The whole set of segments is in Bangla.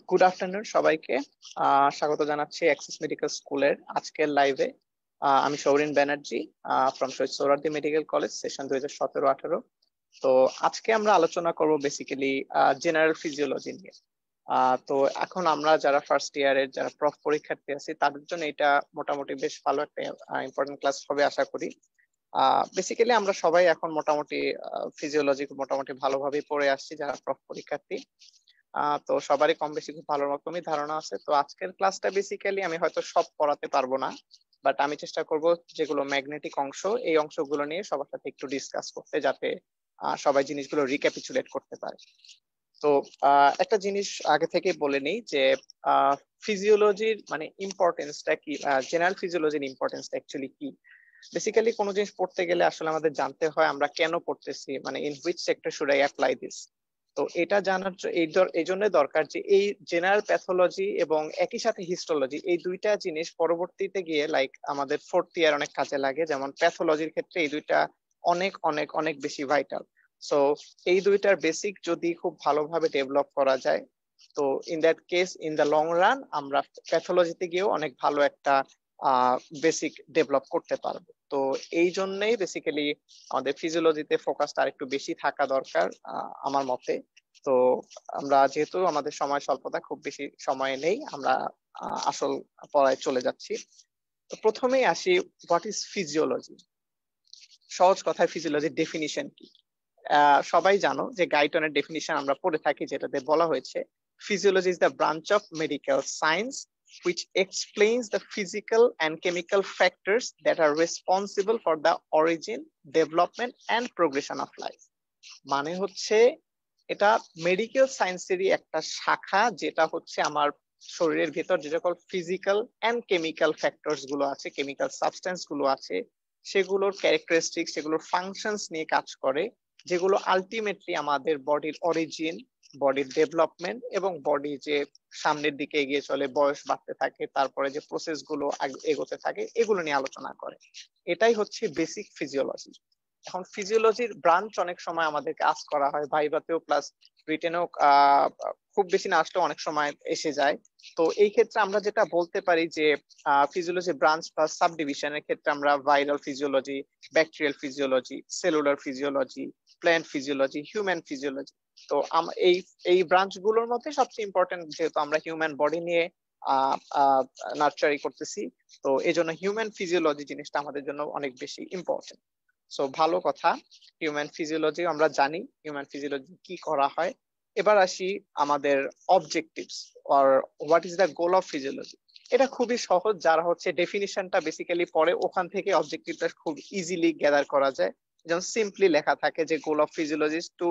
গুড আফটারনুন সবাইকে। স্বাগত জানাচ্ছি অ্যাক্সিস মেডিকেল স্কুলের আজকের লাইভে। আমি Sourin Banerjee from Shahid Suhrawardy medical college, session 2017-18। তো আজকে আমরা আলোচনা করব বেসিক্যালি জেনারেল ফিজিওলজি নিয়ে। তো এখন আমরা যারা ফার্স্ট ইয়ারের যারা প্রফ পরীক্ষার্থী আছি তাদের জন্য এটা মোটামুটি বেশ ভালো একটা ইম্পর্টেন্ট ক্লাস হবে আশা করি। বেসিক্যালি আমরা সবাই এখন মোটামুটি ফিজিওলজি মোটামুটি ভালোভাবেই পড়ে আসছি যারা প্রফ পরীক্ষার্থী। তো সবারই কম বেশি খুব ভালো রকমই ধারণা আছে। তো আজকের ক্লাসটা বেসিক্যালি আমি হয়তো সব পড়াতে পারবো না, বাট আমি চেষ্টা করব যেগুলো ম্যাগনেটিক অংশ এই অংশগুলো নিয়ে সবার সাথে একটু ডিসকাস করতে, যাতে সবাই জিনিসগুলো রিক্যাপিচুলেট করতে পারে। তো একটা জিনিস আগে থেকে বলে নিই যে ফিজিওলজির মানে ইম্পর্টেন্সটা কি, জেনারেল ফিজিওলজির ইম্পর্টেন্সটা অ্যাকচুয়ালি কি। বেসিক্যালি কোনো জিনিস পড়তে গেলে আসলে আমাদের জানতে হয় আমরা কেন পড়তেছি, মানে in which sector should I apply this. তো এটা জানার এই জন্য দরকার যে এই জেনারেল প্যাথোলজি এবং একই সাথে হিস্টোলজি এই দুইটা জিনিস পরবর্তীতে গিয়ে লাইক আমাদের ফোর্থ ইয়ার অনেক কাজে লাগে। যেমন প্যাথোলজির ক্ষেত্রে এই দুইটা অনেক অনেক অনেক বেশি ভাইটাল। সো এই দুইটার বেসিক যদি খুব ভালোভাবে ডেভেলপ করা যায়, তো in that case in the long run আমরা প্যাথোলজিতে গিয়েও অনেক ভালো একটা বেসিক ডেভেলপ করতে পারবো। তো এই জন্যই বেসিক্যালি আমাদের ফিজিওলজিতে ফোকাসটা আর একটু বেশি থাকা দরকার আমার মতে। তো আমরা যেহেতু আমাদের সময় স্বল্পতা, খুব বেশি সময় নেই, আমরা আসল পড়ায় চলে যাচ্ছি। তো প্রথমেই আসি, হোয়াট ইজ ফিজিওলজি। সহজ কথায় ফিজিওলজির ডেফিনিশন কি? সবাই জানো যে গাইটনের ডেফিনিশন আমরা পড়ে থাকি, যেটাতে বলা হয়েছে physiology is the branch of medical science which explains the physical and chemical factors that are responsible for the origin, development and progression of life. মানে হচ্ছে এটা মেডিকেল সায়েন্সেরই একটা শাখা, যেটা হচ্ছে আমার শরীরের ভেতর যে সকল ফিজিক্যাল এন্ড কেমিক্যাল ফ্যাক্টরস গুলো আছে, কেমিক্যাল সাবস্টেন্স গুলো আছে, সেগুলোর ক্যারেক্টারিস্টিক্স, সেগুলোর ফাংশনস নিয়ে কাজ করে, যেগুলো আলটিমেটলি আমাদের বডির অরিজিন, বডির ডেভেলপমেন্ট এবং বডি যে সামনের দিকে এগিয়ে চলে, বয়স বাড়তে থাকে, তারপরে যে প্রসেস গুলো এগোতে থাকে, এগুলো নিয়ে আলোচনা করে। এটাই হচ্ছে বেসিক ফিজিওলজি। এখন ফিজিওলজির ব্রাঞ্চ অনেক সময় আমাদেরকে আস্ক করা হয় ভাইভাতেও প্লাস রিটেনেও, খুব বেশি না আসলেও অনেক সময় এসে যায়। তো এই ক্ষেত্রে আমরা যেটা বলতে পারি যে ফিজিওলজি ব্রাঞ্চ বা সাব ডিভিশনের ক্ষেত্রে আমরা viral physiology, bacterial physiology, cellular physiology, plant physiology, human physiology. তো এই এই ব্রাঞ্চ গুলোর মধ্যে সবচেয়ে ইম্পর্টেন্ট, যেহেতু আমরা হিউম্যান বডি নিয়ে নার্চারি করতেছি, তো এই জন্য হিউম্যান ফিজিওলজি জিনিসটা আমাদের জন্য অনেক বেশি ইম্পর্টেন্ট। সো ভালো কথা, হিউম্যান ফিজিওলজি আমরা জানি হিউম্যান ফিজিওলজি কি করা হয়। এবার আসি আমাদের objectives or what is the goal of physiology. এটা খুবই সহজ, যারা হচ্ছে ডেফিনিশনটা বেসিক্যালি পড়ে ওখান থেকে অবজেক্টিভটা খুব ইজিলি গ্যাদার করা যায়। যেমন সিম্পলি লেখা থাকে যে goal of physiology is to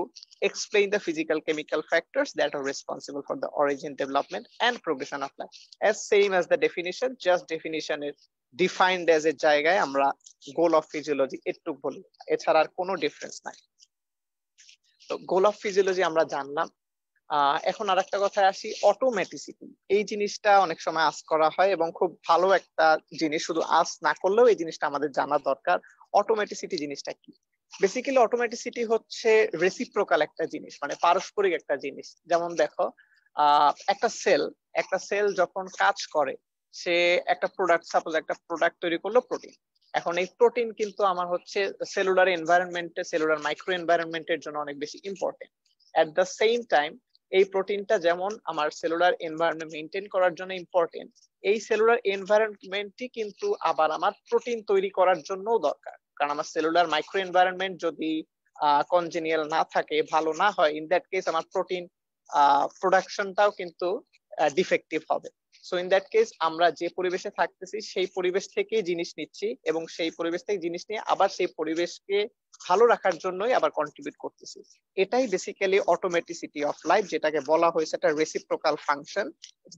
explain the physical chemical factors that are responsible for the origin, development and progression of life. As same as the definition, just definition is defined as a জায়গায় আমরা গোল অফ ফিজিওলজি একটু বলি, এছাড়া আর কোনো ডিফারেন্স নাই। তো গোল অফ ফিজিওলজি আমরা জানলাম। এখন আর একটা কথায় আসি, অটোমেটিসিটি। এই জিনিসটা অনেক সময় আস করা হয় এবং খুব ভালো একটা জিনিস, শুধু আস না করলেও এই জিনিসটা আমাদের জানা দরকার। অটোমেটিসিটি জিনিসটা কি? বেসিক্যালি অটোমেটিসিটি হচ্ছে রেসিপ্রোকাল একটা জিনিস, মানে পারস্পরিক একটা জিনিস। যেমন দেখো, একটা সেল যখন কাজ করে, সে একটা প্রোডাক্ট, সাপোজ একটা প্রোডাক্ট তৈরি করলো, প্রোটিন। এখন এই প্রোটিন কিন্তু আমার হচ্ছে সেলুলার এনভায়রনমেন্টে, সেলুলার মাইক্রো এনভায়রনমেন্টের জন্য অনেক বেশি important. At the same time এই প্রোটিনটা যেমন আমার সেলুলার এনভায়রনমেন্ট মেনটেন করার জন্য ইম্পর্টেন্ট, এই সেলুলার এনভায়রনমেন্টই কিন্তু আবার আমার প্রোটিন তৈরি করার জন্যও দরকার। কারণ আমার সেলুলার মাইক্রো এনভায়রনমেন্ট যদি কনজেনিয়াল না থাকে, ভালো না হয়, ইন দ্যাট কেস আমার প্রোটিন প্রোডাকশনটাও কিন্তু ডিফেক্টিভ হবে। সো ইন দ্যাট কেস আমরা যে পরিবেশে থাকতেছি সেই পরিবেশ থেকেই জিনিস নিচ্ছি, এবং সেই পরিবেশ থেকে জিনিস নিয়ে আবার সেই পরিবেশকে ভালো রাখার জন্যই আবার কন্ট্রিবিউট করতেছি। এটাই বেসিক্যালি অটোমেটিসিটি অফ লাইফ, যেটাকে বলা হয়েছে একটা reciprocal function.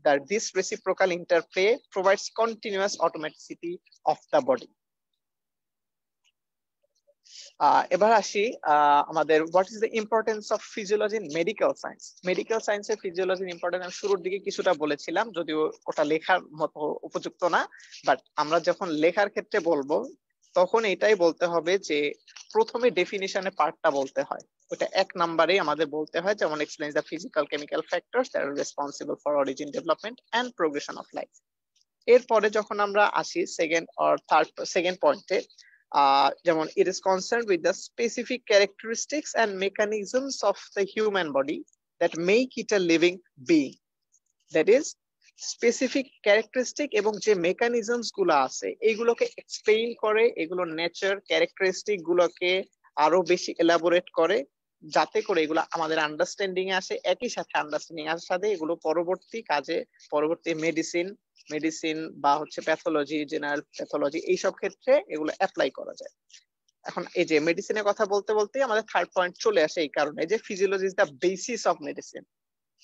That this reciprocal interplay provides continuous অটোমেটিসিটি of the body. এবার আসি আমাদের what is the importance of physiology in medical science. Medical সায়েন্সের ফিজিওলজির ইম্পর্টেন্স আমি শুরুর দিকে কিছুটা বলেছিলাম, যদিও ওটা লেখার মতো উপযুক্ত না, বাট আমরা যখন লেখার ক্ষেত্রে বলবো তখন এটাই বলতে হবে যে প্রথমে ডেফিনিশনে পার্টটা বলতে হয়, ওটা 1 নম্বরে আমাদের বলতে হয়, যেমন explains the physical chemical factors that are responsible for origin, development and progression of life. এরপরে যখন আমরা আসি সেকেন্ড পয়েন্টে, যেমন it is concerned with the specific characteristics and mechanisms of the human body that make it a living being. That is, specific characteristic এবং যে মেকানিজমস গুলো আছে এইগুলোকে এক্সপ্লেইন করে, এগুলো নেচার ক্যারেক্টারিস্টিক গুলোকে আরো বেশি এলাবোরেট করে, যাতে করে এগুলো আমাদের আন্ডারস্ট্যান্ডিং এ আসে। একই সাথে আন্ডারস্ট্যান্ডিং এর সাথে এগুলো পরবর্তী কাজে, পরবর্তী মেডিসিন বা হচ্ছে প্যাথোলজি, জেনারেল প্যাথোলজি, এইসব ক্ষেত্রে এগুলো অ্যাপ্লাই করা যায়। এখন এই যে মেডিসিনের কথা বলতে বলতে আমাদের থার্ড পয়েন্ট চলে আসে, এই কারণে যে physiology is the basis of medicine.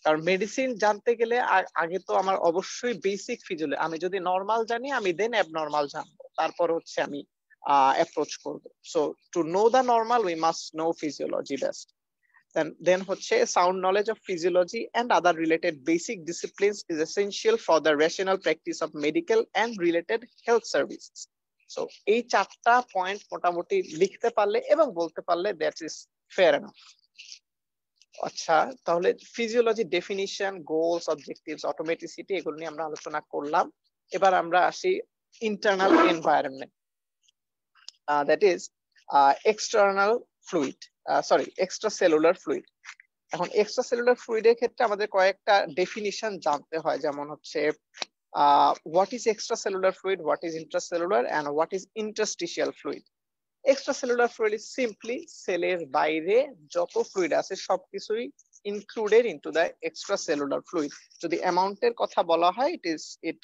কারণ মেডিসিন জানতে গেলে আগে তো আমার অবশ্যই বেসিক ফিজিওলজি, আমি যদি নরমাল জানি আমি দেন অ্যাবনরমাল জানবো, তারপর হচ্ছে আমি অ্যাপ্রোচ করব। So to know the normal we must know physiology best. Then হচ্ছে sound knowledge of physiology and other related basic disciplines is essential for the rational practice of medical and related health services. So এই 4টা পয়েন্ট মোটামুটি লিখতে পারলে এবং বলতে পারলে that is fair enough. আচ্ছা, তাহলে physiology definition, goals, objectives, automaticity এগুলো নিয়ে আমরা আলোচনা করলাম। এবার আমরা আসি internal environment, that is external fluid, extracellular fluid. এখন এক্সট্রাসেলুলার ফ্লুইডের ক্ষেত্রে আমাদের কয়েকটা ডেফিনিশন জানতে হয়, যেমন হচ্ছে what is extracellular fluid, what is intracellular and what is interstitial fluid. Extracellular fluid is simply সেলের বাইরে যত ফ্লুইড আছে সবকিছুই included into the extracellular fluid. যদি অ্যামাউন্টের কথা বলা হয়, it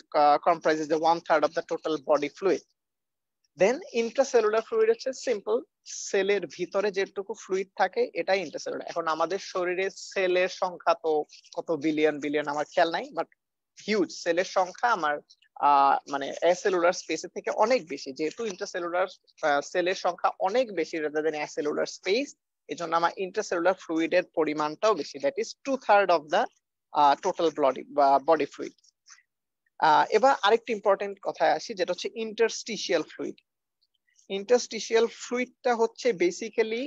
comprises the 1/3 of the total body fluid. Then intracellular fluid হচ্ছে সিম্পল সেলের ভিতরে যেটুকু ফ্লুইড থাকে এটাই ইন্ট্রাসেলুলার। এখন আমাদের শরীরে সেলের সংখ্যা তো কত বিলিয়ন আমার খেয়াল নাই, বাট হিউজ সেলের সংখ্যা আমার মানে অ্যাসেলুলার স্পেসের থেকে অনেক বেশি, যেহেতু ইন্ট্রাসেলুলার সেলের সংখ্যা অনেক বেশি রাদার দেন অ্যাসেলুলার স্পেস, এজন্য আমার ইন্ট্রাসেলুলার ফ্লুইডের পরিমাণটাও বেশি, that is 2/3 of the total body fluid. এবার আরেকটি ইম্পর্টেন্ট কথায় আসি, যেটা হচ্ছে ইন্টারস্টিশিয়াল ফ্লুইড। ইন্টারস্টিশিয়াল ফ্লুইডটা হচ্ছে বেসিক্যালি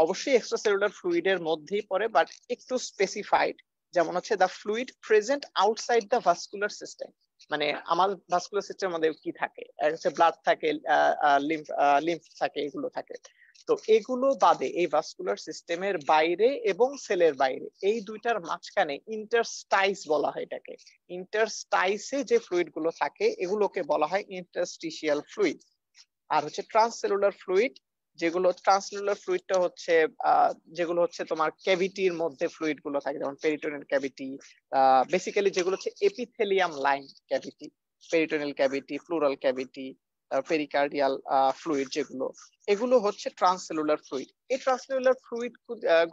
অবশ্যই এক্সট্রাসেলুলার ফ্লুইডের মধ্যেই পড়ে, বাট একটু স্পেসিফাইড। যেমন হচ্ছে the fluid present outside the vascular system, মানে আমার ভাস্কুলার সিস্টেমের মধ্যে কি থাকে, হচ্ছে ব্লাড থাকে, লিম্ফ থাকে, এগুলো থাকে। তো এগুলো বাদে এই ভাস্কুলার সিস্টেমের বাইরে এবং সেলের বাইরে এই দুইটার মাঝখানে ইন্টারস্টাইস বলা হয় এটাকে। ইন্টারস্টাইসে যে ফ্লুইড গুলো থাকে এগুলোকে বলা হয় ইন্টারস্টিশিয়াল ফ্লুইড। আর হচ্ছে ট্রান্সসেলুলার ফ্লুইড, ট্রান্সসেলুলার ফ্লুইডটা হচ্ছে যেগুলো হচ্ছে তোমার ক্যাভিটির মধ্যে ফ্লুইড গুলো থাকে, যেমন পেরিটোনিয়াল ক্যাভিটি, বেসিক্যালি যেগুলো হচ্ছে epithelium line cavity, peritoneal cavity, pleural cavity, pericardial fluid, এগুলো হচ্ছে ট্রান্সসেলুলার ফ্লুইড। এই ট্রান্সসেলুলার ফ্লুইড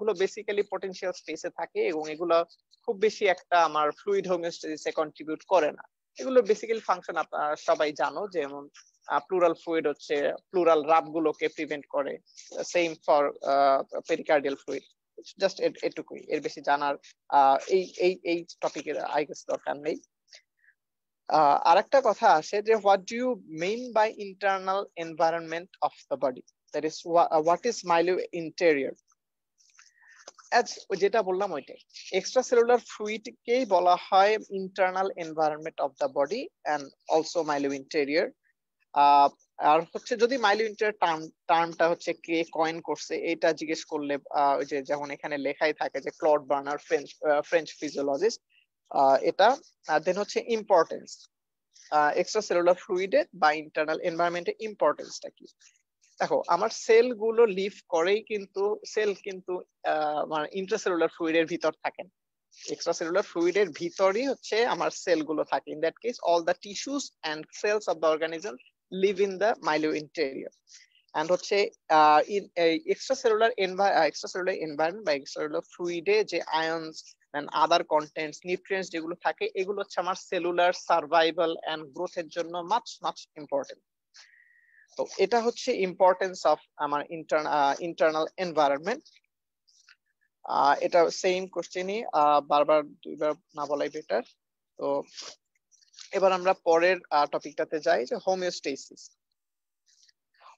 গুলো বেসিক্যালি পটেনশিয়াল স্পেসে থাকে এবং এগুলো খুব বেশি একটা আমার ফ্লুইড হোমিওস্ট্যাসিসে কন্ট্রিবিউট করে না। এগুলো বেসিক্যালি ফাংশন আপনারা সবাই জানো, যেমন প্লুরাল ফ্লুইড হচ্ছে প্লুরাল রাব গুলোকে প্রিভেন্ট করে, same for pericardial fluid. Just এটুকুই, এর বেশি জানার এই টপিকের আই গেস দরকার নেই। আরেকটা কথা আসে যে what do you mean by internal environment of the body, that is what is milieu interior. যেটা বললাম ওইটাই, এক্সট্রাসেলুলার ফ্লুইডকেই বলা হয় internal environment of the body and also milieu interior. আর হচ্ছে যদি মাইলো ইন্টেরিয়র টার্মটা হচ্ছে কে কয়েন করছে এটা জিজ্ঞেস করলে ওই যে যেমন এখানে লেখাই থাকে যে ক্লড বার্নার, ফ্রেঞ্চ ফিজিওলজিস্ট। এটা দেন হচ্ছে ইম্পর্টেন্স এক্সট্রাসেলুলার ফ্লুইডে বা ইন্টারনাল এনভায়রনমেন্টের ইম্পর্টেন্সটা কি। দেখো, আমার সেল গুলো লিভ করেই, কিন্তু সেল কিন্তু মানে ইন্ট্রাসেলুলার ফ্লুইডের ভিতর থাকেন। এক্সট্রাসেলুলার ফ্লুইডের ভিতরই হচ্ছে আমার সেল গুলো থাকে। In that case all the tissues and cells of the organism live in the milieu interior. And হচ্ছে এক্সট্রাসেলুলার এনভায়রনমেন্ট বা এক্সট্রাসেলুলার ফ্লুইডে যে ions and other contents, nutrients যেগুলো থাকে, এগুলো হচ্ছে আমার সেলুলার সার্ভাইভাল এন্ড গ্রোথের জন্য মাচ ইম্পর্টেন্ট। তো এটা হচ্ছে ইম্পর্টেন্স অফ আমার ইন্টারনাল এনভায়রনমেন্ট। এটা সেম কোশ্চেনই, বারবার দুইবার না বলাই বেটার। তো এবার আমরা পরের টপিকটাতে যাই, যে হোমিওস্টেসিস।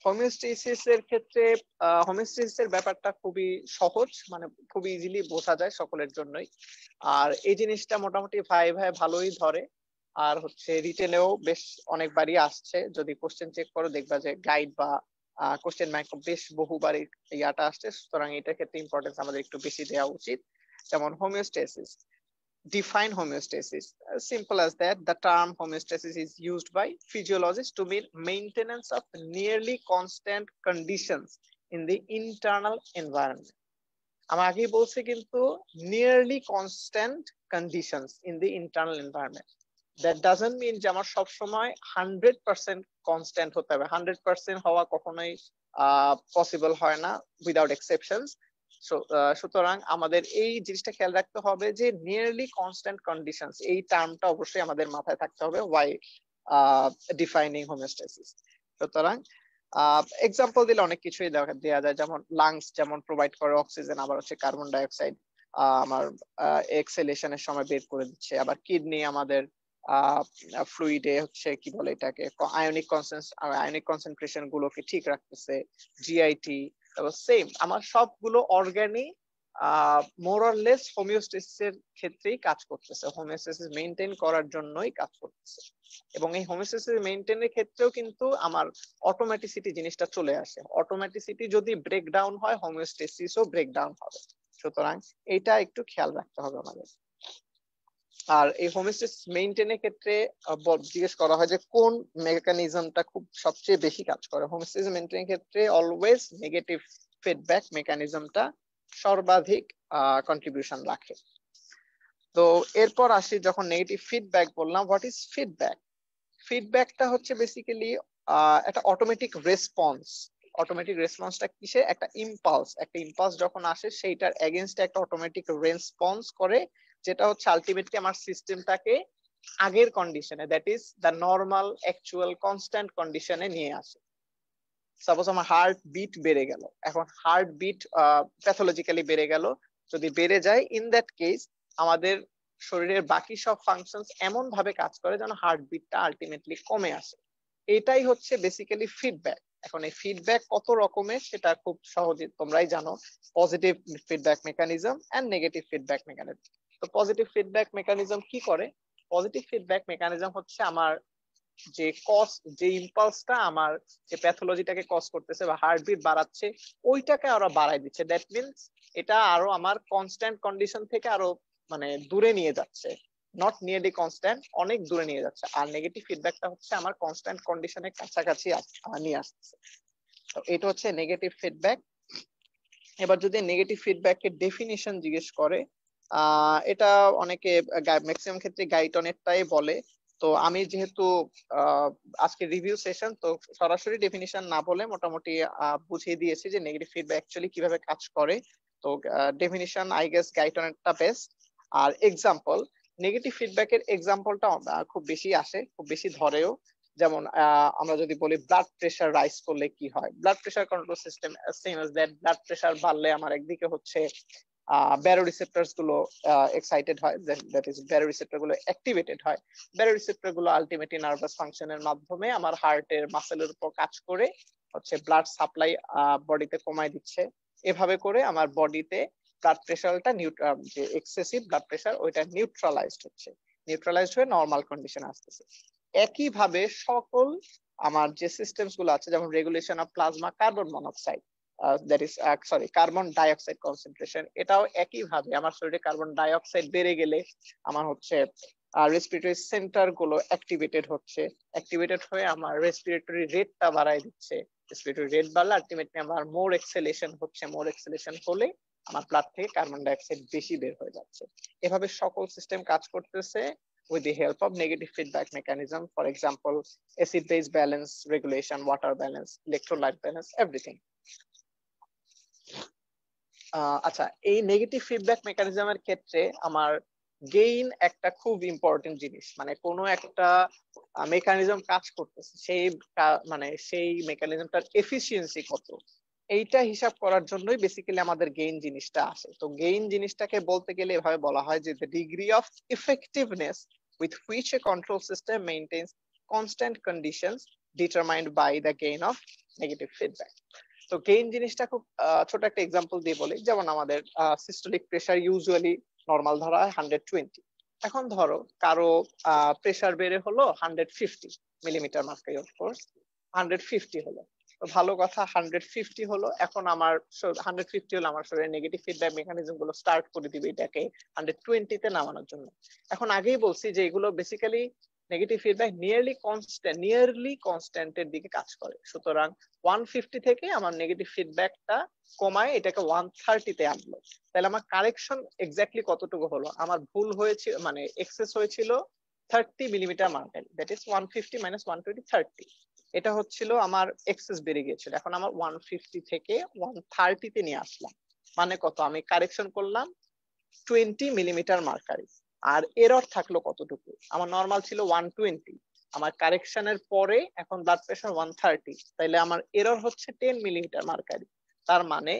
হোমিওস্টেসিস এর ক্ষেত্রে হোমিওস্টেসিস এর ব্যাপারটা খুবই সহজ, মানে খুব ইজিলি বোঝা যায় সকলের জন্যই। আর এই জিনিসটা মোটামুটি ভাই ভালোই ধরে। আর হচ্ছে রিটেনেও বেশ অনেকবারই আসছে, যদি কোশ্চেন চেক করো দেখবা যে গাইড বা কোশ্চেন ব্যাংক বেশ বহুবার ইয়াটা আসছে, সুতরাং এটার ক্ষেত্রে ইম্পর্টেন্স আমাদের একটু বেশি দেওয়া উচিত। যেমন homeostasis, define homeostasis. As simple as that, the term homeostasis is used by physiologists to mean maintenance of nearly constant conditions in the internal environment. আমি আগেই বলছি কিন্তু nearly constant conditions in the internal environment. That doesn't mean যে আমার সবসময় 100% constant হতে হবে। 100% হওয়া কখনোই পসিবল হয় না উইদাউট এক্সেপশনস। সুতরাং আমাদের এই জিনিসটা খেয়াল রাখতে হবে যে নিয়ারলি কনস্ট্যান্ট কন্ডিশনস, এই টার্মটা অবশ্যই আমাদের মাথায় থাকতে হবে ওয়াই ডিফাইনিং হোমিওস্টেসিস। সুতরাং এক্সাম্পল দিলে অনেক কিছুই দেওয়া যায়, যেমন লাংস যেমন প্রোভাইড করে অক্সিজেন, আবার হচ্ছে কার্বন ডাইঅক্সাইড আমার এক্সেলেশনের সময় বের করে দিচ্ছে। আবার কিডনি আমাদের ফ্লুইডে হচ্ছে কি বলে এটাকে আয়নিক কনসেন্ট্রেশন গুলোকে ঠিক রাখতেছে। জিআইটি, তারপর সেম আমার সবগুলো অর্গানই মোর অর লেস হোমিওস্টেসিসের ক্ষেত্রেই কাজ করতেছে, হোমিওস্টেসিস মেইনটেইন করার জন্যই কাজ করতেছে। এবং এই হোমিওস্টেসিস মেইনটেইনের ক্ষেত্রেও কিন্তু আমার অটোমেটিসিটি জিনিসটা চলে আসে। অটোমেটিসিটি যদি ব্রেকডাউন হয়, হোমিওস্টেসিসও ব্রেকডাউন হবে। সুতরাং এটা একটু খেয়াল রাখতে হবে আমাদের। আর এই হোমিওস্টেসিস মেইনটেইনের ক্ষেত্রে জিজ্ঞেস করা হয় যে কোন মেকানিজমটা খুব সবচেয়ে বেশি কাজ করে। হোমিওস্টেসিস মেইনটেইনের ক্ষেত্রে অলওয়েজ নেগেটিভ ফিডব্যাক মেকানিজমটা সর্বাধিক কন্ট্রিবিউশন রাখে। তো এরপর আসি, যখন নেগেটিভ ফিডব্যাক বললাম, হোয়াট ইজ ফিডব্যাক? ফিডব্যাকটা হচ্ছে বেসিক্যালি একটা অটোমেটিক রেসপন্স। অটোমেটিক রেসপন্সটা কিসে? একটা ইম্পালস যখন আসে সেইটার এগেইনস্টে একটা অটোমেটিক রেসপন্স করে, যেটা হচ্ছে আলটিমেটলি আমার সিস্টেমটাকে আগের কন্ডিশনে, that is the normal actual constant কন্ডিশনে নিয়ে আসে। সাপোজ আমার হার্ট বিট বেড়ে গেল, এখন হার্ট বিট প্যাথোলজিক্যালি বেড়ে গেল, যদি বেড়ে যায় ইন দ্যাট কেস আমাদের শরীরের বাকি সব ফাংশনস এমন ভাবে কাজ করে যেন হার্ট বিটটা আলটিমেটলি কমে আসে। এটাই হচ্ছে বেসিক্যালি ফিডব্যাক। এখন এই ফিডব্যাক কত রকমের সেটা খুব সহজে তোমরাই জানো, positive feedback mechanism and negative feedback mechanism. তো পজিটিভ ফিডব্যাক মেকানিজম কি করে? পজিটিভ ফিডব্যাক মেকানিজম হচ্ছে আমার যে ইম্পালসটা আমার যে প্যাথোলজিটাকে কজ করতেছে বা হার্টবিট বাড়াচ্ছে, ওইটাকে আরো বাড়াই দিচ্ছে। দ্যাট মিনস এটা আরো আমার কনস্ট্যান্ট কন্ডিশন থেকে আরো মানে দূরে নিয়ে যাচ্ছে, নট নিয়ারলি কনস্ট্যান্ট, অনেক দূরে নিয়ে যাচ্ছে। আর নেগেটিভ ফিডব্যাকটা হচ্ছে আমার কনস্ট্যান্ট কন্ডিশনের কাছাকাছি নিয়ে আসছে। তো এটা হচ্ছে নেগেটিভ ফিডব্যাক। এবার যদি নেগেটিভ ফিডব্যাকের ডেফিনিশন জিজ্ঞেস করে, এটা অনেকে ম্যাক্সিমাম ক্ষেত্রে গাইটনেরটাই বলে। তো আমি যেহেতু আজকে রিভিউ সেশন, তো সরাসরি ডেফিনিশন না বলে মোটামুটি বুঝিয়ে দিয়েছি যে নেগেটিভ ফিডব্যাক অ্যাকচুয়ালি কিভাবে কাজ করে। তো ডেফিনিশন আই গেস গাইটনেরটা বেস্ট। আর এক্সাম্পল, নেগেটিভ ফিডব্যাকের এক্সাম্পলটা খুব বেশি আসে, খুব বেশি ধরেও। যেমন আমরা যদি বলি ব্লাড প্রেশার রাইজ করলে কি হয়, blood pressure control system same as that. Blood pressure বাড়লে আমার একদিকে হচ্ছে ব্যারোরিসেপ্টরস গুলো এক্সাইটেড হয়, দ্যাট ইজ ব্যারোরিসেপ্টর গুলো অ্যাক্টিভেটেড হয়। ব্যারোরিসেপ্টর গুলো আলটিমেটলি নার্ভাস ফাংশনের মাধ্যমে আমার হার্টের মাসেলের উপর কাজ করে হচ্ছে ব্লাড সাপ্লাই বডিতে কমায় দিচ্ছে। এভাবে করে আমার বডিতে ব্লাড প্রেশারটা যে এক্সেসিভ ব্লাড প্রেশার ওইটা নিউট্রালাইজড হয়ে নর্মাল কন্ডিশন আসতেছে। একইভাবে সকল আমার যে সিস্টেমস গুলো আছে, যেমন regulation of plasma carbon monoxide, that is carbon dioxide concentration, এটাও একইভাবে আমার শরীরে কার্বন ডাইঅক্সাইড বেড়ে গেলে আমার হচ্ছে রেসপিরেটরি সেন্টার গুলো অ্যাক্টিভেটেড হয়ে আমার রেসপিরেটরি রেটটা বাড়ায় দিচ্ছে। রেসপিরেটরি রেট বাড়লে আলটিমেটলি আমার মোর এক্সেলেশন হলে আমার ব্লাড থেকে কার্বন ডাইঅক্সাইড বেশি বের হয়ে যাচ্ছে। এভাবে সকল সিস্টেম কাজ করতেছে with the help of negative feedback mechanism. For example, acid base balance regulation, water balance, electrolyte balance, everything. আচ্ছা, এই নেগেটিভ ফিডব্যাক মেকানিজমের ক্ষেত্রে আমার গেইন একটা খুব ইম্পর্টেন্ট জিনিস। মানে কোনো একটা মেকানিজম কাজ করতেছে, সেই মেকানিজমটার এফিসিয়েন্সি কত, এইটা হিসাব করার জন্যই বেসিক্যালি আমাদের গেইন জিনিসটা আসে। তো গেইন জিনিসটাকে বলতে গেলে এভাবে বলা হয় যে the degree of effectiveness with which a control system maintains constant conditions determined by the gain of negative feedback. তো গেইন জিনিসটা খুব ছোট একটা এক্সাম্পল দিয়ে বলি, যেমন আমাদের সিস্টোলিক প্রেসার ইউজুয়ালি নর্মাল ধরা হয় 120। এখন ধরো কারো প্রেসার বেড়ে হলো 150 মিলিমিটার মার্কারি, অফকোর্স 150 হলো, তো ভালো কথা 150 হলো। এখন আমার 150 হলো, আমার শরীরে নেগেটিভ ফিডব্যাক মেকানিজম গুলো স্টার্ট করে দিবে এটাকে 120 তে নামানোর জন্য। এখন আগেই বলছি যে এগুলো বেসিক্যালি নেগেটিভ ফিডব্যাক নিয়ারলি কনস্ট্যান্টের দিকে কাজ করে। সুতরাং 150 থেকে আমার নেগেটিভ ফিডব্যাকটা কমায় এটাকে 130 তে আনলো, তাহলে আমার কারেকশন এক্স্যাক্টলি কতটুকু হলো? আমার ভুল হয়েছে মানে এক্সেস হয়েছিল 30 millimetre mercury, that is 150 minus 120 30। এটা হচ্ছিল আমার এক্সেস বেড়ে গিয়েছিল, এখন আমার 150 থেকে 130 তে নিয়ে আসলাম। মানে কত? আমি কারেকশন করলাম 20 মিলিমিটার মার্কারি, আর এরর থাকলো কতটুকু? আমার নরমাল ছিল 120, আমার কারেকশনের পরে এখন ব্লাড প্রেশার 130, তাইলে আমার এরর হচ্ছে 10 মিলিমিটার মার্কারি। তার মানে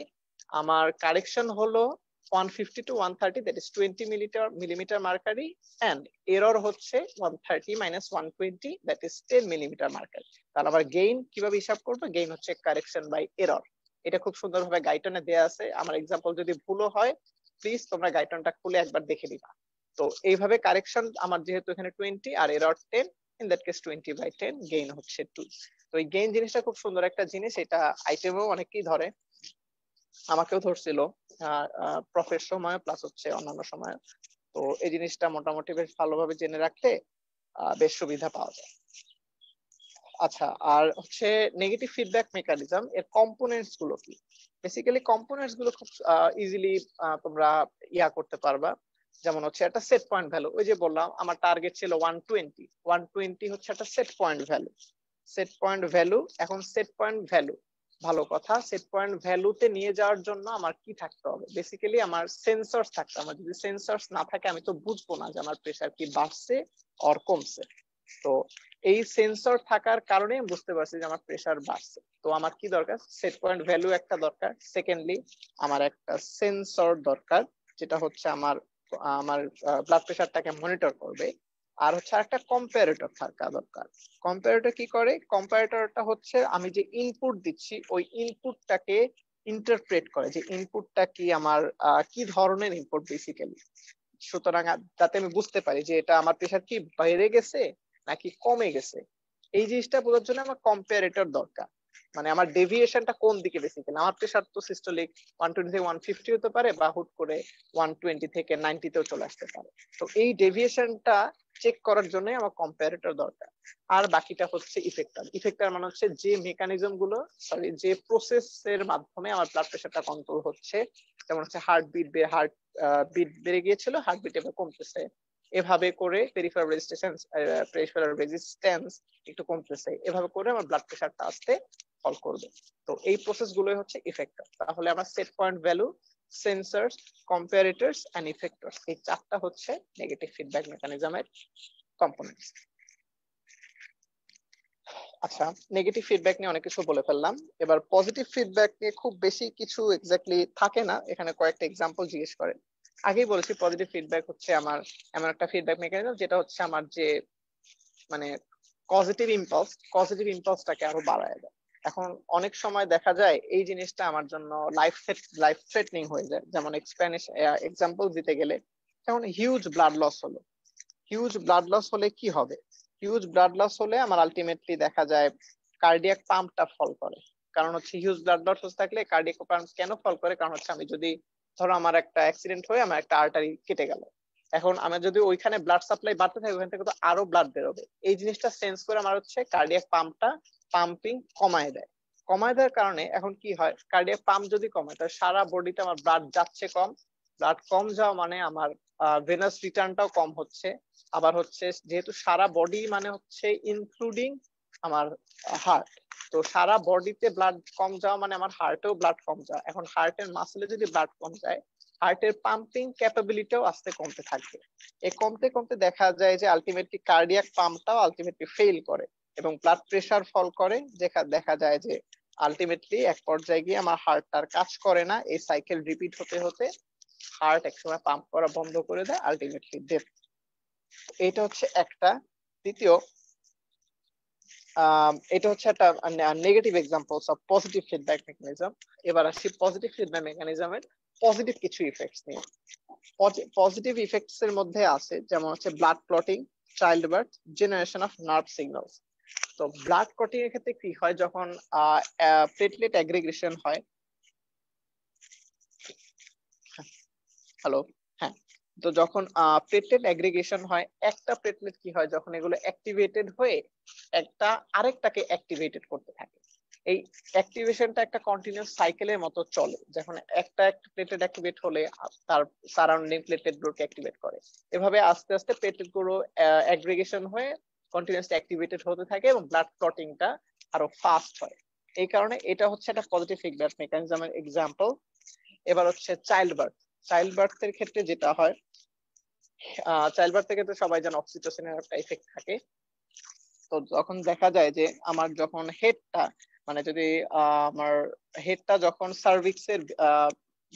আমার কারেকশন হলো 150 to 130, that is 20 millimeter mercury, and error হচ্ছে 130 minus 120, that is 10 millimeter mercury। তাহলে আবার গেইন কিভাবে হিসাব করবো? গেইন হচ্ছে কারেকশন বাই এরর। এটা খুব সুন্দরভাবে গাইটনে দেয়া আছে। আমার এক্সাম্পল যদি ভুলও হয়, প্লিজ তোমরা গাইটনটা খুলে একবার দেখে নিবা। তো এইভাবে কারেকশন আমার যেহেতু এখানে 20 আর error 10, in that case 20/10, gain হচ্ছে 2। তো এই গেইন জিনিসটা খুব সুন্দর একটা জিনিস, এটা আইটেমেও অনেকেই ধরে, আমাকেও ধরছিল প্রফের সময় প্লাস হচ্ছে অন্যান্য সময়। তো এই জিনিসটা মোটামুটি বেশ ভালোভাবে জেনে রাখলে বেশ সুবিধা পাওয়া যায়। আচ্ছা, আর হচ্ছে নেগেটিভ ফিডব্যাক মেকানিজম এর কম্পোনেন্টস গুলো কি? বেসিক্যালি কম্পোনেন্টস গুলো খুব ইজিলি তোমরা করতে পারবা। যেমন হচ্ছে একটা সেট পয়েন্ট ভ্যালু, ওই যে বললাম আমার টার্গেট ছিল 120 হচ্ছে একটা set point value. Set point value, এখন সেট পয়েন্ট ভ্যালু, ভালো কথা, সেট পয়েন্ট ভ্যালুতে নিয়ে যাওয়ার জন্য আমার কি থাকতে হবে? বেসিক্যালি আমার সেন্সরস থাকতে হবে। আমার যদি সেন্সরস না থাকে আমি তো বুঝবো না যে আমার প্রেসার কি বাড়ছে অর কমছে। তো এই সেন্সর থাকার কারণে বুঝতে পারছি যে আমার প্রেসার বাড়ছে। তো আমার কি দরকার? সেট পয়েন্ট ভ্যালু একটা দরকার। সেকেন্ডলি আমার একটা সেন্সর দরকার, যেটা হচ্ছে আমার আমার ব্লাড প্রেসারটাকে মনিটর করবে। আর হচ্ছে একটা কম্পারেটর থাকা দরকার। কম্পারেটর কি করে? কম্পারেটরটা হচ্ছে আমি যে ইনপুট দিচ্ছি ওই ইনপুটটাকে ইন্টারপ্রেট করে, যে ইনপুটটা কি আমার কি ধরনের ইনপুট বেসিক্যালি। সুতরাং যাতে আমি বুঝতে পারি যে এটা আমার প্রেসার কি বেড়ে গেছে নাকি কমে গেছে, এই জিনিসটা বোঝার জন্য আমার কম্পারেটর দরকার। মানে আমার ডেভিয়েশনটা কোন দিকে বেসিক্যালি। আমার প্রেসার তো সিস্টোলিক 120 থেকে 150 হতে পারে, বা হুট করে 120 থেকে 90 তেও চলে আসতে পারে। তো এই ডেভিয়েশনটা চেক করার জন্য আমার কম্পারেটর দরকার। আর বাকিটা হচ্ছে ইফেক্টর। ইফেক্টর মানে হচ্ছে যে মেকানিজম গুলো, সরি, যে প্রসেসের মাধ্যমে আমার ব্লাড প্রেসারটা কন্ট্রোল হচ্ছে। যেমন হচ্ছে হার্ট বিট বেড়ে গিয়েছিল, হার্ট বিট এবার কমতেছে, এভাবে করে পেরিফেরাল রেজিস্ট্যান্স একটু কমতেছে, এভাবে করে আমার ব্লাড প্রেসারটা আস্তে ফল করবে। তো এই প্রসেস গুলোই হচ্ছে ইফেক্টর। তাহলে আমার set point value, sensors, comparators and effectors, এই চারটা হচ্ছে নেগেটিভ ফিডব্যাক মেকানিজমের কম্পোনেন্টস। আচ্ছা, নেগেটিভ ফিডব্যাক নিয়ে অনেক কিছু বলে ফেললাম। এবার পজিটিভ ফিডব্যাক নিয়ে খুব বেশি কিছু এক্স্যাক্টলি থাকে না, এখানে কয়েকটা এক্সাম্পল জিজ্ঞেস করে। আগেই বলেছি পজিটিভ ফিডব্যাক হচ্ছে আমার এমন একটা ফিডব্যাক মেকানিজম যেটা হচ্ছে আমার যে মানে পজিটিভ ইম্পালসটাকে আরো বাড়ায় দেয়। এখন অনেক সময় দেখা যায় এই জিনিসটা আমার জন্য লাইফ থ্রেটনিং হয়ে যায়। যেমন এক্সাম্পল দিতে গেলে, যেমন হিউজ ব্লাড লস হলো। হিউজ ব্লাড লস হলে কি হবে? হিউজ ব্লাড লস হলে আমার আলটিমেটলি দেখা যায় কার্ডিয়াক পাম্পটা ফল করে। কারণ হচ্ছে হিউজ ব্লাড লস থাকলে কার্ডিয়াক পাম্প কেন ফল করে? কারণ হচ্ছে আমি যদি ধরো আমার একটা অ্যাক্সিডেন্ট হয়ে আমার একটা আর্টারি কেটে গেল, এখন আমি যদি ওইখানে ব্লাড সাপ্লাই বাড়তে থাকে ওখান থেকে তো আরো ব্লাড বেরোবে। এই জিনিসটা সেন্স করে আমার হচ্ছে কার্ডিয়াক পাম্পটা পাম্পিং কমায় দেয়। কমায় দেওয়ার কারণে এখন কি হয়? কার্ডিয়াক পাম্প যদি কমে তাহলে সারা বডিতে আমার ব্লাড যাচ্ছে কম। ব্লাড কম যাওয়া মানে আমার ভেনাস রিটার্নটাও কম হচ্ছে। আবার হচ্ছে যেহেতু সারা বডি মানে হচ্ছে ইনক্লুডিং আমার হার্ট, তো সারা বডিতে ব্লাড কম যাওয়া মানে আমার হার্টেও ব্লাড কম যাওয়া। এখন হার্টের মাসলে যদি ব্লাড কম যায়, হার্টের পাম্পিং ক্যাপাবিলিটিও আস্তে কমতে থাকবে। এই কমতে কমতে দেখা যায় যে আলটিমেটলি কার্ডিয়াক পাম্পটাও আলটিমেটলি ফেল করে এবং ব্লাড প্রেসার ফল করে। দেখা যায় যে আলটিমেটলি এক পর্যায়ে গিয়ে আমার হার্টটার কাজ করে না। এই সাইকেল রিপিট হতে হতে হার্ট একসময় পাম্প করা বন্ধ করে দেয়, আলটিমেটলি ডেথ। এটা হচ্ছে একটা। দ্বিতীয়, এটা হচ্ছে একটা negative example of positive feedback mechanism. এবার আসি পজিটিভ ফিডব্যাক মেকানিজমের পজিটিভ কিছু ইফেক্টস নিয়ে। পজিটিভ ইফেক্টস এর মধ্যে আছে যেমন হচ্ছে blood clotting, child birth, generation of nerve signals. তো ব্লাড ক্লটিং এর ক্ষেত্রে কি হয়, যখন প্লেটলেট অ্যাগ্রিগেশন হয়। হ্যালো, হ্যাঁ। তো যখন প্লেটলেট অ্যাগ্রিগেশন হয়, একটা প্লেটলেট কি হয়, যখন এগুলো অ্যাক্টিভেটেড হয়ে একটা আরেকটাকে অ্যাক্টিভেটেড করতে থাকে। এই অ্যাক্টিভেশনটা একটা কন্টিনিউয়াস সাইকেলের মতো চলে। যখন একটা প্লেটলেট অ্যাক্টিভেট হলে তার সারাউন্ডিং প্লেটলেট গুলোকে অ্যাক্টিভেট করে। এভাবে আস্তে আস্তে প্লেটলেট গুলো অ্যাগ্রিগেশন হয়ে কন্টিনিউয়াসলি অ্যাক্টিভেটেড হতে থাকে এবং ব্লাড ক্লটিংটা আরো ফাস্ট হয়। এই কারণে এটা হচ্ছে একটা পজিটিভ ফিডব্যাক মেকানিজমের এক্সাম্পল। এবার হচ্ছে চাইল্ড বার্থ। চাইল্ড বার্থের ক্ষেত্রে যেটা হয়, চাইল্ড বার্থের ক্ষেত্রে সবাই জানে অক্সিটোসিনের একটা ইফেক্ট থাকে। তো যখন দেখা যায় যে আমার যখন হেডটা, মানে যদি আমার হেডটা যখন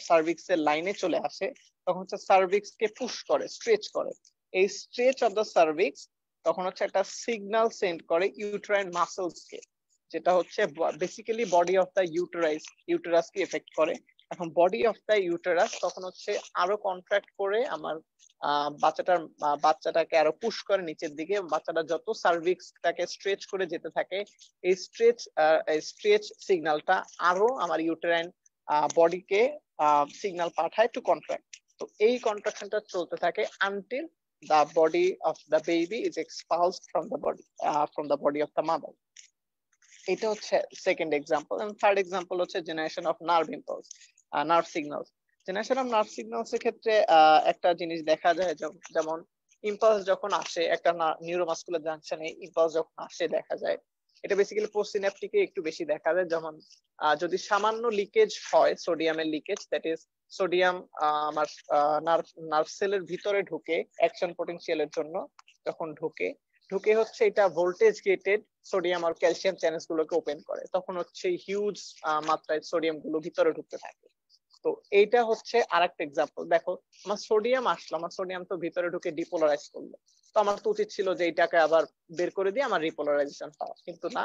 সার্ভিক্সের লাইনে চলে আসে, তখন হচ্ছে সার্ভিক্স কে পুশ করে, স্ট্রেচ করে। এই স্ট্রেচ অফ দ্য সার্ভিক্স তখন হচ্ছে একটা সিগন্যাল সেন্ড করে ইউটেরাইন মাসলস কে, যেটা হচ্ছে basically body of the uterus K effect করে। এখন বডি অফ দ্য ইউটেরাস তখন হচ্ছে আরো কন্ট্রাক্ট করে আমার বাচ্চাটাকে আরো পুশ করে নিচের দিকে। বাচ্চাটা যত সার্ভিক্সটাকে স্ট্রেচ করে যেতে থাকে, এই স্ট্রেচ সিগন্যালটা আরো আমার ইউটেরাইন বডিকে সিগন্যাল পাঠায় টু কন্ট্রাক্ট। তো এই কন্ট্রাকশনটা চলতে থাকে until the body of the baby is expulsed from the body of the mother. এটা হচ্ছে সেকেন্ড এক্সাম্পল। এবং থার্ড এক্সাম্পল হচ্ছে generation of nerve impulse, nerve signals. Generation of nerve signals এর ক্ষেত্রে একটা জিনিস দেখা যায়, যেমন ইম্পালস যখন আসে একটা নিউরোমাসকুলার জাংশনে, ইম্পালস যখন আসে দেখা যায় এটা বেসিক্যালি পোস্টসিন্যাপটিকে একটু বেশি দেখা যায়। যেমন যদি সামান্য লিকেজ হয়, সোডিয়ামের লিকেজ, দ্যাট ইজ সোডিয়াম আমার নার্ভ সেলের ভিতরে ঢুকে অ্যাকশন পটেনশিয়ালের জন্য যখন ঢুকে হচ্ছে এটা ভোল্টেজ গেটেড সোডিয়াম আর ক্যালসিয়াম চ্যানেলস গুলোকে ওপেন করে, তখন হচ্ছে হিউজ মাত্রায় সোডিয়াম গুলো ভিতরে ঢুকতে থাকে। তো এইটা হচ্ছে আরেকটা এক্সাম্পল। দেখো, আমার সোডিয়াম আসলো, আমার সোডিয়াম তো ভিতরে ঢুকে ডিপোলারাইজ করলো, তো আমার তো উচিত ছিল যে এটাকে আবার বের করে দিয়ে আমার রিপোলারাইজেশন পাওয়া, কিন্তু না।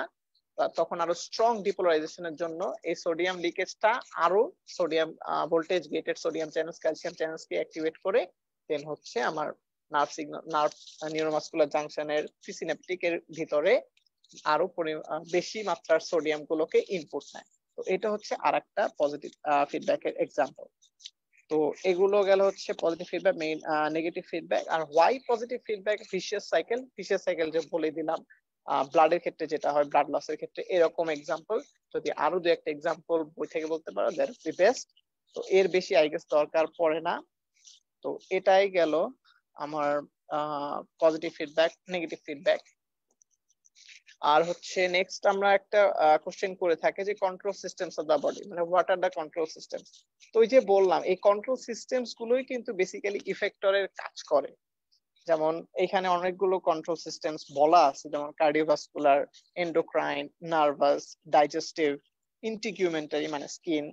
তখন আরো স্ট্রং ডিপোলারাইজেশনের জন্য এই সোডিয়াম লিকেজটা আরো sodium voltage gated sodium channels calcium channels কে অ্যাক্টিভেট করে দেন হচ্ছে আমার নার্ভ নিউরোমাসকুলার জাংশনের প্রিসিন্যাপটিক এর ভিতরে আরো বেশি মাত্রার সোডিয়াম গুলোকে ইনপুট নেয়। তো এটা হচ্ছে আরেকটা পজিটিভ ফিডব্যাকের এক্সাম্পল। তো এগুলো গেল হচ্ছে পজিটিভ ফিডব্যাক, নেগেটিভ ফিডব্যাক। আর why positive feedback vicious cycle যে বলে দিলাম, ব্লাডের ক্ষেত্রে যেটা হয়, ব্লাড লসের ক্ষেত্রে এরকম এক্সাম্পল। যদি আরো দু একটা এক্সাম্পল বই থেকে বলতে পারো দ্যাট উড বি বেস্ট। তো এর বেশি আই গেস দরকার পড়ে না। তো এটাই গেল আমার পজিটিভ ফিডব্যাক, নেগেটিভ ফিডব্যাক। আর হচ্ছে নেক্সট আমরা একটা কোশ্চেন করে থাকি যে control systems of the body, মানে what are the control systems. তো ওই যে বললাম, এই কন্ট্রোল সিস্টেমস গুলোই কিন্তু বেসিক্যালি ইফেক্টরের কাজ করে। যেমন এখানে অনেকগুলো কন্ট্রোল সিস্টেমস বলা আছে, যেমন cardiovascular, endocrine, nervous, digestive, integumentary মানে স্কিন,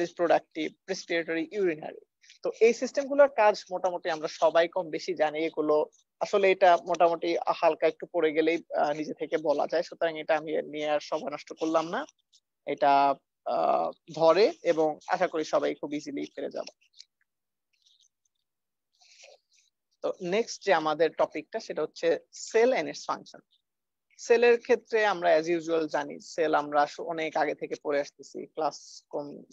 রিপ্রোডাক্টিভ, রেসপিরেটরি, ইউরিনারি। তো এই সিস্টেম গুলোর কাজ মোটামুটি আমরা সবাই কম বেশি জানি। এগুলো আসলে এটা মোটামুটি হালকা একটু পড়ে গেলেই নিজে থেকে বলা যায়, সুতরাং এটা আমি নিয়ে আর সময় নষ্ট করলাম না। এটা ধরে এবং আশা করি সবাই খুব ইজিলি পেরে যাবে। তো নেক্সট যে আমাদের টপিকটা সেটা হচ্ছে সেল এন্ড ইটস ফাংশন। সেলের ক্ষেত্রে আমরা অ্যাজ ইউজুয়াল জানি, সেল আমরা অনেক আগে থেকে পড়ে আসতেছি, ক্লাস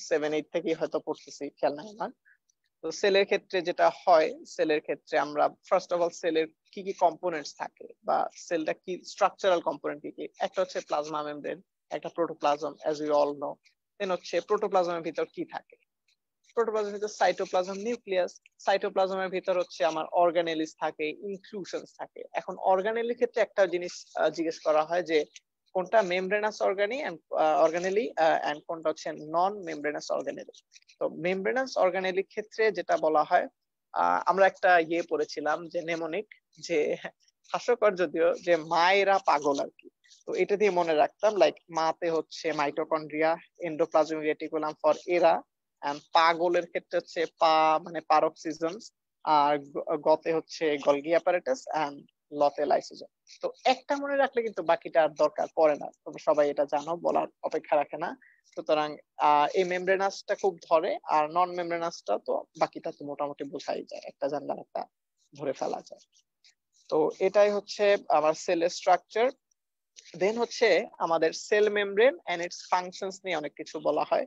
7-8 থেকেই হয়তো পড়তেছি, খেয়াল নাই আমার। তো সেলের ক্ষেত্রে যেটা হয়, সেলের ক্ষেত্রে আমরা ফার্স্ট অফ অল সেলের কি কি কম্পোনেন্টস থাকে বা সেলটা কি স্ট্রাকচারাল কম্পোনেন্ট কি কি। একটা হচ্ছে প্লাজমা মেমব্রেন, একটা protoplasm as we all know. Then হচ্ছে প্রোটোপ্লাজমের ভিতর কি থাকে, প্রোটোপ্লাজমের ভিতর সাইটোপ্লাজম, নিউক্লিয়াস। সাইটোপ্লাজমের ভিতর হচ্ছে আমার অর্গানেলিস থাকে, ইনক্লুশনস থাকে। এখন অর্গানেলির ক্ষেত্রে একটা জিনিস জিজ্ঞেস করা হয় যে কোনটা মেমব্রেনাস অর্গানেলি এন্ড কোনটা হচ্ছে নন মেমব্রেনাস অর্গানেলি। তো মেমব্রেনাস অর্গানেলির ক্ষেত্রে যেটা বলা হয়, আমরা একটা পড়েছিলাম যে নেমোনিক, যে হাস্যকর যদিও, যে মায়েরা পাগল আর কি। তো এটা দিয়ে মনে রাখতাম, লাইক মাতে হচ্ছে মাইটোকন্ড্রিয়া, এন্ডোপ্লাজমিক রেটিকুলাম ফর এরা, পাগলের ক্ষেত্রে হচ্ছে পা মানে পারক্সিজমস, আর গতে হচ্ছে গলগি অ্যাপারেটাস, এন্ড লতে লাইসোজোম। তো একটা মনে রাখলে কিন্তু বাকিটা আর দরকার পড়ে না, তোমরা সবাই এটা জানো, বলার অপেক্ষা রাখে না। সুতরাং এই মেমব্রেনাসটা খুব ধরে, আর নন মেমব্রেনাসটা তো বাকিটা তো মোটামুটি বোঝাই যায়, একটা জানলে একটা ধরে ফেলা যায়। তো এটাই হচ্ছে আমার সেলের স্ট্রাকচার। দেন হচ্ছে আমাদের cell membrane and its functions নিয়ে অনেক কিছু বলা হয়।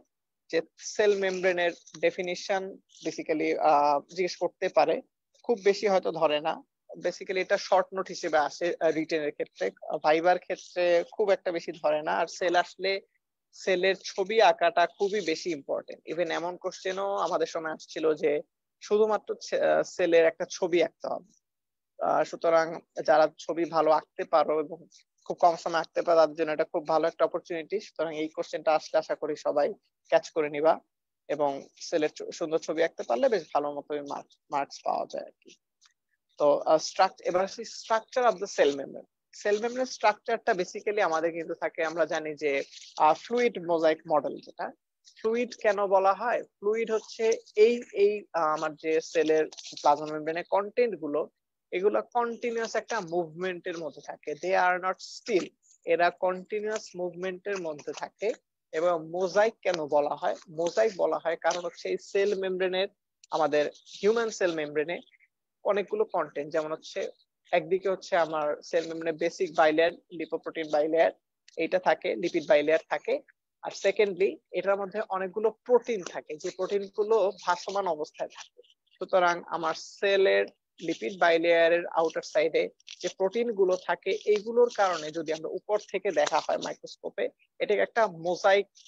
যে সেল মেমব্রেনের ডেফিনিশন বেসিক্যালি জিজ্ঞেস করতে পারে, খুব বেশি হয়তো ধরে না। বেসিক্যালি এটা শর্ট নোট হিসেবে আসে রিটেনের ক্ষেত্রে, ভাইবার ক্ষেত্রে খুব একটা বেশি ধরে না। আর সেল আসলে সেলের ছবি আঁকাটা খুবই বেশি ইম্পর্টেন্ট। ইভেন এমন কোশ্চেনও আমাদের সময় আসছিল যে শুধুমাত্র সেলের একটা ছবি আঁকতে হবে। সুতরাং যারা ছবি ভালো আঁকতে পারো এবং খুব কম সময় আঁকতে পারো, তাদের জন্য এটা খুব ভালো একটা অপরচুনিটি। সুতরাং এই কোশ্চেনটা আসলে আশা করি সবাই ক্যাচ করে নিবা, এবং সেলের সুন্দর ছবি আঁকতে পারলে বেশ ভালো মতো মার্কস পাওয়া যায় আর কি। তো এবার structure of the cell membrane. Cell membrane স্ট্রাকচারটা বেসিক্যালি আমাদের কিন্তু থাকে, আমরা জানি যে ফ্লুইড মোজাইক মডেল। যেটা ফ্লুইড কেন বলা হয়, ফ্লুইড হচ্ছে এই এই আমার যে সেলের প্লাজমা মেমব্রেনের কন্টেন্ট গুলো, এগুলো কন্টিনিউয়াস একটা মুভমেন্টের মধ্যে থাকে, দে আর নট স্টিল, এরা কন্টিনিউয়াস মুভমেন্টের মধ্যে থাকে। এবং মোজাইক কেন বলা হয়, মোজাইক বলা হয় কারণ হচ্ছে এই সেল মেমব্রেনের, আমাদের হিউম্যান সেল মেমব্রেনে অনেকগুলো কন্টেন্ট, যেমন হচ্ছে একদিকে হচ্ছে আমার সেল মেমব্রেনে বেসিক বাইলেয়ার, লিপোপ্রোটিন বাইলেয়ার এইটা থাকে, লিপিড বাইলেয়ার থাকে। আর সেকেন্ডলি এটার মধ্যে অনেকগুলো প্রোটিন থাকে, যে প্রোটিন গুলো ভাসমান অবস্থায় থাকে। সুতরাং আমার সেলের লিপিড বাইলেয়ারের আউটার সাইডে যে প্রোটিন গুলো থাকে, এইগুলোর কারণে যদি আমরা উপর থেকে দেখা হয় মাইক্রোস্কোপে, এটাকে একটা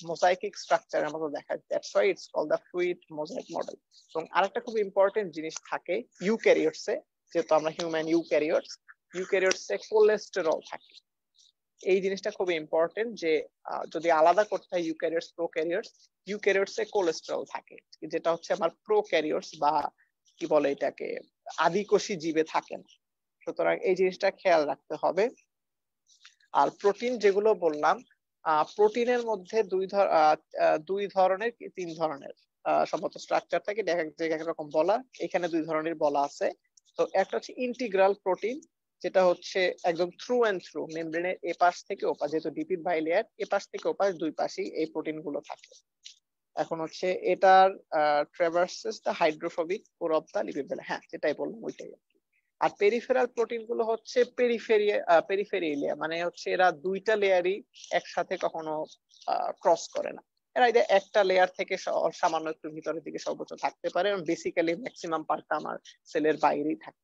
মোজাইকিক স্ট্রাকচারের মতো দেখা যায়। That's why it's called the fluid mosaic model. এবং আরেকটা খুব ইম্পর্টেন্ট জিনিস থাকে ইউক্যারিওটসে, যেহেতু আমরা হিউম্যান ইউক্যারিওটসে কোলেস্টেরল থাকে। এই জিনিসটা খুব ইম্পর্টেন্ট, যে যদি আলাদা করতে হয় ইউক্যারিওটস প্রোক্যারিওটস, ইউক্যারিওটসে কোলেস্টেরল থাকে, যেটা হচ্ছে আমার প্রোক্যারিওটস বা কি বলে এটাকে আদিকোষী জীবে থাকে না। সুতরাং এই জিনিসটা খেয়াল রাখতে হবে। আর প্রোটিন যেগুলো বললাম, প্রোটিনের মধ্যে দুই ধরনের কি তিন ধরনের সম্ভবত স্ট্রাকচার থাকে, এক রকম বলা, এখানে দুই ধরনের বলা আছে। তো একটা হচ্ছে ইন্টিগ্রাল প্রোটিন, যেটা হচ্ছে একদম থ্রু এন্ড থ্রু মেমব্রেনের এপাশ থেকে ওপাশ, যেহেতু লিপিড বাইলেয়ার, এপাশ থেকে ওপাশ দুই পাশেই এই প্রোটিন গুলো থাকে। এখন হচ্ছে এটার traverses the hydrophobic core of the lipid bilayer, হ্যাঁ যেটাই বললাম ওইটাই। আর পেরিফেরাল প্রোটিন গুলো হচ্ছে পেরিফেরিয়া, মানে হচ্ছে এরা দুইটা লেয়ারই একসাথে কখনো ক্রস করে না। এরা একটা লেয়ার থেকে সামান্য একটু ভিতরের দিকে সর্বোচ্চ থাকতে পারে, এবং বেসিক্যালি ম্যাক্সিমাম পার্টটা আমার সেলের বাইরেই থাকে,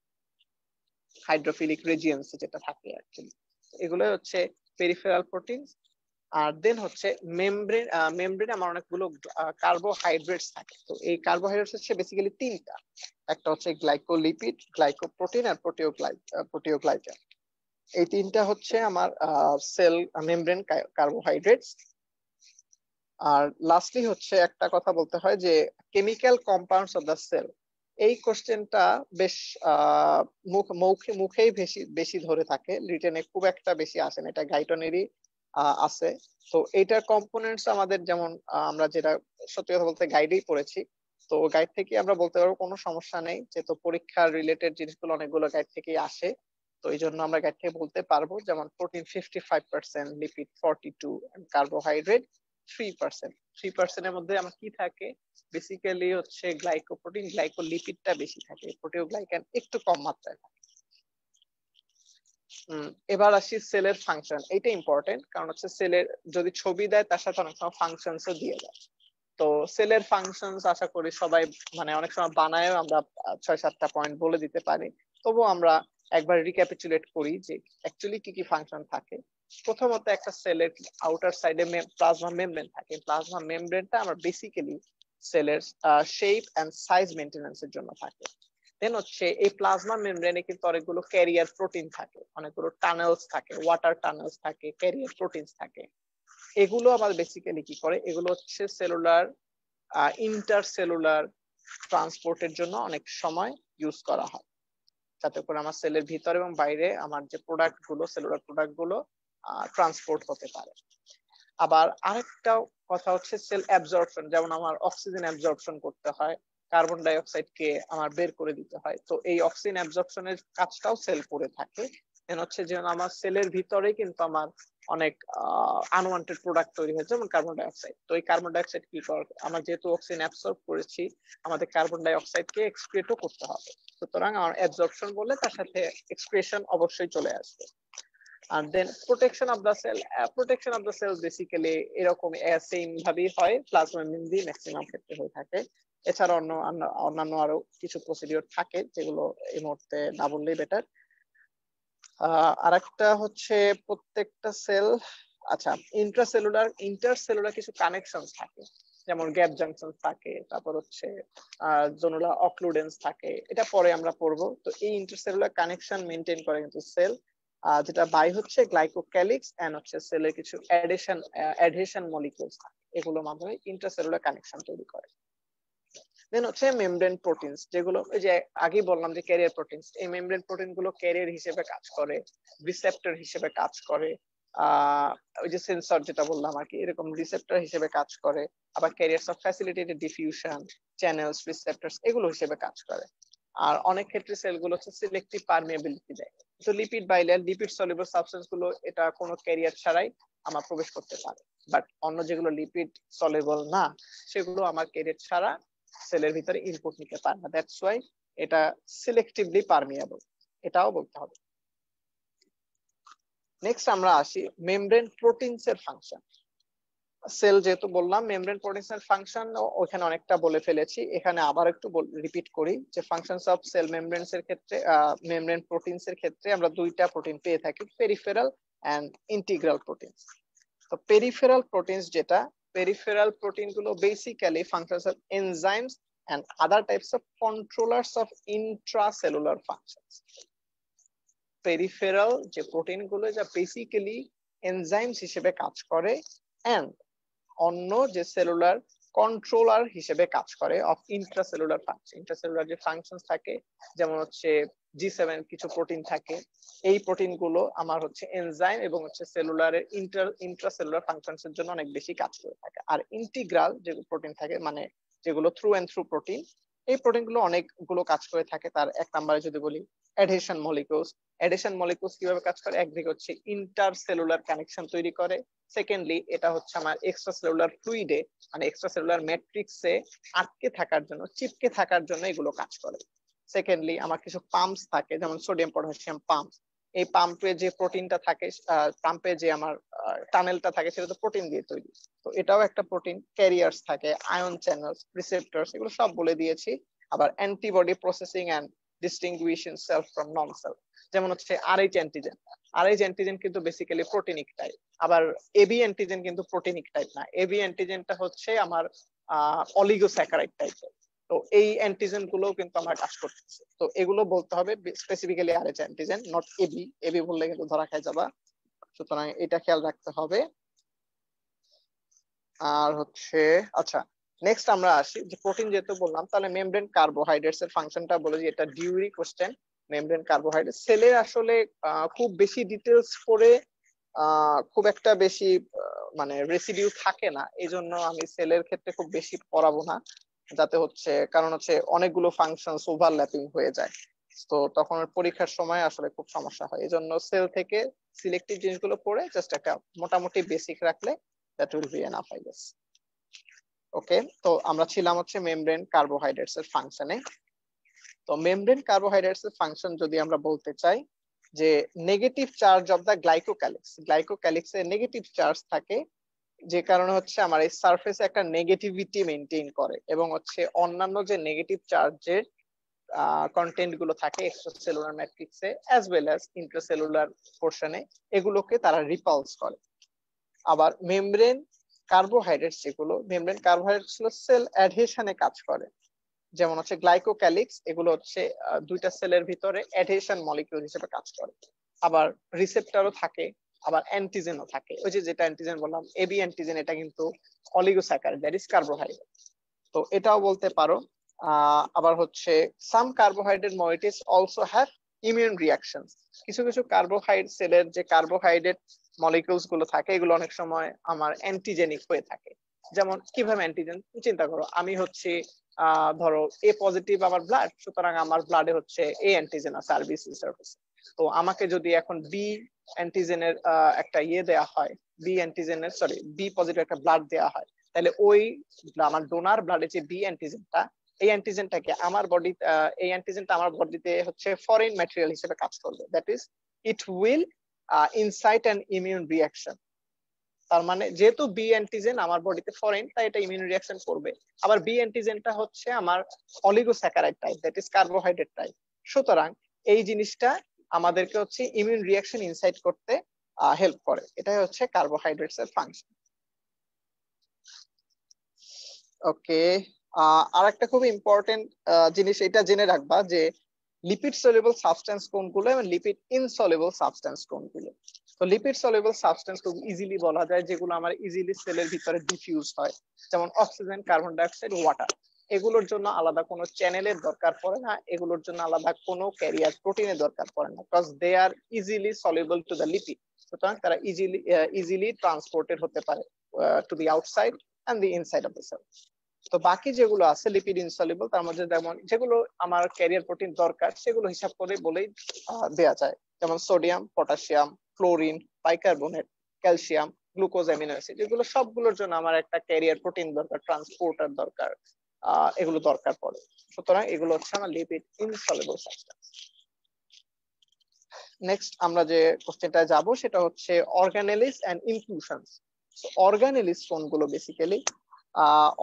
হাইড্রোফিলিক রিজিয়ন্স যেটা থাকে অ্যাকচুয়ালি। এগুলো হচ্ছে পেরিফেরাল প্রোটিন। আর দেন হচ্ছে মেমব্রেনে আমার অনেকগুলো কার্বোহাইড্রেটস থাকে। তো এই কার্বোহাইড্রেটস হচ্ছে বেসিক্যালি তিনটা, একটা হচ্ছে গ্লাইকোলিপিড, গ্লাইকোপ্রোটিন আর প্রোটিওগ্লাইকান। এই তিনটা হচ্ছে আমার সেল মেমব্রেন কার্বোহাইড্রেটস। আর লাস্টলি হচ্ছে একটা কথা বলতে হয় যে chemical compounds of the cell. এই কোশ্চেনটা বেশ মুখেই বেশি ধরে থাকে, রিটেনে খুব একটা বেশি আসে না, এটা গাইটনেরই আছে। তো এইটার কম্পোনেন্টস আমাদের যেমন আমরা যেটা সত্যি কথা বলতে গাইডেই পড়েছি, তো গাইড থেকে আমরা বলতে পারবো কোনো সমস্যা নেই, যেহেতু পরীক্ষার রিলেটেড জিনিসগুলো অনেকগুলো গাইড থেকেই আসে। তো এই জন্য আমরা গাইড থেকে বলতে পারবো, যেমন প্রোটিন 55%, লিপিড 42, কার্বোহাইড্রেট 3%। 3% এর মধ্যে আমার কি থাকে, বেসিক্যালি হচ্ছে গ্লাইকোপ্রোটিন, গ্লাইকোলিপিডটা বেশি থাকে, প্রোটিওগ্লাইকান একটু কম মাত্রায় থাকে। এবার আসি সেলের ফাংশন। এইটা ইম্পর্টেন্ট, কারণ হচ্ছে সেলের যদি ছবি দেয় তার সাথে অনেক সময় ফাংশনসও দিয়ে দেয়। তো সেলের ফাংশনস আশা করি সবাই মানে অনেক সময় বানায়ও আমরা 6-7টা পয়েন্ট বলে দিতে পারি, তবু আমরা একবার রিক্যাপিচুলেট করি যে অ্যাকচুয়ালি কি কি ফাংশন থাকে। প্রথমত একটা সেলের আউটার সাইডে প্লাজমা মেমব্রেন থাকে। প্লাজমা মেমব্রেনটা আমার বেসিক্যালি সেলের শেপ এন্ড সাইজ মেইনটেনেন্সের জন্য থাকে। দেন হচ্ছে এই প্লাজমা মেমব্রেনে কিন্তু অনেকগুলো ক্যারিয়ার প্রোটিন থাকে, অনেকগুলো টানেলস থাকে, ওয়াটার টানেলস থাকে, ক্যারিয়ার প্রোটিনস থাকে। এগুলো আমাদের বেসিক্যালি কি করে, এগুলো হচ্ছে সেলুলার ইন্টারসেলুলার ট্রান্সপোর্টের জন্য অনেক সময় ইউজ করা হয়, যাতে করে আমার সেলের ভিতর এবং বাইরে আমার যে প্রোডাক্ট গুলো, সেলুলার প্রোডাক্ট গুলো ট্রান্সপোর্ট হতে পারে। আবার আরেকটা কথা হচ্ছে সেল অ্যাবজর্পশন, যেমন আমার অক্সিজেন অ্যাবজর্পশন করতে হয়, কার্বন ডাই অক্সাইডকে আমার বের করে দিতে হয়। তো এই অক্সিজেন অ্যাবজর্পশনের কাজটাও সেল করে থাকে। দেন হচ্ছে যে আমার সেলের ভিতরে কিন্তু আমার অনেক আনওয়ান্টেড প্রোডাক্ট তৈরি হয়েছে, যেমন কার্বন ডাই অক্সাইড। তো এই কার্বন ডাই অক্সাইড কি করে, আমার যেহেতু অক্সিজেন অ্যাবসর্ব করেছি, আমাদের কার্বন ডাই অক্সাইডকে এক্সক্রিয়েটও করতে হবে। সুতরাং আমার অ্যাবজর্পশন বললে তার সাথে এক্সক্রিয়েশন অবশ্যই চলে আসবে। আর then protection of the cell, protection of the cell basically এরকম সেম ভাবেই হয়, প্লাজমা মেমব্রেন দিয়ে ম্যাক্সিমাম ক্ষেত্রে হয়ে থাকে। এছাড়া অন্যান্য আরো কিছু প্রসিডিওর থাকে যেগুলো এই মুহূর্তে না বললেই বেটার। আরেকটা হচ্ছে প্রত্যেকটা সেল, আচ্ছা, ইন্টারসেলুলার কিছু কানেকশন থাকে, যেমন গ্যাপ জাংশন থাকে, তারপর হচ্ছে জোনুলা অক্লুডেন্স থাকে, এটা পরে আমরা পড়বো। তো এই ইন্টারসেলুলার কানেকশন মেনটেন করে কিন্তু সেল, যেটা বাই হচ্ছে গ্লাইকোক্যালিক্স এন্ড হচ্ছে সেলের কিছু অ্যাডহেশন মলিকিউলস থাকে, এগুলোর মাধ্যমে ইন্টারসেলুলার কানেকশন তৈরি করে। দেন হচ্ছে মেমব্রেন প্রোটিনস, যেগুলো এই যে আগে বললাম যে ক্যারিয়ার প্রোটিনস, এই মেমব্রেন প্রোটিন গুলো ক্যারিয়ার হিসেবে কাজ করে, রিসেপ্টর হিসেবে কাজ করে, ওই যে সেন্সর যেটা বললাম আর কি, এরকম রিসেপ্টর হিসেবে কাজ করে, আবার carriers of facilitated diffusion, channels, receptors এগুলো হিসেবে কাজ করে। আর অনেক ক্ষেত্রে সেলগুলো হচ্ছে সিলেক্টিভ পারমিয়াবিলিটি দেয়। তো lipid bilayer, lipid soluble substance গুলো এটা কোনো ক্যারিয়ার ছাড়াই আমার প্রবেশ করতে পারে, বাট অন্য যেগুলো লিপিড সলিউবল না, সেগুলো আমার ক্যারিয়ার ছাড়া সেলের ভিতরে ইনপুট নিতে পারে না। দ্যাটস ওয়াই এটা সিলেক্টিভলি পারমিয়াবল, এটাও বলতে হবে। নেক্সট আমরা আসি মেমব্রেন প্রোটিনস এর ফাংশন। সেল যেহেতু বললাম, মেমব্রেন প্রোটিনস এর ফাংশন ওখানে অনেকটা বলে ফেলেছি, এখানে আবার একটু রিপিট করি যে ফাংশনস অফ সেল মেমব্রেনস এর ক্ষেত্রে, মেমব্রেন প্রোটিনস এর ক্ষেত্রে আমরা দুইটা প্রোটিন পেয়ে থাকি, পেরিফেরাল এন্ড ইন্টিগ্রাল প্রোটিনস। তো পেরিফেরাল প্রোটিনস যেটা, পেরিফেরাল প্রোটিন গুলো basically functions of enzymes and other types of controllers of intracellular functions. Peripheral যে প্রোটিন গুলো যা বেসিক্যালি এনজাইমস হিসেবে কাজ করে এন্ড অন্য যে সেলুলার কন্ট্রোলার হিসেবে কাজ করে অফ ইন্ট্রাসেলুলার ফাংশন। ইন্ট্রাসেলুলার যে ফাংশনস থাকে, যেমন হচ্ছে G7 কিছু প্রোটিন থাকে, এই প্রোটিন গুলো আমার হচ্ছে এনজাইম এবং হচ্ছে সেলুলারের ইন্ট্রাসেলুলার ফাংশনস এর জন্য অনেক বেশি কাজ করে থাকে। আর ইন্টিগ্রাল যে প্রোটিন থাকে, মানে যেগুলো থ্রু এন্ড থ্রু প্রোটিন, এই প্রোটিন গুলো অনেকগুলো কাজ করে থাকে। তার এক নম্বরে যদি বলি অ্যাডহেশন মলিকিউলস, অ্যাডহেশন মলিকিউলস কিভাবে কাজ করে, একদিকে হচ্ছে ইন্টারসেলুলার কানেকশন তৈরি করে, সেকেন্ডলি এটা হচ্ছে আমার এক্সট্রাসেলুলার ফ্লুইডে মানে এক্সট্রাসেলুলার ম্যাট্রিক্সে আটকে থাকার জন্য, চিপকে থাকার জন্য এগুলো কাজ করে। সেকেন্ডলি আমার কিছু পাম্পস থাকে, যেমন সোডিয়াম পটাশিয়াম পাম্প, এই পাম্পে যে প্রোটিনটা থাকে, পাম্পে যে আমার টানেলটা থাকে, সেটা তো প্রোটিন দিয়ে তৈরি। তো এটাও একটা প্রোটিন। ক্যারিয়ার্স থাকে, আয়ন চ্যানেলস, রিসেপ্টরস, এগুলো সব বলে দিয়েছি। আবার antibody processing and distinguishing self from non self, যেমন হচ্ছে আরএইচ অ্যান্টিজেন। আরএইচ অ্যান্টিজেন কিন্তু বেসিক্যালি প্রোটিনিক টাইপ, আবার এবি অ্যান্টিজেন কিন্তু প্রোটিনিক টাইপ না। এবি অ্যান্টিজেনটা হচ্ছে আমার অলিগোস্যাকারাইড টাইপের। তো এই অ্যান্টিজেন গুলো কিন্তু আমার কাজ করতেছে। তো এগুলো বলতে হবে specifically Rh antigen, not AB. AB বললে কিন্তু ধরা খায় যাবা, সুতরাং এটা খেয়াল রাখতে হবে। আর হচ্ছে আচ্ছা, নেক্সট আমরা আসি যে প্রোটিন যেহেতু বললাম, তাহলে মেমব্রেন কার্বোহাইড্রেটস এর ফাংশনটা বলে যে এটা ডিউরি কোশ্চেন। মেমব্রেন কার্বোহাইড্রেট সেলের আসলে খুব বেশি ডিটেলস পড়ে খুব একটা বেশি মানে রেসিডিউ থাকে না, এই জন্য আমি সেলের ক্ষেত্রে খুব বেশি পড়াবো না, যাতে হচ্ছে কারণ হচ্ছে অনেকগুলো ফাংশন ওভারল্যাপিং হয়ে যায়, তো তখন পরীক্ষার সময় আসলে খুব সমস্যা হয়। এই জন্য সেল থেকে সিলেক্টিভ জিনিসগুলো পড়ে জাস্ট একটা মোটামুটি বেসিক রাখলে that will be enough, I guess. ওকে, তো আমরা ছিলাম হচ্ছে মেমব্রেন কার্বোহাইড্রেটস এর ফাংশনে। তো মেমব্রেন কার্বোহাইড্রেটস এর ফাংশন যদি আমরা বলতে চাই যে negative charge of the glycocalyx এর নেগেটিভ চার্জ থাকে, যে কারণে হচ্ছে আমার এই সারফেসে একটা নেগেটিভিটি মেইনটেইন করে, এবং হচ্ছে অন্যান্য যে নেগেটিভ চার্জের কন্টেন্ট গুলো থাকে এক্সট্রাসেলুলার ম্যাট্রিক্সে অ্যাজ ওয়েল অ্যাজ ইন্ট্রাসেলুলার পোর্শনে, এগুলোকে তারা রিপালস করে। আবার মেমব্রেন কার্বোহাইড্রেটস যেগুলো, মেমব্রেন কার্বোহাইড্রেটস গুলো সেল অ্যাডহেশনে কাজ করে, যেমন হচ্ছে গ্লাইকোক্যালিক্স, এগুলো হচ্ছে দুইটা সেলের ভিতরে অ্যাডহেশন মলিকিউল হিসেবে কাজ করে। আবার রিসেপ্টরও থাকে, আবার অ্যান্টিজেনও থাকে। ওই যে যেটা অ্যান্টিজেন বললাম এবি অ্যান্টিজেন, এটা কিন্তু অলিগোস্যাকারাইড, দ্যাট ইজ কার্বোহাইড্রেট, তো এটাও বলতে পারো। আবার হচ্ছে some carbohydrate molecules also have immune reactions. কিছু কিছু কার্বোহাইড্রেট সেলের যে কার্বোহাইড্রেট মলিকিউলস গুলো থাকে, এগুলো অনেক সময় আমার অ্যান্টিজেনিক হয়ে থাকে। যেমন কিভাবে অ্যান্টিজেন চিন্তা করো, আমি হচ্ছে ধরো এ পজিটিভ আমার ব্লাড, সুতরাং আমার ব্লাডে হচ্ছে এ অ্যান্টিজেন আছে আরবিসি সার্ভিস। তো আমাকে যদি এখন বি অ্যান্টিজেনের একটা দেয়া হয়, বি অ্যান্টিজেনের বি পজিটিভ একটা ব্লাড দেয়া হয়, তাহলে ওই আমার ডোনার ব্লাডে যে বি অ্যান্টিজেনটা, এই অ্যান্টিজেনটাকে আমার বডি, এই অ্যান্টিজেনটা আমার বডিতে হচ্ছে ফরেন ম্যাটেরিয়াল হিসেবে কাজ করবে। That is it will insight an immune reaction. তার মানে যেহেতু বি অ্যান্টিজেন আমার বডিতে ফরেন, তাই এটা ইমিউন রিয়াকশন করবে। আবার বি অ্যান্টিজেনটা হচ্ছে আমার oligosaccharide type, that is carbohydrate type. সুতরাং এই জিনিসটা আমাদেরকে হচ্ছে ইমিউন রিয়াকশন ইনসাইট করতে হেল্প করে। এটাই হচ্ছে কার্বোহাইড্রেটস এর ফাংশন। ওকে, আর একটা খুব ইম্পর্টেন্ট জিনিস এটা জেনে রাখবা যে লিপিড সলিউবল সাবস্টেন্স কোনগুলো এবং লিপিড ইনসলিউবল সাবস্টেন্স কোনগুলো। তো লিপিড সলিউবল সাবস্টেন্স খুব ইজিলি বলা যায় যেগুলো আমার ইজিলি সেলের ভিতরে ডিফিউজ হয়, যেমন অক্সিজেন, কার্বন ডাইঅক্সাইড, ওয়াটার। এগুলোর জন্য আলাদা কোনো চ্যানেলের দরকার পড়ে না, এগুলোর জন্য আলাদা কোনো ক্যারিয়ার প্রোটিনের দরকার পড়ে না, because they are easily soluble to the lipid. সুতরাং তারা ইজিলি ট্রান্সপোর্টেড হতে পারে to the outside and the inside of the cell. তো বাকি যেগুলো আছে লিপিড ইনসলিউবল, তার মধ্যে যেমন যেগুলো আমার ক্যারিয়ার প্রোটিন দরকার সেগুলো হিসাব করে বলেই দেয়া যায়, যেমন sodium, potassium, chlorine, bicarbonate, calcium, glucose, amino acid, এগুলো সবগুলোর জন্য আমার একটা ক্যারিয়ার প্রোটিন দরকার, ট্রান্সপোর্টার দরকার, এগুলো দরকার পড়ে। সুতরাং এগুলো হচ্ছে আমার লিপিড ইনসলিউবল সাবস্টেন্স। নেক্সট আমরা যে কোশ্চেনটা যাব সেটা হচ্ছে অর্গানেলিস এন্ড ইনক্লুশনস। অর্গানেলিস কোনগুলো? বেসিক্যালি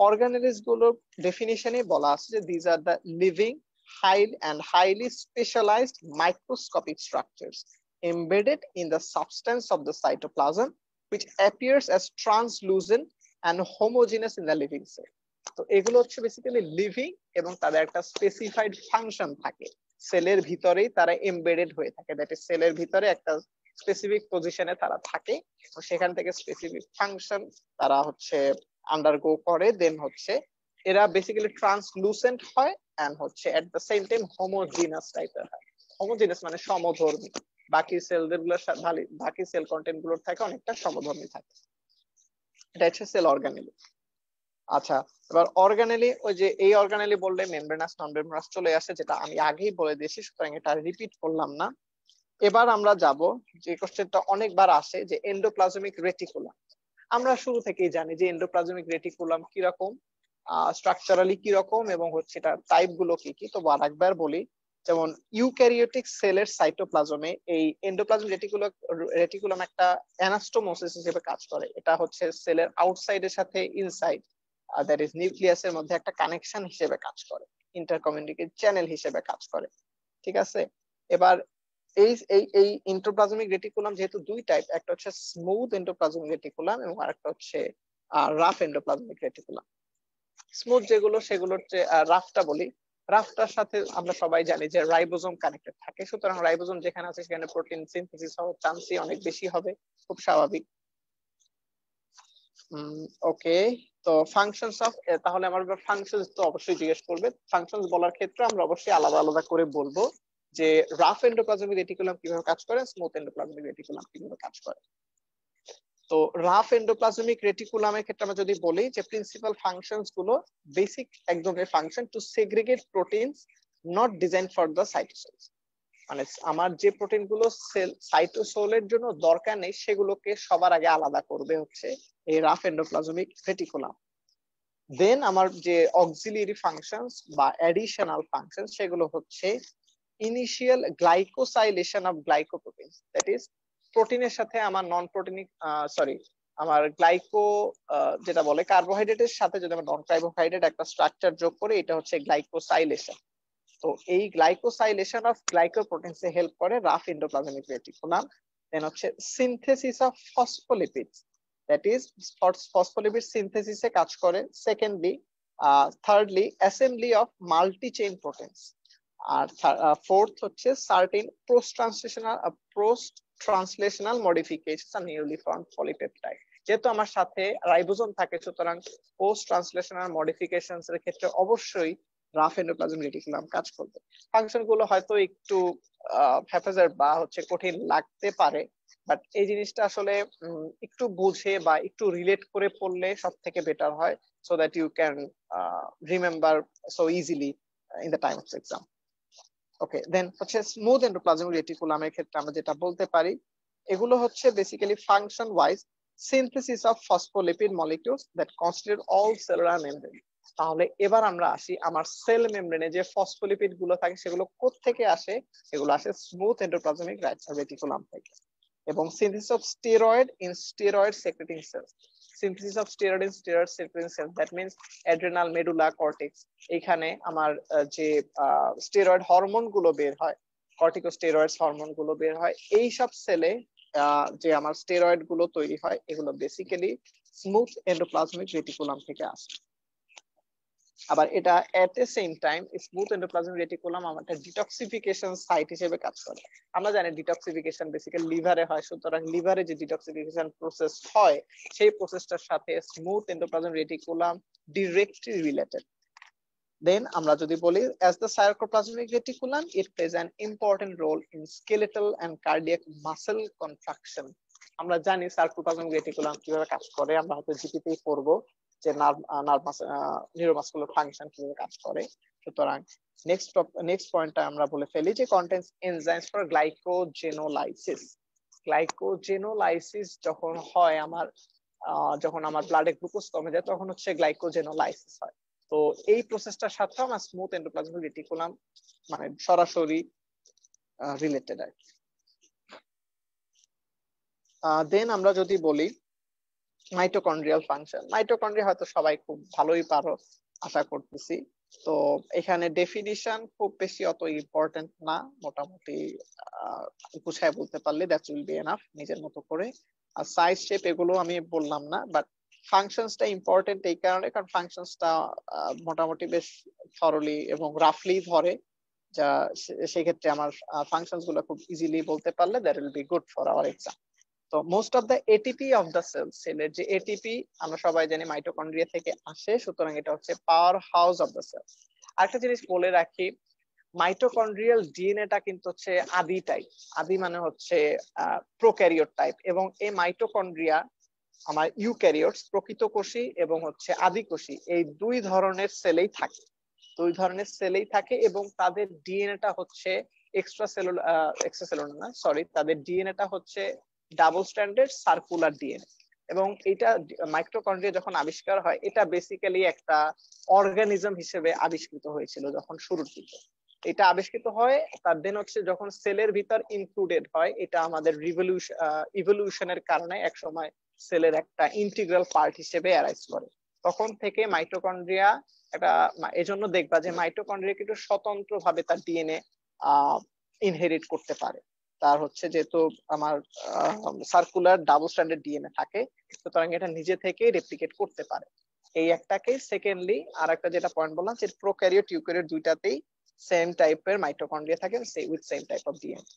অর্গানেলিস গুলোর ডেফিনিশনে বলা আছে যে these are the living, highly specialized microscopic structures embedded in the substance of the cytoplasm which appears as translucent and homogeneous in the living cell. তো এগুলো হচ্ছে বেসিক্যালি লিভিং এবং তাদের একটা স্পেসিফাইড ফাংশন থাকে, সেলের ভিতরেই তারা এমবেডেড হয়ে থাকে, দ্যাট ইজ সেলের ভিতরে একটা স্পেসিফিক পজিশনে তারা থাকে, সেখান থেকে স্পেসিফিক ফাংশন তারা হচ্ছে আন্ডারগো করে, দেন হচ্ছে এরা বেসিক্যালি ট্রান্সলুসেন্ট হয় এন্ড হচ্ছে এট দ্য সেম টাইম হোমোজিনাস টাইপের হয়। হোমোজিনাস মানে সমধর্মী, বাকি সেলদের গুলোর সাথে বাকি সেল কন্টেন্ট গুলোর থেকে অনেকটা সমধর্মী থাকে। এটা হচ্ছে সেল অর্গানেলি। আচ্ছা, এবার অর্গানেলি, ওই যে এই অর্গানেলি বললে মেমব্রেনাস, নন মেমব্রেনাস চলে আসে, যেটা আমি আগেই বলে দিয়েছি, সুতরাং এটা রিপিট করলাম না। এবার আমরা যাব যে কোশ্চেনটা অনেকবার আসে, যে এন্ডোপ্লাজমিক রেটিকুলাম। আমরা শুরু থেকেই জানি যে এন্ডোপ্লাজমিক রেটিকুলাম কিরকম, স্ট্রাকচারালি কিরকম, এবং হচ্ছে এটা টাইপ গুলো কি কি। তো আরেকবার বলি, যেমন ইউক্যারিওটিক সেলের সাইটোপ্লাজমে এই এন্ডোপ্লাজমিক রেটিকুলাম একটা অ্যানাস্টোমোসিস হিসেবে কাজ করে। এটা হচ্ছে সেলের আউটসাইডের সাথে ইনসাইড, দ্যাট ইজ নিউক্লিয়াসের মধ্যে একটা কানেকশন হিসেবে কাজ করে, ইন্টারকমিউনিকেট চ্যানেল হিসেবে কাজ করে। ঠিক আছে, এবার এই এই এই এন্ডোপ্লাজমিক রেটিকুলাম যেহেতু দুই টাইপ, একটা হচ্ছে স্মুথ এন্ডোপ্লাজমিক রেটিকুলাম এবং আরেকটা হচ্ছে রাফ এন্ডোপ্লাজমিক রেটিকুলাম। স্মুথ যেগুলো সেগুলো হচ্ছে রাফটা বলি, রাফটার সাথে আমরা সবাই জানি যে রাইবোজোম কানেক্টেড থাকে, সুতরাং রাইবোজোম যেখানে আছে সেখানে প্রোটিন সিনথেসিস হওয়ার চান্সই অনেক বেশি হবে, খুব স্বাভাবিক। ওকে, তো ফাংশনস অফ, তাহলে আমার ফাংশনস তো অবশ্যই জিজ্ঞেস করবে। ফাংশনস বলার ক্ষেত্রে আমরা অবশ্যই আলাদা আলাদা করে বলবো যে রাফ এন্ডোপ্লাজমিক রেটিকুলাম কিভাবে কাজ করে, স্মুথ এন্ডোপ্লাজমিক রেটিকুলাম কিভাবে কাজ করে। তো রাফ এন্ডোপ্লাজমিক রেটিকুলামের ক্ষেত্রে আমরা যদি বলি যে প্রিন্সিপাল ফাংশনস গুলো বেসিক এক ধরনের function to segregate proteins not design for the cytosols, মানে আমার যে প্রোটিন গুলো সেল সাইটোসোলের জন্য দরকার নেই সেগুলোকে সবার আগে আলাদা করবে হচ্ছে এই রাফ এন্ডোপ্লাজমিক রেটিকুলাম। দেন আমার যে অক্সিলিয়ারি ফাংশনস বা অ্যাডিশনাল ফাংশনস সেগুলো হচ্ছে ইনিশিয়াল গ্লাইকোসাইলেশন অফ গ্লাইকোপ্রোটিনস, দ্যাট ইজ প্রোটিনের সাথে আমার নন প্রোটিনিক আমার গ্লাইকো যেটা বলে কার্বোহাইড্রেটের সাথে যদি আমরা নন কার্বোহাইড্রেট একটা স্ট্রাকচার যোগ করি, এটা হচ্ছে গ্লাইকোসাইলেশন। তো এই গ্লাইকোসাইলেশন অফ গ্লাইকোপ্রোটিনস এ হেল্প করে রাফ এন্ডোপ্লাজমিক রেটিকুলাম। দেন হচ্ছে synthesis of phospholipids, that is phospholipid সিনথেসিসে কাজ করে। Secondly, thirdly assembly of multi chain proteins. আর ফোর্থ হচ্ছে সার্টেন পোস্ট ট্রান্সলেশনাল মডিফিকেশন আর নিউলি ফর্মড পলিপেপটাইড। যেহেতু আমার সাথে রাইবোজোম থাকে, সুতরাং পোস্ট ট্রান্সলেশনাল মডিফিকেশনস এর ক্ষেত্রে অবশ্যই রাফ এন্ডোপ্লাজমিক রেটিকুলাম কাজ করবে। ফাংশন গুলো হয়তো একটু হ্যাফাজার্ড বা হচ্ছে কঠিন লাগতে পারে, বাট এই জিনিসটা আসলে একটু বুঝে বা একটু রিলেট করে পড়লে সব থেকে বেটার হয়, so that you can remember so easily in the time of exam. Okay, then হচ্ছে স্মুথ এন্ডোপ্লাজমিক রেটিকুলামের ক্ষেত্রে আমরা যেটা বলতে পারি, এগুলো হচ্ছে basically function wise synthesis of phospholipid molecules that constitute all cellular membrane. তাহলে এবার আমরা আসি আমার সেল মেমব্রেনে যে ফসফোলিপিড গুলো থাকে সেগুলো কোত্থেকে আসে? এগুলো আসে স্মুথ এন্ডোপ্লাজমিক রেটিকুলাম থেকে। এবং synthesis of steroid in steroid secreting cells, synthesis of steroid in steroid secreting cells, that means adrenal medulla cortex. এখানে আমার যে স্টেরয়েড হরমোন গুলো বের হয়, কর্টিকোস্টেরয়েডস হরমোন গুলো বের হয়, এই সব সেলে যে আমার স্টেরয়েড গুলো তৈরি হয় এগুলো বেসিক্যালি স্মুথ এন্ডোপ্লাজমিক রেটিকুলাম থেকে আসে। আবার এটা এট the same time smooth endoplasmic reticulum আমাদের ডিটক্সিফিকেশন সাইট হিসেবে কাজ করে। আমরা জানি ডিটক্সিফিকেশন বেসিক্যালি লিভারে হয়, সুতরাং লিভারে যে ডিটক্সিফিকেশন প্রসেস হয় সেই প্রসেসটার সাথে smooth endoplasmic reticulum directly related. Then আমরা যদি বলি as the sarcoplasmic reticulum it plays an important role in skeletal and cardiac muscle contraction। আমরা জানি সার্কোপ্লাজমিক রেটিকুলাম কিভাবে কাজ করে, আমরা হয়তো জিপিতেই পড়বো যে নিউরোমাসকুলার ফাংশন কিভাবে কাজ করে। সুতরাং নেক্সট পয়েন্টটা আমরা বলে ফেলি যে contains enzymes for glycogenolysis. Glycogenolysis যখন হয় আমার যখন আমার ব্লাডে গ্লুকোজ কমে যায় তখন হচ্ছে গ্লাইকোজেনোলাইসিস হয়। তো এই প্রসেসটার সাথে আমার স্মুথ এন্ডোপ্লাজমিক রেটিকুলাম মানে সরাসরি রিলেটেড আর কি। দেন আমরা যদি বলি মাইটোকন্ড্রিয়াল ফাংশন, মাইটোকন্ড্রিয়া হয়তো সবাই খুব ভালোই পারো আশা করতেছি। তো এখানে ডেফিনিশন খুব বেশি অত ইম্পর্টেন্ট না, মোটামুটি গুছায় বলতে পারলে দ্যাট উইল বি এনাফ নিজের মতো করে। আর সাইজ শেপ এগুলো আমি বললাম না, বাট ফাংশনসটা ইম্পর্টেন্ট এই কারণে কারণ ফাংশনসটা মোটামুটি বেশ থরলি এবং রাফলি ধরে, যা সেক্ষেত্রে আমার ফাংশনস গুলো খুব ইজিলি বলতে পারলে that will be good for our exam. তো most of the ATP of the সেলের যে এটিপি আমরা সবাই জানি মাইটোকন্ড্রিয়া থেকে আসে, সুতরাং এটা হচ্ছে power house of the cell. আরেকটা জিনিস বলে রাখি, মাইটোকন্ড্রিয়াল ডিএনএটা কিন্তু হচ্ছে আদি টাইপ, আদি মানে হচ্ছে প্রোক্যারিওট টাইপ, এবং এই মাইটোকন্ড্রিয়া আমার ইউক্যারিওটস প্রকৃত কোষী এবং হচ্ছে আদি কোষী এই দুই ধরনের সেলেই থাকে, এবং তাদের ডিএনএটা হচ্ছে এক্সট্রাসেলুলার না সরি, তাদের ডিএনএটা হচ্ছে ডাবল স্ট্র্যান্ডেড সার্কুলার ডিএনএ। এবং এটা মাইটোকন্ড্রিয়া যখন আবিষ্কার হয় এটা বেসিক্যালি একটা অর্গানিজম হিসেবে আবিষ্কৃত হয়েছিল যখন শুরুর দিকে। এটা আবিষ্কৃত হয় তার দেন হচ্ছে যখন সেলের ভিতর ইনক্লুডেড হয়, এটা আমাদের ইভলিউশনের কারণে একসময় সেলের একটা ইন্টিগ্রাল পার্ট হিসেবে অ্যারাইজ করে। তখন থেকে মাইটোকন্ড্রিয়া একটা, এজন্য দেখবা যে মাইটোকন্ড্রিয়া কিন্তু স্বতন্ত্র ভাবে তার ডিএনএ ইনহেরিট করতে পারে। তার হচ্ছে যেহেতু আমার সার্কুলার ডাবল স্ট্র্যান্ডেড ডিএনএ থাকে, সুতরাং এটা নিজে থেকে রেপ্লিকেট করতে পারে। এই একটাকে। সেকেন্ডলি আর একটা যেটা পয়েন্ট বললাম যে প্রোক্যারিওট ইউক্যারিওট দুইটাতেই সেম টাইপের মাইটোকন্ড্রিয়া থাকে with same type of DNA.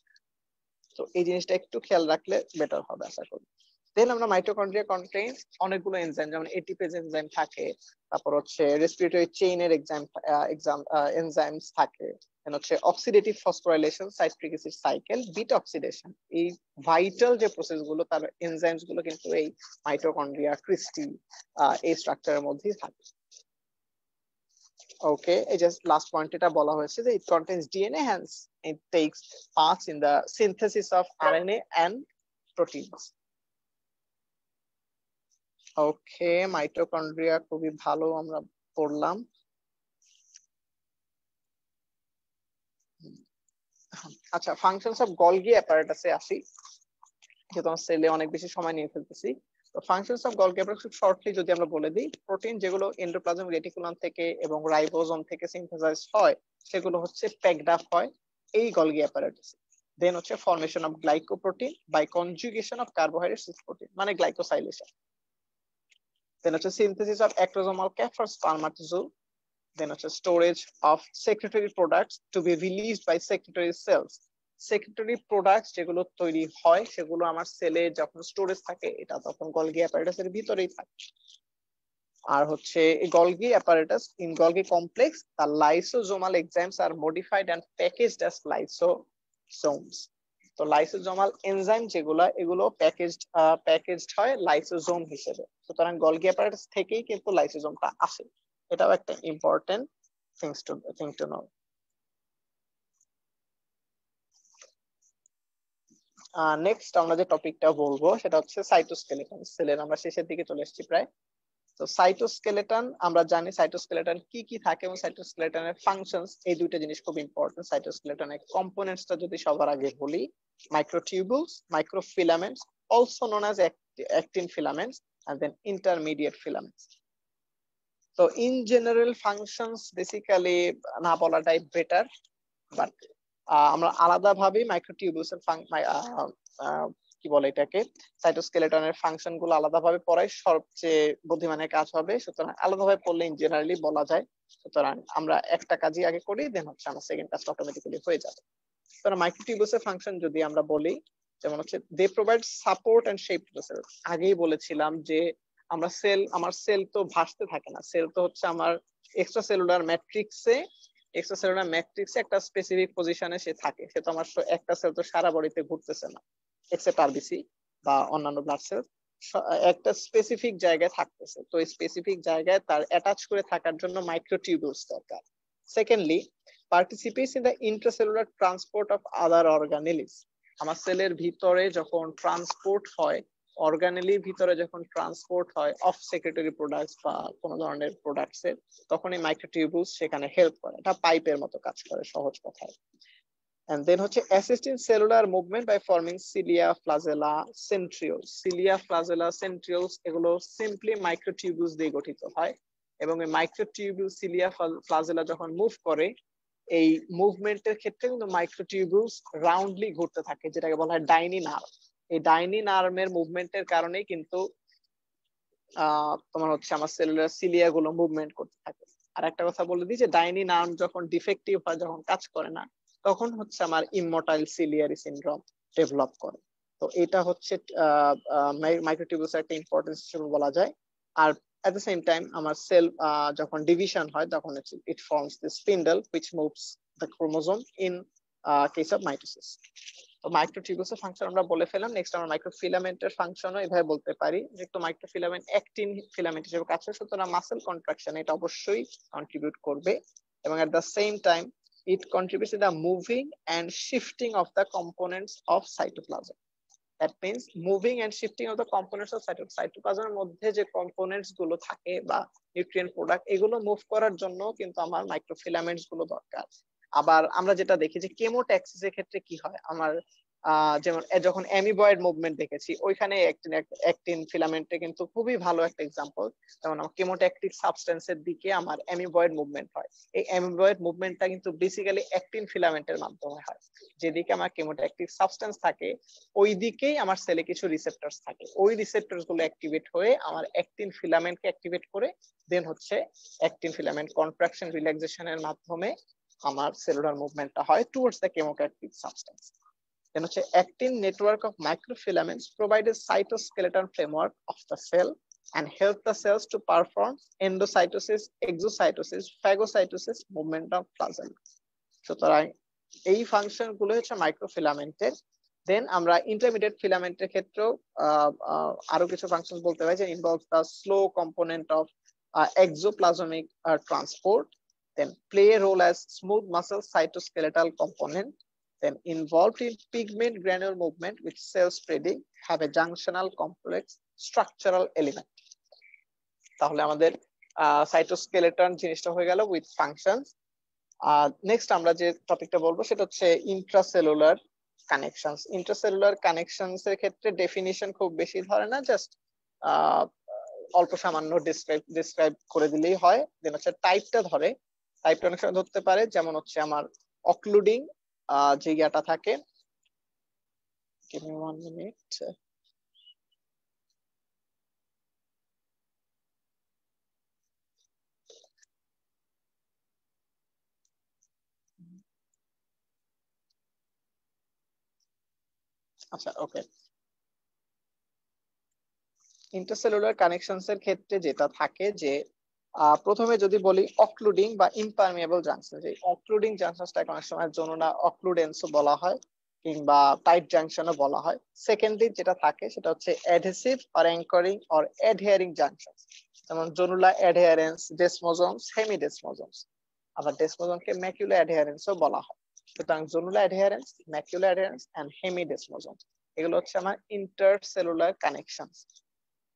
তো এই জিনিসটা একটু খেয়াল রাখলে বেটার হবে আশা করি। দেন আমরা মাইটোকন্ড্রিয়া কন্টেইনস অনেকগুলো এনজাইম, যেমন এটিপেজ এনজাইম থাকে, তারপর হচ্ছে রেসপিরেটরি চেইনের এনজাইমস থাকে, দেন হচ্ছে oxidative phosphorylation, citric acid cycle, beta oxidation, এই ভাইটাল যে প্রসেস গুলো তার এনজাইমস গুলো কিন্তু এই মাইটোকন্ড্রিয়া ক্রিস্টি এই স্ট্রাকচারের মধ্যেই থাকে। ওকে, এই যে লাস্ট পয়েন্ট এটা বলা হয়েছে যে it contains DNA, hence it takes parts in the synthesis of RNA and proteins. Okay, mitochondria খুবই ভালো আমরা পড়লাম। আচ্ছা, ফাংশনস অফ গলগি অ্যাপারেটাসে আসি, যেহেতু আমরা সেলে অনেক বেশি সময় নিয়ে ফেলতেছি। তো ফাংশনস অফ গলগি অ্যাপারেটাস খুব শর্টলি যদি আমরা বলে দিই, প্রোটিন যেগুলো এন্ডোপ্লাজমিক রেটিকুলাম থেকে এবং রাইবোজোম থেকে সিনথেসাইজ হয় সেগুলো হচ্ছে প্যাকড আপ হয় এই গলগি অ্যাপারেটাসে। দেন হচ্ছে formation of glycoprotein by conjugation of carbohydrates with protein, মানে গ্লাইকোসাইলেশন। দেন হচ্ছে synthesis of acrosomal cap for spermatozoa. Then হচ্ছে storage of secretory products to be released by secretory cells. Secretory products যেগুলো তৈরি হয় সেগুলো আমার সেলে যখন স্টোরেজ থাকে এটা তখন গলগি অ্যাপারেটাসের ভিতরেই থাকে। আর হচ্ছে Golgi apparatus in Golgi complex the lysosomal enzymes are modified and packaged as lysosomes. তো লাইসোজোমাল এনজাইম যেগুলো এগুলো প্যাকেজড হয় লাইসোজোম হিসেবে। সুতরাং গলগি অ্যাপারেটাস থেকেই কিন্তু লাইসোজোমটা আসে। এটাও একটা important thing to know. Next আমরা যে টপিকটা বলবো সেটা হচ্ছে সাইটোস্কেলেটন। সেলের আমরা শেষের দিকে চলে এসেছি প্রায়। তো সাইটোস্কেলেটন আমরা জানি সাইটোস্কেলেটন কি কি থাকে এবং সাইটোস্কেলেটনের ফাংশনস, এই দুইটা জিনিস খুব ইম্পর্টেন্ট। সাইটোস্কেলেটনের কম্পোনেন্টসটা যদি সবার আগে বলি, microtubules, microfilaments, also known as actin filaments and then intermediate filaments. তো ইন জেনারেল ফাংশনস বেসিক্যালি না বলাটাই বেটার, বাট আমরা আলাদাভাবে মাইক্রোটিউবুলস এর কি বলে এটাকে, সাইটোস্কেলেটনের ফাংশন গুলো আলাদাভাবে পড়াই সবচেয়ে বুদ্ধিমানের কাজ হবে। সুতরাং আলাদাভাবে পড়লে ইন জেনারেলি বলা যায়। সুতরাং আমরা একটা কাজই আগে করি, দেন হচ্ছে আমার সেকেন্ড কাজটা অটোমেটিক্যালি হয়ে যাবে। সুতরাং মাইক্রোটিউবুলস এর ফাংশন যদি আমরা বলি, যেমন হচ্ছে they provide support and shape to the cell. আগেই বলেছিলাম যে আমার সেল তো ভাসতে থাকে না, সেল তো হচ্ছে আমার এক্সট্রা সেলুলার ম্যাট্রিক্সে একটা স্পেসিফিক পজিশনে সে থাকে। সে তো আমার একটা সেল তো সারা বডিতে ঘুরতেছে না, এক্সেপ্ট আরবিসি বা অন্যান্য ব্লাড সেল, একটা স্পেসিফিক জায়গায় থাকতেছে। তো এই স্পেসিফিক জায়গায় তার অ্যাটাচ করে থাকার জন্য মাইক্রোটিউবুলস দরকার। Secondly, participates in the intracellular transport of other organelles. আমার সেলের ভিতরে যখন ট্রান্সপোর্ট হয়, অর্গানেলির ভিতরে যখন ট্রান্সপোর্ট হয় অফ সেক্রেটরি প্রোডাক্টস বা কোনো ধরনের প্রোডাক্টস এর, তখন এই মাইক্রোটিউবুলস সেখানে হেল্প করে। এটা পাইপের মতো কাজ করে সহজ কথায়। And then হচ্ছে assist in cellular movement by forming cilia, flagella, centrioles. Cilia, flagella, centrioles এগুলো সিম্পলি মাইক্রোটিউবুলস দিয়ে গঠিত হয়, এবং এই মাইক্রোটিউবুলস সিলিয়া ফ্লাজেলা যখন মুভ করে, এই মুভমেন্টের ক্ষেত্রে কিন্তু মাইক্রোটিউবুলস রাউন্ডলি ঘুরতে থাকে, যেটাকে বলা হয় ডাইনি নার্ভ। এই ডাইনি নার্ভের মুভমেন্টের কারণেই কিন্তু তোমার হচ্ছে আমার সেলুলার সিলিয়া গুলো মুভমেন্ট করতে থাকে। আর একটা কথা বলে দিই যে ডাইনি নার্ভ যখন ডিফেক্টিভ হয়, যখন কাজ করে না, তখন হচ্ছে আমার ইমমোটাইল সিলিয়ারি সিনড্রোম ডেভেলপ করে। তো এটা হচ্ছে মাইক্রোটিউবুলস একটা ইম্পর্টেন্স হিসেবে বলা যায়। আর at the same time আমার সেল যখন ডিভিশন হয়, তখন it forms the spindle which moves the chromosome in case of mitosis. তো মাইক্রোটিউবুলস এর ফাংশন আমরা বলে ফেলাম। নেক্সট আমরা মাইক্রোফিলামেন্টের ফাংশনও এভাবে বলতে পারি যে একটু মাইক্রোফিলামেন্ট অ্যাক্টিন ফিলামেন্ট হিসেবে কাজ করে, সুতরাং মাসেল কন্ট্রাকশন এটা অবশ্যই কন্ট্রিবিউট করবে। এবং at the same time it contributes to the moving and shifting of the components of cytoplasm. That means moving and shifting of the components of cytoplasm এর মধ্যে যে কম্পোনেন্টস গুলো থাকে বা নিউট্রিয়েন্ট প্রোডাক্ট, এগুলো মুভ করার জন্য কিন্তু আমার মাইক্রোফিলামেন্টস গুলো দরকার। আবার আমরা যেটা দেখি যে কেমোট্যাক্সিসের ক্ষেত্রে কি হয়, আমার যেমন যখন অ্যামিবয়েড মুভমেন্ট দেখেছি, ওইখানে অ্যাক্টিন ফিলামেন্টে কিন্তু খুবই ভালো একটা এক্সাম্পল। যেমন আমার কেমোট্যাকটিক সাবস্টেন্সের দিকে আমার অ্যামিবয়েড মুভমেন্ট হয়, এই অ্যামিবয়েড মুভমেন্টটা কিন্তু বেসিক্যালি অ্যাক্টিন ফিলামেন্টের মাধ্যমে হয়। যেদিকে আমার কেমোট্যাকটিক সাবস্টেন্স থাকে, ওই দিকেই আমার সেলে কিছু রিসেপ্টরস থাকে, ওই রিসেপ্টরস গুলো অ্যাক্টিভেট হয়ে আমার অ্যাক্টিন ফিলামেন্টকে অ্যাক্টিভেট করে, দেন হচ্ছে অ্যাক্টিন ফিলামেন্ট কন্ট্রাকশন রিল্যাক্সেশনের মাধ্যমে আমার সেলুলার মুভমেন্টটা হয় towards the chemotactic substance. Then হচ্ছে actin network of microfilaments provide a cytoskeleton framework of the cell and help the cells to perform endocytosis, exocytosis, phagocytosis, movement of flagella. সুতরাং এই ফাংশন গুলো হচ্ছে মাইক্রোফিলামেন্টের। দেন আমরা ইন্টারমিডিয়েট ফিলামেন্টের ক্ষেত্রেও আরো কিছু ফাংশন বলতে পারি, যে involve the slow component of exoplasmic transport, then play a role as smooth muscle cytoskeletal component, then involved in pigment granule movement with cell spreading, have a junctional complex structural element. তাহলে আমাদের সাইটোস্কেলেটন জিনিসটা হয়ে গেল উইথ ফাংশনস। নেক্সট আমরা যে টপিকটা বলবো সেটা হচ্ছে ইন্ট্রাসেলুলার কানেকশনস। ইন্ট্রাসেলুলার কানেকশনস এর ক্ষেত্রে ডেফিনিশন খুব বেশি ধরে না, জাস্ট অল্প সামান্য ডিসক্রাইব করে দিলেই হয়। দেন হচ্ছে টাইপটা ধরে, টাইপটা অনেক সময় ধরতে পারে, যেমন হচ্ছে আমার অক্লুডিং যে ইয়াটা থাকে, give me 1 minute. আচ্ছা, ওকে। ইন্টারসেলুলার কানেকশনস এর ক্ষেত্রে যেটা থাকে যে প্রথমে যদি বলি অক্লুডিং বা ইমপারমিয়েবল জাংশন, যে অক্লুডিং জাংশনসটাকে অনেক সময় জোনোনা অক্লুডেন্সও বলা হয়। কিংবা টাইট জাংশনও বলা হয়। সেকেন্ডলি যেটা থাকে সেটা হচ্ছে adhesive or anchoring or adhering junction, যেমন জনুলা অ্যাডহেরেন্স, ডেসমোজোমস, হেমিডেসমোজোমস। আবার ডেসমোজোমকে ম্যাকুলা অ্যাডহেরেন্সও বলা হয়। সুতরাং জনুলা অ্যাডহেরেন্স, ম্যাকুলা অ্যাডহেরেন্স এন্ড হেমিডেসমোজোমস এগুলো হচ্ছে আমার ইন্টারসেলুলার কানেকশন।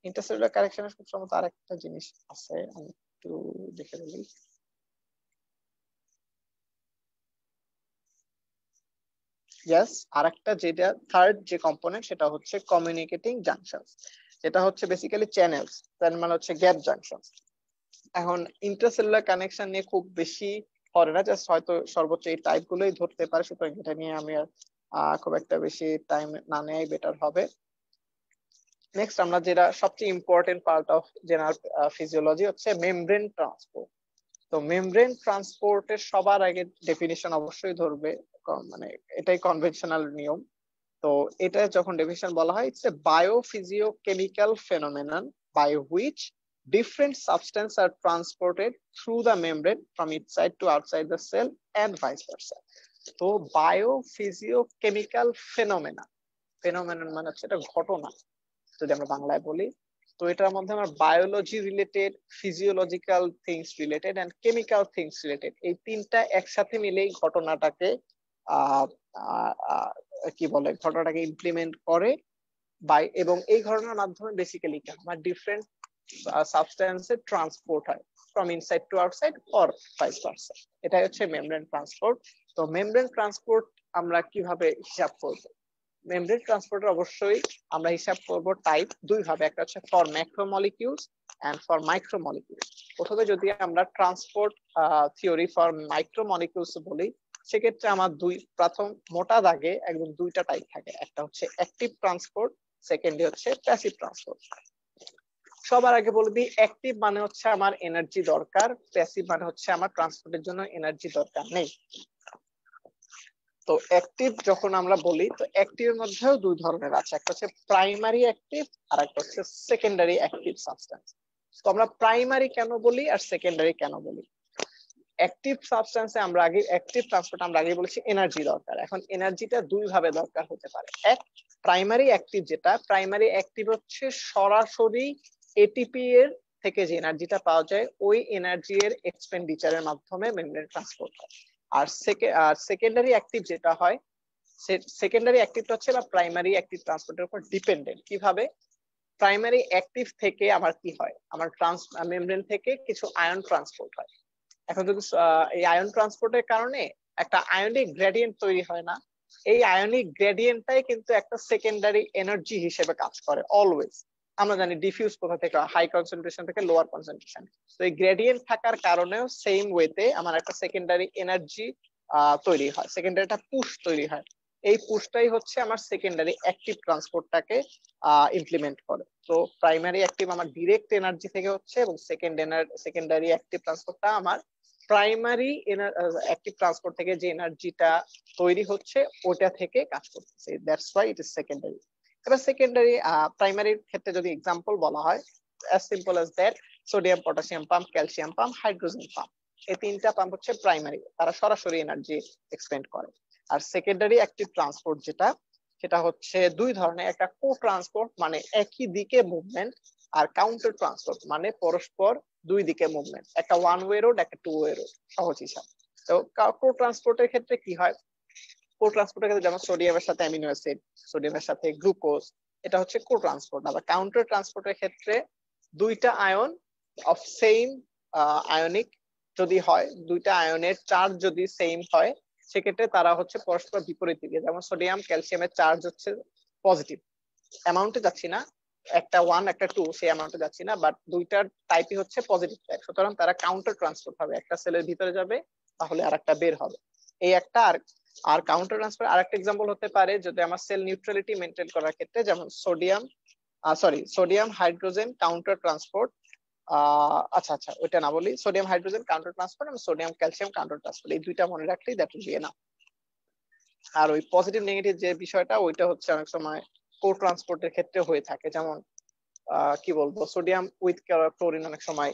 ইন্টারসেলুলার কানেকশনের খুব সম্ভবত আরেকটা জিনিস আছে, আমি একটু দেখে বলি। ইয়েস, আরেকটা যেটা থার্ড যে কম্পোনেন্ট সেটা হচ্ছে কমিউনিকেটিং জাংশন, যেটা হচ্ছে বেসিক্যালি চ্যানেলস, তার মানে হচ্ছে গ্যাপ জাংশন। এখন ইন্টারসেলুলার কানেকশন নিয়ে খুব বেশি পড়ে না, জাস্ট হয়তো সর্বোচ্চ এই টাইপ গুলোই ধরতে পারে, সুতরাং এটা নিয়ে আমি আর খুব একটা বেশি টাইম না নেওয়াই বেটার হবে। নেক্সট আমরা যেটা সবচেয়ে important part of general physiology হচ্ছে মেমব্রেন ট্রান্সপোর্ট। তো মেমব্রেন ট্রান্সপোর্টের সবার আগে ডেফিনিশন অবশ্যই ধরবে, মানে এটাই কনভেনশনাল নিয়ম। তো এটা যখন ডেফিনিশন বলা হয়, it's a biophysiochemical phenomenon by which different substances are transported through the membrane from inside to outside the cell and vice versa. তো বায়োফিজিওকেমিক্যাল ফেনোমেনন, ফেনোমেনন মানে হচ্ছে এটা ঘটনা যদি আমরা বাংলায় বলি। তো এটার মধ্যে আমার biology related, physiological things related and chemical things related, এই তিনটা একসাথে মিলেই ঘটনাটাকে কি বলে, ঘটনাটাকে ইমপ্লিমেন্ট করে এবং এই ঘটনার মাধ্যমে বেসিক্যালি আমার ডিফারেন্ট সাবস্টেন্সের ট্রান্সপোর্ট হয় from inside two outside or vice versa. এটাই হচ্ছে মেমব্রেন ট্রান্সপোর্ট। তো মেমব্রেন ট্রান্সপোর্ট আমরা কিভাবে হিসাব করব? মেমব্রেন ট্রান্সপোর্টের অবশ্যই আমরা হিসাব করব টাইপ দুই ভাবে, একটা হচ্ছে ফর ম্যাক্রোমলিকিউলস এন্ড ফর মাইক্রোমলিকিউলস। প্রথমে যদি আমরা ট্রান্সপোর্ট থিওরি ফর মাইক্রোমলিকিউলস বলি, সেক্ষেত্রে আমার প্রথম মোটা দাগে একদম দুইটা টাইপ থাকে, একটা হচ্ছে অ্যাক্টিভ ট্রান্সপোর্ট, সেকেন্ডলি হচ্ছে প্যাসিভ ট্রান্সপোর্ট। সবার আগে বলবি অ্যাক্টিভ মানে হচ্ছে আমার এনার্জি দরকার, প্যাসিভ মানে হচ্ছে আমার ট্রান্সপোর্টের জন্য এনার্জি দরকার নেই। তো অ্যাক্টিভ যখন আমরা বলি, তো অ্যাক্টিভের মধ্যেও দুই ধরনের আছে, একটা হচ্ছে প্রাইমারি অ্যাক্টিভ আর একটা হচ্ছে সেকেন্ডারি অ্যাক্টিভ সাবস্টেন্স। তো আমরা প্রাইমারি কেন বলি আর সেকেন্ডারি কেন বলি? অ্যাক্টিভ সাবস্টেন্সে আমরা আগে অ্যাক্টিভ ট্রান্সপোর্ট আমরা আগে বলেছি এনার্জি দরকার। এখন এনার্জিটা দুই ভাবে দরকার হতে পারে। এক, প্রাইমারি অ্যাক্টিভ, যেটা প্রাইমারি অ্যাক্টিভ হচ্ছে সরাসরি এটিপি এর থেকে যে এনার্জিটা পাওয়া যায় ওই এনার্জি এর এক্সপেন্ডিচারের মাধ্যমে মেমব্রেন ট্রান্সপোর্ট হয়। আর সেকেন্ডারি অ্যাক্টিভ যেটা হয়, সেকেন্ডারি অ্যাক্টিভটা হচ্ছে বা প্রাইমারি অ্যাক্টিভ ট্রান্সপোর্টের উপর ডিপেন্ডেন্ট। কিভাবে? প্রাইমারি অ্যাক্টিভ থেকে আমার কি হয়, আমার মেমব্রেন থেকে কিছু আয়ন ট্রান্সপোর্ট হয়। এখন যদি এই আয়ন ট্রান্সপোর্টের কারণে একটা আয়নিক গ্রেডিয়েন্ট তৈরি হয় না, এই আয়নিক গ্রেডিয়েন্টটাই কিন্তু একটা সেকেন্ডারি এনার্জি হিসেবে কাজ করে অলওয়েজ। আমরা জানি ডিফিউজ কোথা থেকে, হাই কনসেন্ট্রেশন থেকে লোয়ার কনসেন্ট্রেশন। তো এই গ্রেডিয়েন্ট থাকার কারণেও সেম ওয়েতে আমার একটা সেকেন্ডারি এনার্জি তৈরি হয়, সেকেন্ডারি একটা পুশ তৈরি হয়। এই পুশটাই হচ্ছে আমার সেকেন্ডারি অ্যাক্টিভ ট্রান্সপোর্টটাকে ইমপ্লিমেন্ট করে। তো প্রাইমারি অ্যাক্টিভ আমার ডিরেক্ট এনার্জি থেকে হচ্ছে, এবং সেকেন্ডারি অ্যাক্টিভ ট্রান্সপোর্টটা আমার প্রাইমারি অ্যাক্টিভ ট্রান্সপোর্ট থেকে যে এনার্জিটা তৈরি হচ্ছে ওটা থেকে কাজ করতেছে, that's why it is secondary. এবার সেকেন্ডারি প্রাইমারির ক্ষেত্রে যদি এক্সাম্পল বলা হয়, as simple as that, sodium potassium pump, calcium pump, hydrogen pump, এই তিনটা পাম্প হচ্ছে প্রাইমারি, তারা সরাসরি এনার্জি এক্সপেন্ড করে। আর সেকেন্ডারি অ্যাক্টিভ ট্রান্সপোর্ট যেটা, সেটা হচ্ছে দুই ধরনের, একটা কো ট্রান্সপোর্ট মানে একই দিকে মুভমেন্ট, আর কাউন্টার ট্রান্সপোর্ট মানে পরস্পর দুই দিকে মুভমেন্ট, একটা ওয়ান ওয়ে রোড, একটা টু ওয়ে রোড, সহজ হিসাব। তো কো ট্রান্সপোর্টের ক্ষেত্রে কি হয়? কো ট্রান্সপোর্টের ক্ষেত্রে যেমন সোডিয়ামের সাথে অ্যামিনো অ্যাসিড, সোডিয়ামের সাথে গ্লুকোজ, এটা হচ্ছে কো ট্রান্সপোর্ট। আবার কাউন্টার ট্রান্সপোর্টের ক্ষেত্রে দুইটা আয়ন অফ সেম আয়নিক যদি হয়, দুইটা আয়নের চার্জ যদি সেম হয়, সেক্ষেত্রে তারা হচ্ছে পরস্পর বিপরীত দিকে। যেমন সোডিয়াম ক্যালসিয়ামের চার্জ হচ্ছে পজিটিভ, অ্যামাউন্টে যাচ্ছি না, একটা ওয়ান একটা টু সেই অ্যামাউন্টে যাচ্ছি না, বাট দুইটার টাইপই হচ্ছে পজিটিভ টাইপ, সুতরাং তারা কাউন্টার ট্রান্সপোর্ট হবে, একটা সেলের ভিতরে যাবে তাহলে আরেকটা বের হবে, এই একটা। আর কাউন্টার ট্রান্সপোর্ট আরেকটা এক্সাম্পল হতে পারে যদি আমার সেল নিউট্রালিটি মেনটেন করার ক্ষেত্রে, যেমন সোডিয়াম হাইড্রোজেন কাউন্টার ট্রান্সপোর্ট, আচ্ছা আচ্ছা ওইটা না বলি, সোডিয়াম হাইড্রোজেন কাউন্টার ট্রান্সপোর্ট এবং সোডিয়াম ক্যালসিয়াম কাউন্টার ট্রান্সপোর্ট, এই দুইটা মনে রাখলেই দ্যাট উইল বি এনাফ। আর ওই পজিটিভ নেগেটিভ যে বিষয়টা, ওইটা হচ্ছে অনেক সময় কো ট্রান্সপোর্টের ক্ষেত্রে হয়ে থাকে, যেমন কি বলবো, সোডিয়াম উইথ ক্লোরিন অনেক সময়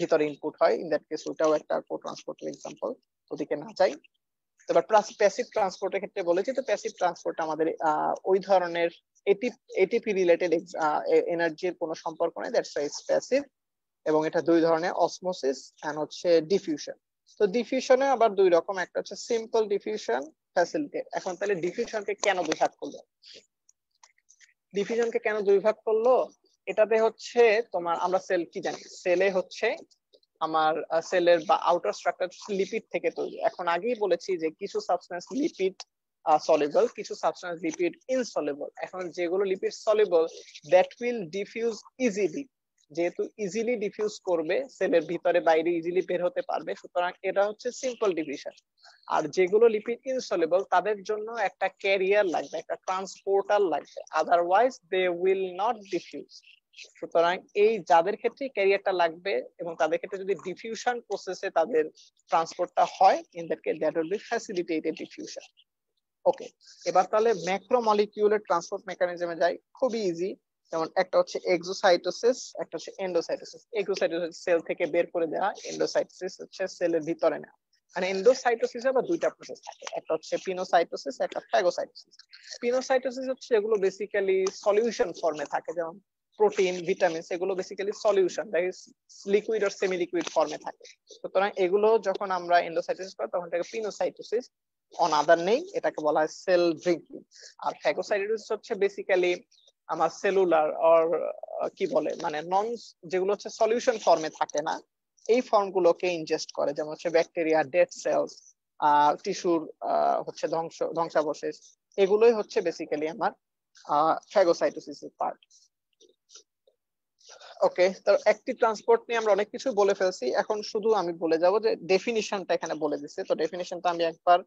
ভিতরে ইনপুট হয়, ইন দ্যাট কেস ওটাও একটা কো ট্রান্সপোর্টের এক্সাম্পল, ওদিকে না যাই। এবার প্যাসিভ ট্রান্সপোর্টের ক্ষেত্রে বলেছি, তো প্যাসিভ ট্রান্সপোর্ট আমাদের ওই ধরনের এটিপি রিলেটেড এনার্জির কোনো সম্পর্ক নেই, দ্যাটস ওয়াই ইটস প্যাসিভ। এবং এটা দুই ধরনের, অসমোসিস এন্ড হচ্ছে ডিফিউশন। তো ডিফিউশনে আবার দুই রকম, একটা হচ্ছে সিম্পল ডিফিউশন, ফ্যাসিলিটেট। এখন তাহলে ডিফিউশনকে কেন দুই ভাগ করলো? ডিফিউশনকে কেন দুই ভাগ করলো? এটাতে হচ্ছে তোমার, আমরা সেল কি জানি, সেলে হচ্ছে আমার সেলের বা আউটার স্ট্রাকচার লিপিড থেকে তৈরি। এখন আগেই বলেছি যে কিছু সাবস্টেন্স লিপিড সলিবল, কিছু সাবস্টেন্স লিপিড ইনসলিবল। এখন যেগুলো lipid soluble that will diffuse easily, যেহেতু ইজিলি ডিফিউজ করবে, সেলের ভিতরে বাইরে ইজিলি বের হতে পারবে, সুতরাং এটা হচ্ছে সিম্পল ডিফিউশন। আর যেগুলো লিপিড ইনসলিবল তাদের জন্য একটা ক্যারিয়ার লাগবে, একটা ট্রান্সপোর্টার লাগবে, otherwise they will not diffuse. সুতরাং এই যাদের ক্ষেত্রে ক্যারিয়ারটা লাগবে এবং তাদের ক্ষেত্রে যদি ডিফিউশন প্রসেসে তাদের ট্রান্সপোর্টটা হয়, in that case that will be facilitated diffusion. Okay, এবার তাহলে ম্যাক্রোমলিকিউলের ট্রান্সপোর্ট মেকানিজমে যাই, খুবই ইজি। যেমন একটা হচ্ছে এক্সোসাইটোসিস, একটা হচ্ছে এন্ডোসাইটোসিস। এক্সোসাইটোসিস সেল থেকে বের করে দেওয়া, এন্ডোসাইটোসিস হচ্ছে সেলের ভিতরে নেওয়া। মানে এন্ডোসাইটোসিসে আবার দুইটা প্রসেস থাকে, একটা হচ্ছে পিনোসাইটোসিস, একটা ফ্যাগোসাইটোসিস। পিনোসাইটোসিস হচ্ছে এগুলো বেসিক্যালি সলিউশন ফর্মে থাকে, যেমন প্রোটিন, ভিটামিন, এগুলো basically solution, that is liquid or semi liquid ফর্মে থাকে। সুতরাং এগুলো যখন আমরা এন্ডোসাইটোসিস করি তখন এটাকে পিনোসাইটোসিস, অন আদার নেই এটাকে বলা হয় সেল ড্রিঙ্কিং। আর ফ্যাগোসাইটোসিস হচ্ছে বেসিক্যালি আমার সেলুলার অর কি বলে, মানে নন, যেগুলো হচ্ছে সলিউশন ফর্মে থাকে না, এই ফর্ম গুলোকে ইনজেস্ট করে, যেমন হচ্ছে ব্যাকটেরিয়া, ডেড সেলস, টিস্যুর হচ্ছে ধ্বংসাবশেষ, এগুলোই হচ্ছে বেসিক্যালি আমার ফ্যাগোসাইটোসিসের পার্ট। ওকে, তো অ্যাক্টিভ ট্রান্সপোর্ট নিয়ে আমরা অনেক কিছু বলে ফেলছি, এখন শুধু আমি বলে যাব যে ডেফিনিশনটা এখানে বলে দিচ্ছে। তো ডেফিনিশনটা আমি একবার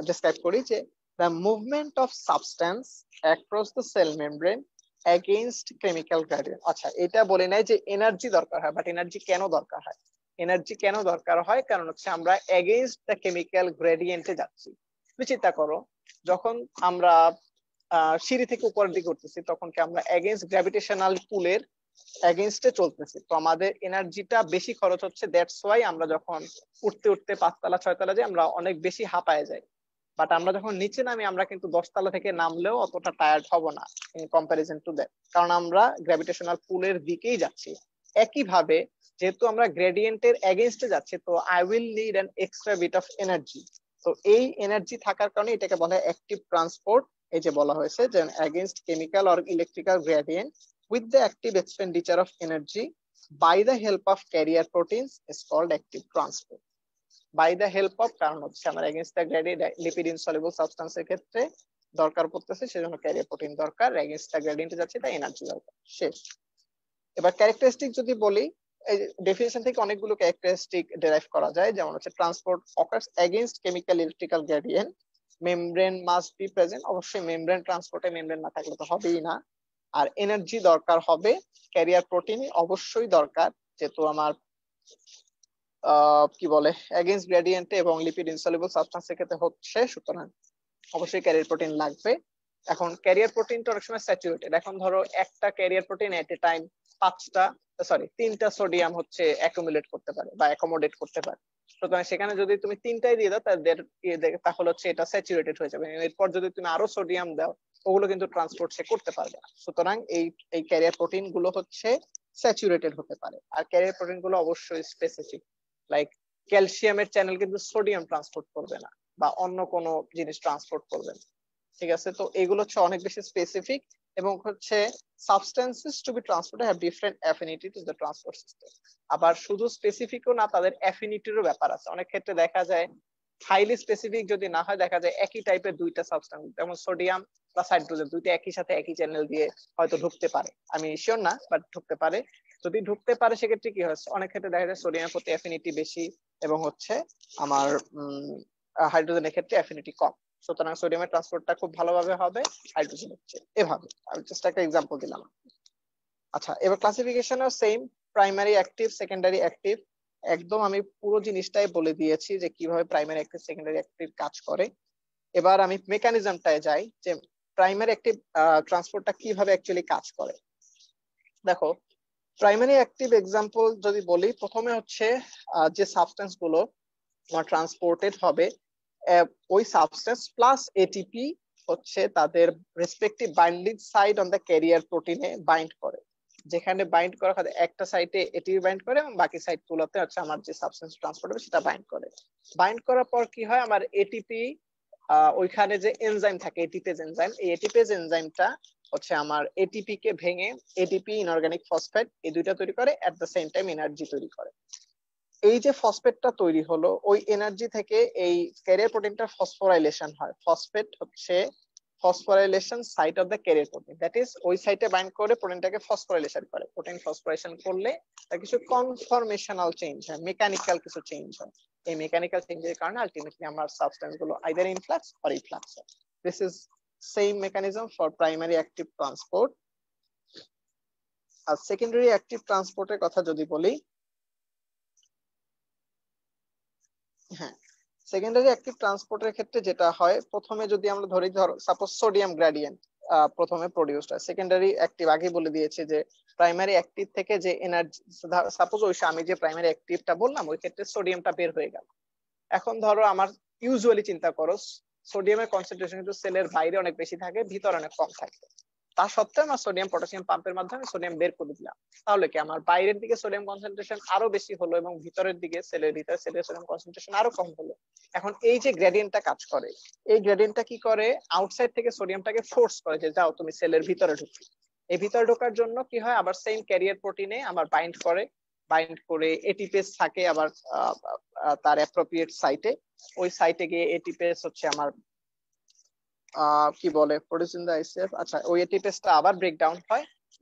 ডেসক্রাইব করি, যে the movement of substance across the cell membrane against chemical gradient। আচ্ছা, এটা বলে নাই যে এনার্জি দরকার হয়, বাট এনার্জি কেন দরকার হয়? এনার্জি কেন দরকার হয়? কারণ হচ্ছে আমরা এগেইনস্ট দ্য কেমিক্যাল গ্রেডিয়েন্টে যাচ্ছি। তুমি চিন্তা করো, যখন আমরা সিঁড়ি থেকে উপরের দিকে উঠতেছি, তখন কি আমরা এগেইনস্ট গ্র্যাভিটেশনাল পুলের এগেইনস্টে চলতেছি, তো আমাদের এনার্জিটা বেশি খরচ হচ্ছে। দ্যাটস ওয়াই আমরা যখন উঠতে উঠতে 5 তলা 6 তলা যাই, আমরা অনেক বেশি হাঁপায় যাই। বাট আমরা যখন নিচে নামি, আমরা কিন্তু 10 তলা থেকে নামলেও অতটা টায়ার্ড হব না ইন কম্পারিজন টু দ্যাট, কারণ আমরা গ্র্যাভিটেশনাল পুলের দিকেই যাচ্ছি। একইভাবে যেহেতু আমরা গ্রেডিয়েন্টের এগেইনস্টে যাচ্ছি, তো I will need an extra bit of energy. তো এই এনার্জি থাকার কারণে এটাকে বলা হয় অ্যাক্টিভ ট্রান্সপোর্ট। এই যে বলা হয়েছে যে against chemical or electrical gradient with the active expenditure of energy by the help of carrier proteins is called active transport. By the help of, কারণ হচ্ছে আমার against the gradient lipid insoluble substance এর ক্ষেত্রে দরকার পড়তেছে, সেজন্য ক্যারিয়ার প্রোটিন দরকার, against the gradient যাচ্ছে তাই এনার্জি দরকার। শেষ। এবার ক্যারেক্টারিস্টিক যদি বলি, এই ডেফিনিশন থেকে অনেকগুলো ক্যারেক্টারিস্টিক ডেরাইভ করা যায়, যেমন হচ্ছে transport occurs against chemical electrical gradient, membrane must be present, অবশ্যই মেমব্রেন ট্রান্সপোর্টে মেমব্রেন না থাকলে তো হবেই না। আর এনার্জি দরকার হবে, ক্যারিয়ার প্রোটিন অবশ্যই দরকার, যেহেতু আমার কি বলে এগেইনস্ট গ্রেডিয়েন্টে এবং লিপিড ইনসলিবল সাবস্টেন্সের ক্ষেত্রে হচ্ছে, সুতরাং অবশ্যই ক্যারিয়ার প্রোটিন লাগবে। এখন ক্যারিয়ার প্রোটিনটা অনেক সময় স্যাচুরেটেড। এখন ধরো একটা ক্যারিয়ার প্রোটিন এট এ টাইম 3টা সোডিয়াম হচ্ছে অ্যাকুমুলেট করতে পারে বা অ্যাকোমোডেট করতে পারে। সুতরাং সেখানে যদি তুমি 3টাই দিয়ে দাও, তাহলে হচ্ছে এটা স্যাচুরেটেড হয়ে যাবে। এরপর যদি তুমি আরো সোডিয়াম দাও, ওগুলো কিন্তু ট্রান্সপোর্ট সে করতে পারবে না। সুতরাং এই ক্যারিয়ার প্রোটিন গুলো হচ্ছে স্যাচুরেটেড হতে পারে। আর ক্যারিয়ার প্রোটিন গুলো অবশ্যই স্পেসিফিক, লাইক ক্যালসিয়ামের চ্যানেল কিন্তু সোডিয়াম ট্রান্সপোর্ট করবে না, বা অন্য কোনো জিনিস ট্রান্সপোর্ট করবে না। ঠিক আছে, তো এগুলো হচ্ছে অনেক বেশি স্পেসিফিক, এবং হচ্ছে substances to be transported have different affinity to the transport system. আবার শুধু স্পেসিফিকও না, তাদের অ্যাফিনিটিরও ব্যাপার আছে। অনেক ক্ষেত্রে দেখা যায় হাইলি স্পেসিফিক যদি না হয়, দেখা যায় একই টাইপের দুইটা সাবস্টেন্স, যেমন সোডিয়াম প্লাস হাইড্রোজেন, দুইটা একই সাথে একই চ্যানেল দিয়ে হয়তো ঢুকতে পারে, আমি শিওর না, বাট ঢুকতে পারে। যদি ঢুকতে পারে সেক্ষেত্রে কি হয়, অনেক ক্ষেত্রে দেখা যায় সোডিয়ামের প্রতি অ্যাফিনিটি বেশি এবং হচ্ছে আমার হাইড্রোজেনের ক্ষেত্রে অ্যাফিনিটি কম। সুতরাং সোডিয়ামের ট্রান্সপোর্টটা খুব ভালোভাবে হবে, হাইড্রোজেন হচ্ছে এভাবে। আমি জাস্ট একটা এক্সাম্পল দিলাম। আচ্ছা, এবার ক্লাসিফিকেশনও same, primary active, secondary active. একদম আমি পুরো জিনিসটাই বলে দিয়েছি যে কিভাবে প্রাইমারি অ্যাক্টিভ সেকেন্ডারি অ্যাক্টিভ কাজ করে। এবার আমি মেকানিজমটায় যাই, যে প্রাইমারি অ্যাক্টিভ ট্রান্সপোর্টটা কিভাবে অ্যাকচুয়ালি কাজ করে। দেখো, প্রাইমারি অ্যাক্টিভ এক্সাম্পল যদি বলি, প্রথমে হচ্ছে যে সাবস্টেন্স গুলো ট্রান্সপোর্টেড হবে, ওই সাবস্টেন্স প্লাস এটিপি হচ্ছে তাদের respective binding site on the carrier প্রোটিনে বাইন্ড করে। যেখানে বাইন্ড করা হয় একটা সাইটে এটিপি বাইন্ড করে এবং বাকি সাইট গুলোতে হচ্ছে আমার যে সাবস্টেন্স ট্রান্সপোর্ট হবে সেটা বাইন্ড করে। বাইন্ড করার পর কি হয়, আমার এটিপি ওইখানে যে এনজাইম থাকে এটিপেজ এনজাইম, এই এটিপেজ এনজাইমটা হচ্ছে আমার এটিপি কে ভেঙে এটিপি ইনঅর্গানিক ফসফেট এই দুইটা তৈরি করে, এট দ্য সেম টাইম এনার্জি তৈরি করে। এই যে ফসফেটটা তৈরি হলো ওই এনার্জি থেকে এই ক্যারিয়ার প্রোটিনটা ফসফোরাইলেশন হয়। ফসফেট হচ্ছে phosphorylation site of the carrier protein, that is ওই সাইটে বাইন্ড করে প্রোটিনটাকে ফসফোরাইলেশন করে। প্রোটিন ফসফোরাইলেশন করলে তার কিছু কনফরমেশনাল চেঞ্জ হয়, মেকানিক্যাল কিছু চেঞ্জ হয়। এই মেকানিক্যাল চেঞ্জের কারণে আলটিমেটলি আমার সাবস্টেন্স গুলো আইদার ইনফ্লাক্স অর ইফ্লাক্স হয়। This is same mechanism for primary active transport. আর সেকেন্ডারি অ্যাক্টিভ ট্রান্সপোর্টের কথা যদি বলি, হ্যাঁ, সেকেন্ডারি অ্যাক্টিভ ট্রান্সপোর্টের ক্ষেত্রে যেটা হয়, প্রথমে যদি আমরা ধরি, ধরো সাপোজ সোডিয়াম গ্রেডিয়েন্ট প্রথমে প্রডিউসড হয়। সেকেন্ডারি অ্যাক্টিভ আগে বলে দিয়েছে যে প্রাইমারি অ্যাক্টিভ থেকে যে এনার্জি, সাপোজ ওই আমি যে প্রাইমারি অ্যাক্টিভটা বললাম ওই ক্ষেত্রে সোডিয়ামটা বের হয়ে গেল। এখন ধরো আমার ইউজুয়ালি চিন্তা করো সোডিয়ামের কনসেন্ট্রেশন কিন্তু সেলের বাইরে অনেক বেশি থাকে, ভিতরে অনেক কম থাকে। তা সত্ত্বেও আমার সোডিয়াম পটাশিয়াম পাম্পের মাধ্যমে সোডিয়াম বের করে দিলাম, তাহলে কি আমার বাইরের দিকে সোডিয়াম কনসেন্ট্রেশন আরো বেশি হলো এবং ভিতরের দিকে সেলের ভিতরে সোডিয়াম কনসেন্ট্রেশন আরো কম হলো। এখন এই যে গ্রেডিয়েন্টটা কাজ করে, এই গ্রেডিয়েন্টটা কি করে, আউটসাইড থেকে সোডিয়ামটাকে ফোর্স করে যে যাও তুমি সেলের ভিতরে ঢুকো। এই ভিতরে ঢোকার জন্য কি হয়, আবার সেম ক্যারিয়ার প্রোটিনে আমার বাইন্ড করে এটিপেস থাকে আবার তার অ্যাপ্রোপ্রিয়েট সাইটে। ওই সাইটে গিয়ে এটিপেস হচ্ছে আমার কি বলে প্রোডিউসিং দ্য আইসিএফ, আচ্ছা ওই এটিপেসটা আবার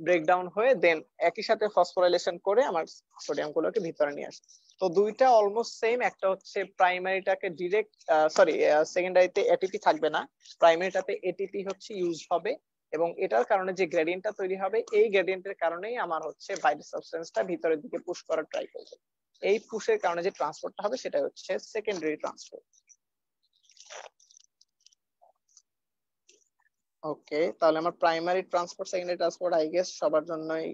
ব্রেকডাউন হয়ে দেন একই সাথে ফসফোরাইলেশন করে আমার সোডিয়াম গুলোকে ভিতরে নিয়ে আসে। তো দুইটা অলমোস্ট সেম, একটা হচ্ছে প্রাইমারিটাকে ডিরেক্ট সরি সেকেন্ডারিতে এটিপি থাকবে না, প্রাইমারিটাতে এটিপি হচ্ছে ইউজ হবে এবং এটার কারণে যে গ্রেডিয়েন্টটা তৈরি হবে এই গ্রেডিয়েন্টের কারণেই আমার হচ্ছে বাইরের সাবস্টেন্সটা ভিতরের দিকে পুশ করার ট্রাই করবে। এই পুশের কারণে যে ট্রান্সপোর্টটা হবে সেটা হচ্ছে সেকেন্ডারি ট্রান্সপোর্ট। ওকে, তাহলে আমার primary transport secondary transport I guess সবার জন্যই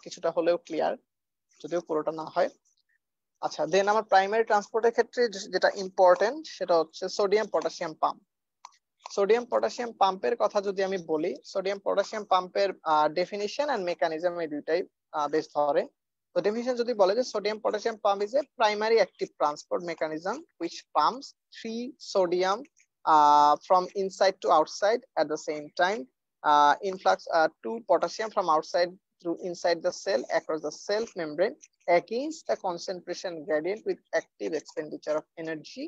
কিছুটা হলেও ক্লিয়ার, যদিও পুরোটা না হয়। আচ্ছা, দেন আমার প্রাইমারি ট্রান্সপোর্টের ক্ষেত্রে যেটা ইম্পর্টেন্ট সেটা হচ্ছে sodium potassium pump. Sodium potassium পাম্পের কথা যদি আমি বলি, সোডিয়াম পটাশিয়াম পাম্পের ডেফিনিশন এন্ড মেকানিজম এই দুইটাই বেশ ধরে। তো ডেফিনিশন যদি বলে যে sodium potassium pump is a primary active transport mechanism which pumps free sodium from inside to outside at the same time, influx to potassium from outside through inside the cell across the cell membrane against the concentration gradient with active expenditure of energy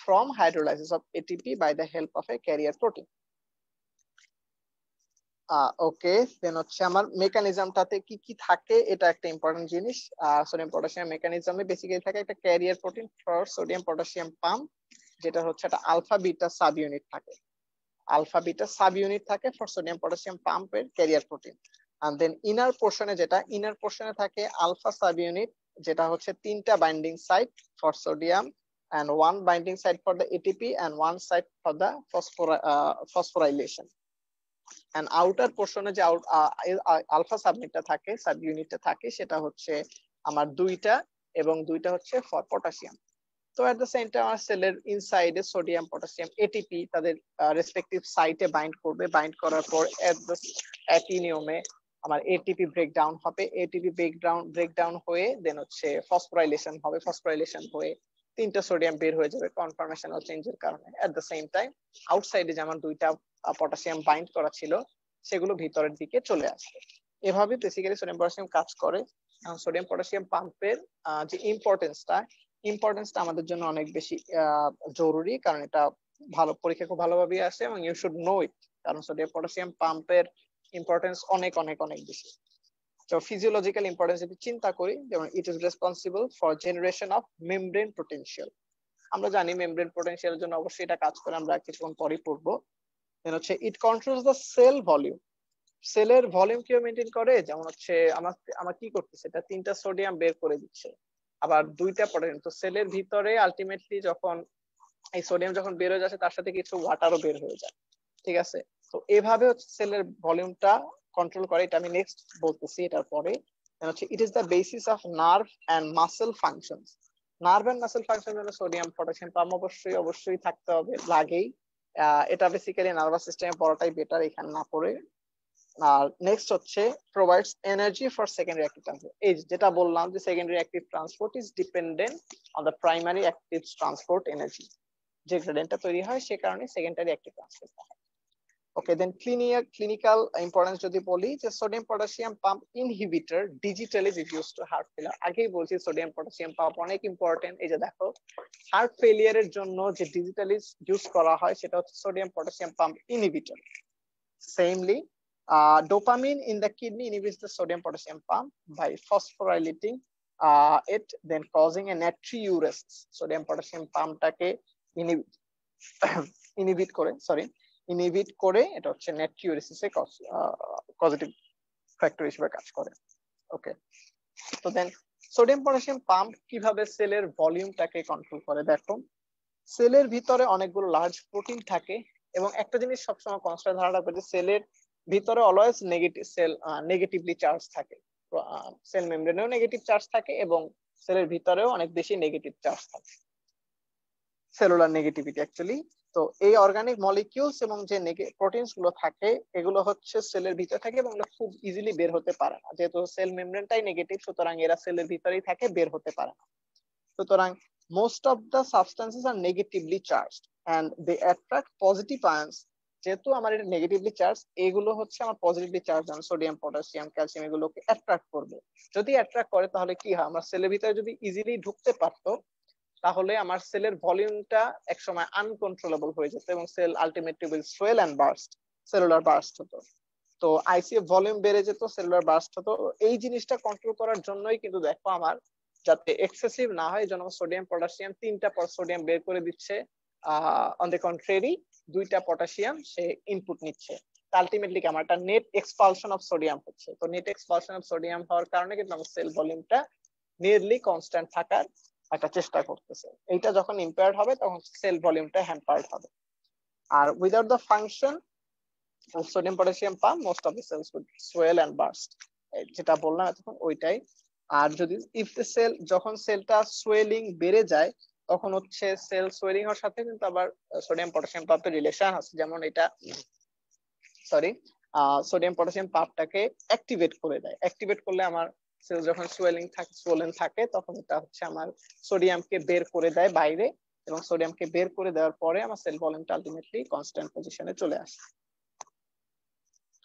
from hydrolysis of ATP by the help of a carrier protein. Okay, then হচ্ছে আমার মেকানিজমটাতে কি কি থাকে এটা একটা ইম্পর্টেন্ট জিনিস। সোডিয়াম পটাশিয়াম মেকানিজমে বেসিক্যালি থাকে একটা carrier protein for sodium potassium pump, যেটা হচ্ছে একটা আলফা বিটা সাব ইউনিট থাকে। আলফা বিটা সাব ইউনিট থাকে ফর সোডিয়াম পটাশিয়াম পাম্পের carrier protein. And then inner পোর্শনে থাকে আলফা সাব ইউনিট, যেটা হচ্ছে তিনটা binding site for sodium and one binding site for the ATP and one site for the phosphorylation. and outer portion যে আলফা সাবমিটটা থাকে, সাব ইউনিটটা থাকে, সেটা হচ্ছে আমার দুইটা এবং দুইটা হচ্ছে ফর পটাশিয়াম। তো এট দ্য সেম টাইম আমার সেলের ইনসাইডে সোডিয়াম পটাশিয়াম এটিপি তাদের রেসপেক্টিভ সাইটে বাইন্ড করবে। বাইন্ড করার পর একই নিয়মে আমার এটিপি ব্রেকডাউন হবে, এটিপি ব্রেকডাউন হয়ে দেন হচ্ছে ফসফোরাইলেশন হবে, ফসফোরাইলেশন হয়ে তিনটা সোডিয়াম বের হয়ে যাবে কনফরমেশনাল চেঞ্জের কারণে। এট দ্য সেম টাইম আউটসাইডে যেমন দুইটা পটাশিয়াম বাইন্ড করা ছিল সেগুলো ভিতরের দিকে চলে আসবে। এভাবে বেসিক্যালি সোডিয়াম পটাশিয়াম কাজ করে। সোডিয়াম পটাশিয়াম পাম্পের যে ইম্পর্টেন্সটা আমাদের জন্য অনেক বেশি জরুরি, কারণ এটা ভালো পরীক্ষা খুব ভালোভাবে আসে এবং ইউ শুড নো ইট, কারণ সোডিয়াম পটাশিয়াম পাম্পের ইম্পর্টেন্স অনেক অনেক অনেক বেশি। তো ফিজিওলজিক্যাল ইম্পর্টেন্স যদি চিন্তা করি, যেমন it is responsible for generation of membrane potential. আমরা জানি মেমব্রেন পোটেনশিয়ালের জন্য অবশ্যই এটা কাজ করে, আমরা কিছুক্ষণ পরে পড়বো। দেন হচ্ছে ইট কন্ট্রোলস দ্য সেল ভলিউম। সেলের ভলিউম কিভাবে মেনটেন করে, যেমন হচ্ছে আমার কি করতেছে, এটা তিনটা সোডিয়াম বের করে দিচ্ছে আবার দুইটা পটাশিয়াম। তো সেলের ভিতরে আলটিমেটলি যখন এই সোডিয়াম যখন বের হয়ে যাচ্ছে তার সাথে কিছু ওয়াটারও বের হয়ে যায়, ঠিক আছে। তো এভাবে হচ্ছে সেলের ভলিউমটা কন্ট্রোল করে, এটা আমি নেক্সট বলতেছি এটার পরে। হচ্ছে it is the basis of nerve and muscle functions. Nerve and muscle ফাংশনের জন্য সোডিয়াম পটাশিয়াম পাম্প অবশ্যই থাকতে হবে, লাগেই। এটা বেসিক্যালি নার্ভাস সিস্টেমে পড়াটাই বেটার, এখানে না পড়ে। আর নেক্সট হচ্ছে provides energy for secondary active transport. এই যেটা বললাম যে secondary active transport is dependent on the primary active transport energy. যে গ্রেডিয়েন্টটা তৈরি হয় সে কারণে সেকেন্ডারি অ্যাক্টিভ ট্রান্সপোর্ট হয়। ওকে, দেন ক্লিনিক্যাল ইম্পর্টেন্স যদি বলি, যে sodium potassium pump inhibitor digitally reduce to heart failure. আগেই বলছি সোডিয়াম পটাশিয়াম পাম্প অনেক ইম্পর্টেন্ট। এই যে দেখো, হার্ট ফেলিয়ারের জন্য যে ডিজিটালি ইউজ করা হয় সেটা হচ্ছে sodium potassium pump inhibitor. সেমলি dopamine in the kidney inhibits the sodium potassium pump by phosphorylating it, then causing a natriuresis. Sodium potassium pump টাকে ইনহিবিট করে এটা হচ্ছে নাট্রিউরেসিসে পজিটিভ ফ্যাক্টর হিসেবে কাজ করে। ওকে, তো দেন সোডিয়াম পটাশিয়াম পাম্প কিভাবে সেলের ভলিউমটাকে কন্ট্রোল করে? দেখো, সেলের ভিতরে অনেকগুলো লার্জ প্রোটিন থাকে, এবং একটা জিনিস সবসময় কনস্ট্যান্ট ধারণা রাখবে যে সেলের ভিতরে অলওয়েজ নেগেটিভলি চার্জ থাকে। সেল মেমব্রেনেও নেগেটিভ চার্জ থাকে এবং সেলের ভিতরেও অনেক বেশি নেগেটিভ চার্জ থাকে, সেলুলার নেগেটিভিটি অ্যাকচুয়ালি। তো এই অর্গানিক মলিকিউলস এবং যে প্রোটিনস গুলো থাকে এগুলো হচ্ছে সেলের ভিতরে থাকে এবং খুব ইজিলি বের হতে পারে না, যেহেতু সেল মেমব্রেনটাই নেগেটিভ, সুতরাং এরা সেলের ভিতরেই থাকে, বের হতে পারে না। সুতরাং most of the substances are negatively charged and they attract positive ions. যেহেতু আমার এটা নেগেটিভলি চার্জ, এগুলো হচ্ছে আমার পজিটিভলি চার্জ, যেমন সোডিয়াম পটাশিয়াম ক্যালসিয়াম, এগুলোকে অ্যাট্রাক্ট করবে। যদি অ্যাট্রাক্ট করে তাহলে কি হয়, আমার সেলের ভিতরে যদি ইজিলি ঢুকতে পারতো তাহলে আমার সেলের ভলিউমটা একসময় আনকন্ট্রোলেবল হয়ে যেত এবং cell ultimately will swell and burst, cellular burst হতো। তো আইসিএফ ভলিউম বেড়ে যেত, সেলুলার বার্স্ট হতো। এই জিনিসটা কন্ট্রোল করার জন্যই কিন্তু দেখো আমার যাতে এক্সেসিভ না হয়, এই জন্য সোডিয়াম পটাশিয়াম 3টা সোডিয়াম বের করে দিচ্ছে, অন দ্য কন্ট্রারি 2টা পটাশিয়াম সে ইনপুট নিচ্ছে। আলটিমেটলি কি আমার একটা নেট এক্সপালশন অফ সোডিয়াম হচ্ছে। তো নেট এক্সপালশন অফ সোডিয়াম হওয়ার কারণে কিন্তু আমার সেল ভলিউমটা নিয়ারলি কনস্ট্যান্ট থাকার একটা চেষ্টা করতেছে। এইটা যখন ইম্পেয়ার্ড হবে তখন সেল ভলিউমটা হ্যাম্পার্ড হবে। আর without the function sodium potassium pump most of the cells will swell and burst, যেটা বললাম এতক্ষণ ওইটাই। আর যদি ইফ দ্য সেল, যখন সেলটা সোয়েলিং বেড়ে যায় তখন হচ্ছে সেল সোয়েলিং এর সাথে কিন্তু আবার সোডিয়াম পটাশিয়াম পাম্পের রিলেশন আছে। যেমন এটা সোডিয়াম পটাশিয়াম পাম্পটাকে অ্যাক্টিভেট করে দেয়। অ্যাক্টিভেট করলে আমার সেল যখন সোয়েলেন থাকে তখন এটা হচ্ছে আমার সোডিয়ামকে বের করে দেয় বাইরে, এবং সোডিয়ামকে বের করে দেওয়ার পরে আমার সেল ভলিউমটা আলটিমেটলি কনস্ট্যান্ট পজিশনে চলে আসে।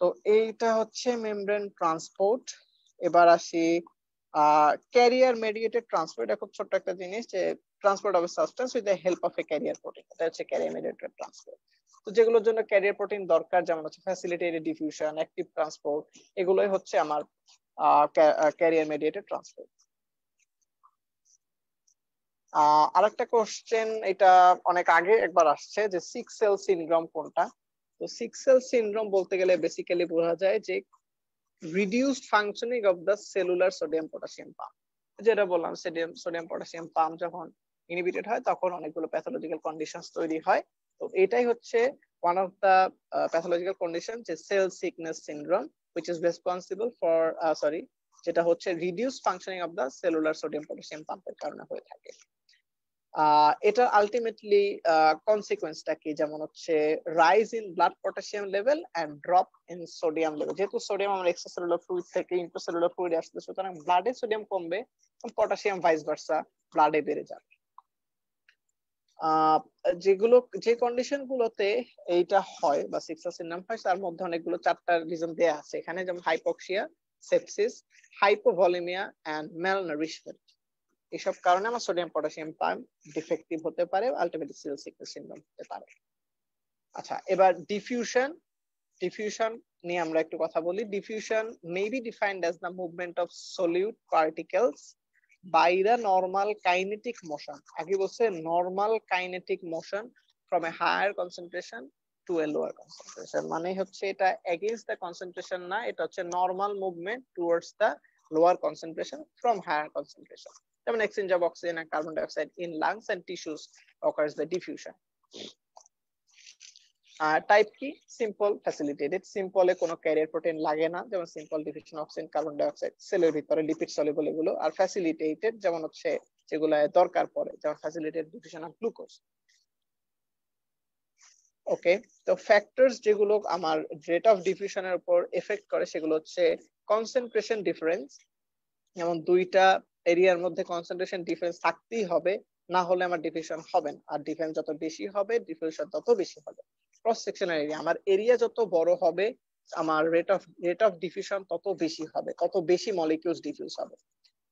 তো এইটা হচ্ছে মেমব্রেন ট্রান্সপোর্ট। এবার আসি ক্যারিয়ার মেডিয়েটেড ট্রান্সপোর্ট। এটা খুব ছোট্ট একটা জিনিস, যে transport of substance with the help of A career protein, এটা হচ্ছে ক্যারিয়ার মেডিয়েটেড ট্রান্সপোর্ট। তো যেগুলোর জন্য ক্যারিয়ার প্রোটিন দরকার, যেমন হচ্ছে ফ্যাসিলিটেটেড ডিফিউশন, অ্যাক্টিভ ট্রান্সপোর্ট, এগুলোই হচ্ছে আমার ক্যারিয়ার মেডিয়েটেড ট্রান্সপোর্ট। আরেকটা কোশ্চেন, এটা অনেক আগে একবার আসছে, যে 6 সেল সিনড্রোম কোনটা? তো 6 সেল সিনড্রোম বলতে গেলে বেসিক্যালি বোঝা যায় যে reduced functioning of the cellular sodium potassium pump। যেটা বললাম, সোডিয়াম পটাশিয়াম পাম্প যখন ইনহিবিটেড হয় তখন অনেকগুলো প্যাথোলজিক্যাল কন্ডিশনস তৈরি হয়। তো এটাই হচ্ছে one of the pathological condition, যে cell sickness syndrome, which is responsible for যেটা হচ্ছে reduced functioning of the cellular sodium potassium পাম্পের কারণে হয়ে থাকে। এটা আলটিমেটলি কনসিকোয়েন্সটা কি, যেমন হচ্ছে rise in blood potassium level and drop in sodium level. যেহেতু সোডিয়াম আমরা এক্সট্রাসেলুলার ফ্লুইড থেকে ইন্ট্রাসেলুলার ফ্লুইডে আসছে, সুতরাং ব্লাডে সোডিয়াম কমবে, পটাশিয়াম ভাইস ভার্সা ব্লাডে বেড়ে যাবে। যে কন্ডিশন গুলোতে এইটা হয় বা 6 সেল সিনড্রোম হয় তার মধ্যে অনেকগুলো 4টা রিজন দেয়া আছে এখানে, যেমন হাইপক্সিয়া, সেপসিস, হাইপোভলিমিয়া এন্ড ম্যালনারিশমেন্ট। এসব কারণে আমার সোডিয়াম পটাশিয়াম পাম্প ডিফেক্টিভ হতে পারে, আলটিমেটলি সেল সিকনেস সিনড্রোম হতে পারে। আচ্ছা, এবার ডিফিউশন নিয়ে আমরা একটু কথা বলি। Diffusion may be defined as the movement of solute particles by the normal kinetic motion. আগে বলছে normal kinetic motion from a higher concentration to a lower concentration, মানে হচ্ছে এটা এগেইনস্ট দ্য কনসেন্ট্রেশন না, এটা হচ্ছে normal movement towards the lower concentration from higher concentration. যেমন exchange of oxygen and carbon dioxide in lungs and tissues occurs the diffusion. Type কি? Simple facilitated. সিম্পলে কোনো ক্যারিয়ার প্রোটিন লাগে না, যেমন simple diffusion oxygen carbon dioxide সেলের ভিতরে লিপিড সলিউবল এগুলো। আর ফ্যাসিলিটেটেড যেমন হচ্ছে যেগুলো দরকার পড়ে, যেমন ফ্যাসিলিটেড ডিফিউশন অফ গ্লুকোজ। ওকে, তো ফ্যাক্টরস যেগুলো আমার রেট অফ ডিফিউশনের উপর এফেক্ট করে সেগুলো হচ্ছে কনসেন্ট্রেশন ডিফারেন্স, যেমন দুইটা এরিয়ার মধ্যে কনসেন্ট্রেশন ডিফারেন্স থাকতেই হবে, না হলে আমার ডিফিউশন হবে না। আর ডিফারেন্স যত বেশি হবে ডিফিউশন তত বেশি হবে। ক্রস সেকশনাল এরিয়া, আমার এরিয়া যত বড় হবে আমার রেট অফ ডিফিউশন তত বেশি হবে, তত বেশি মলিকিউলস ডিফিউজ হবে।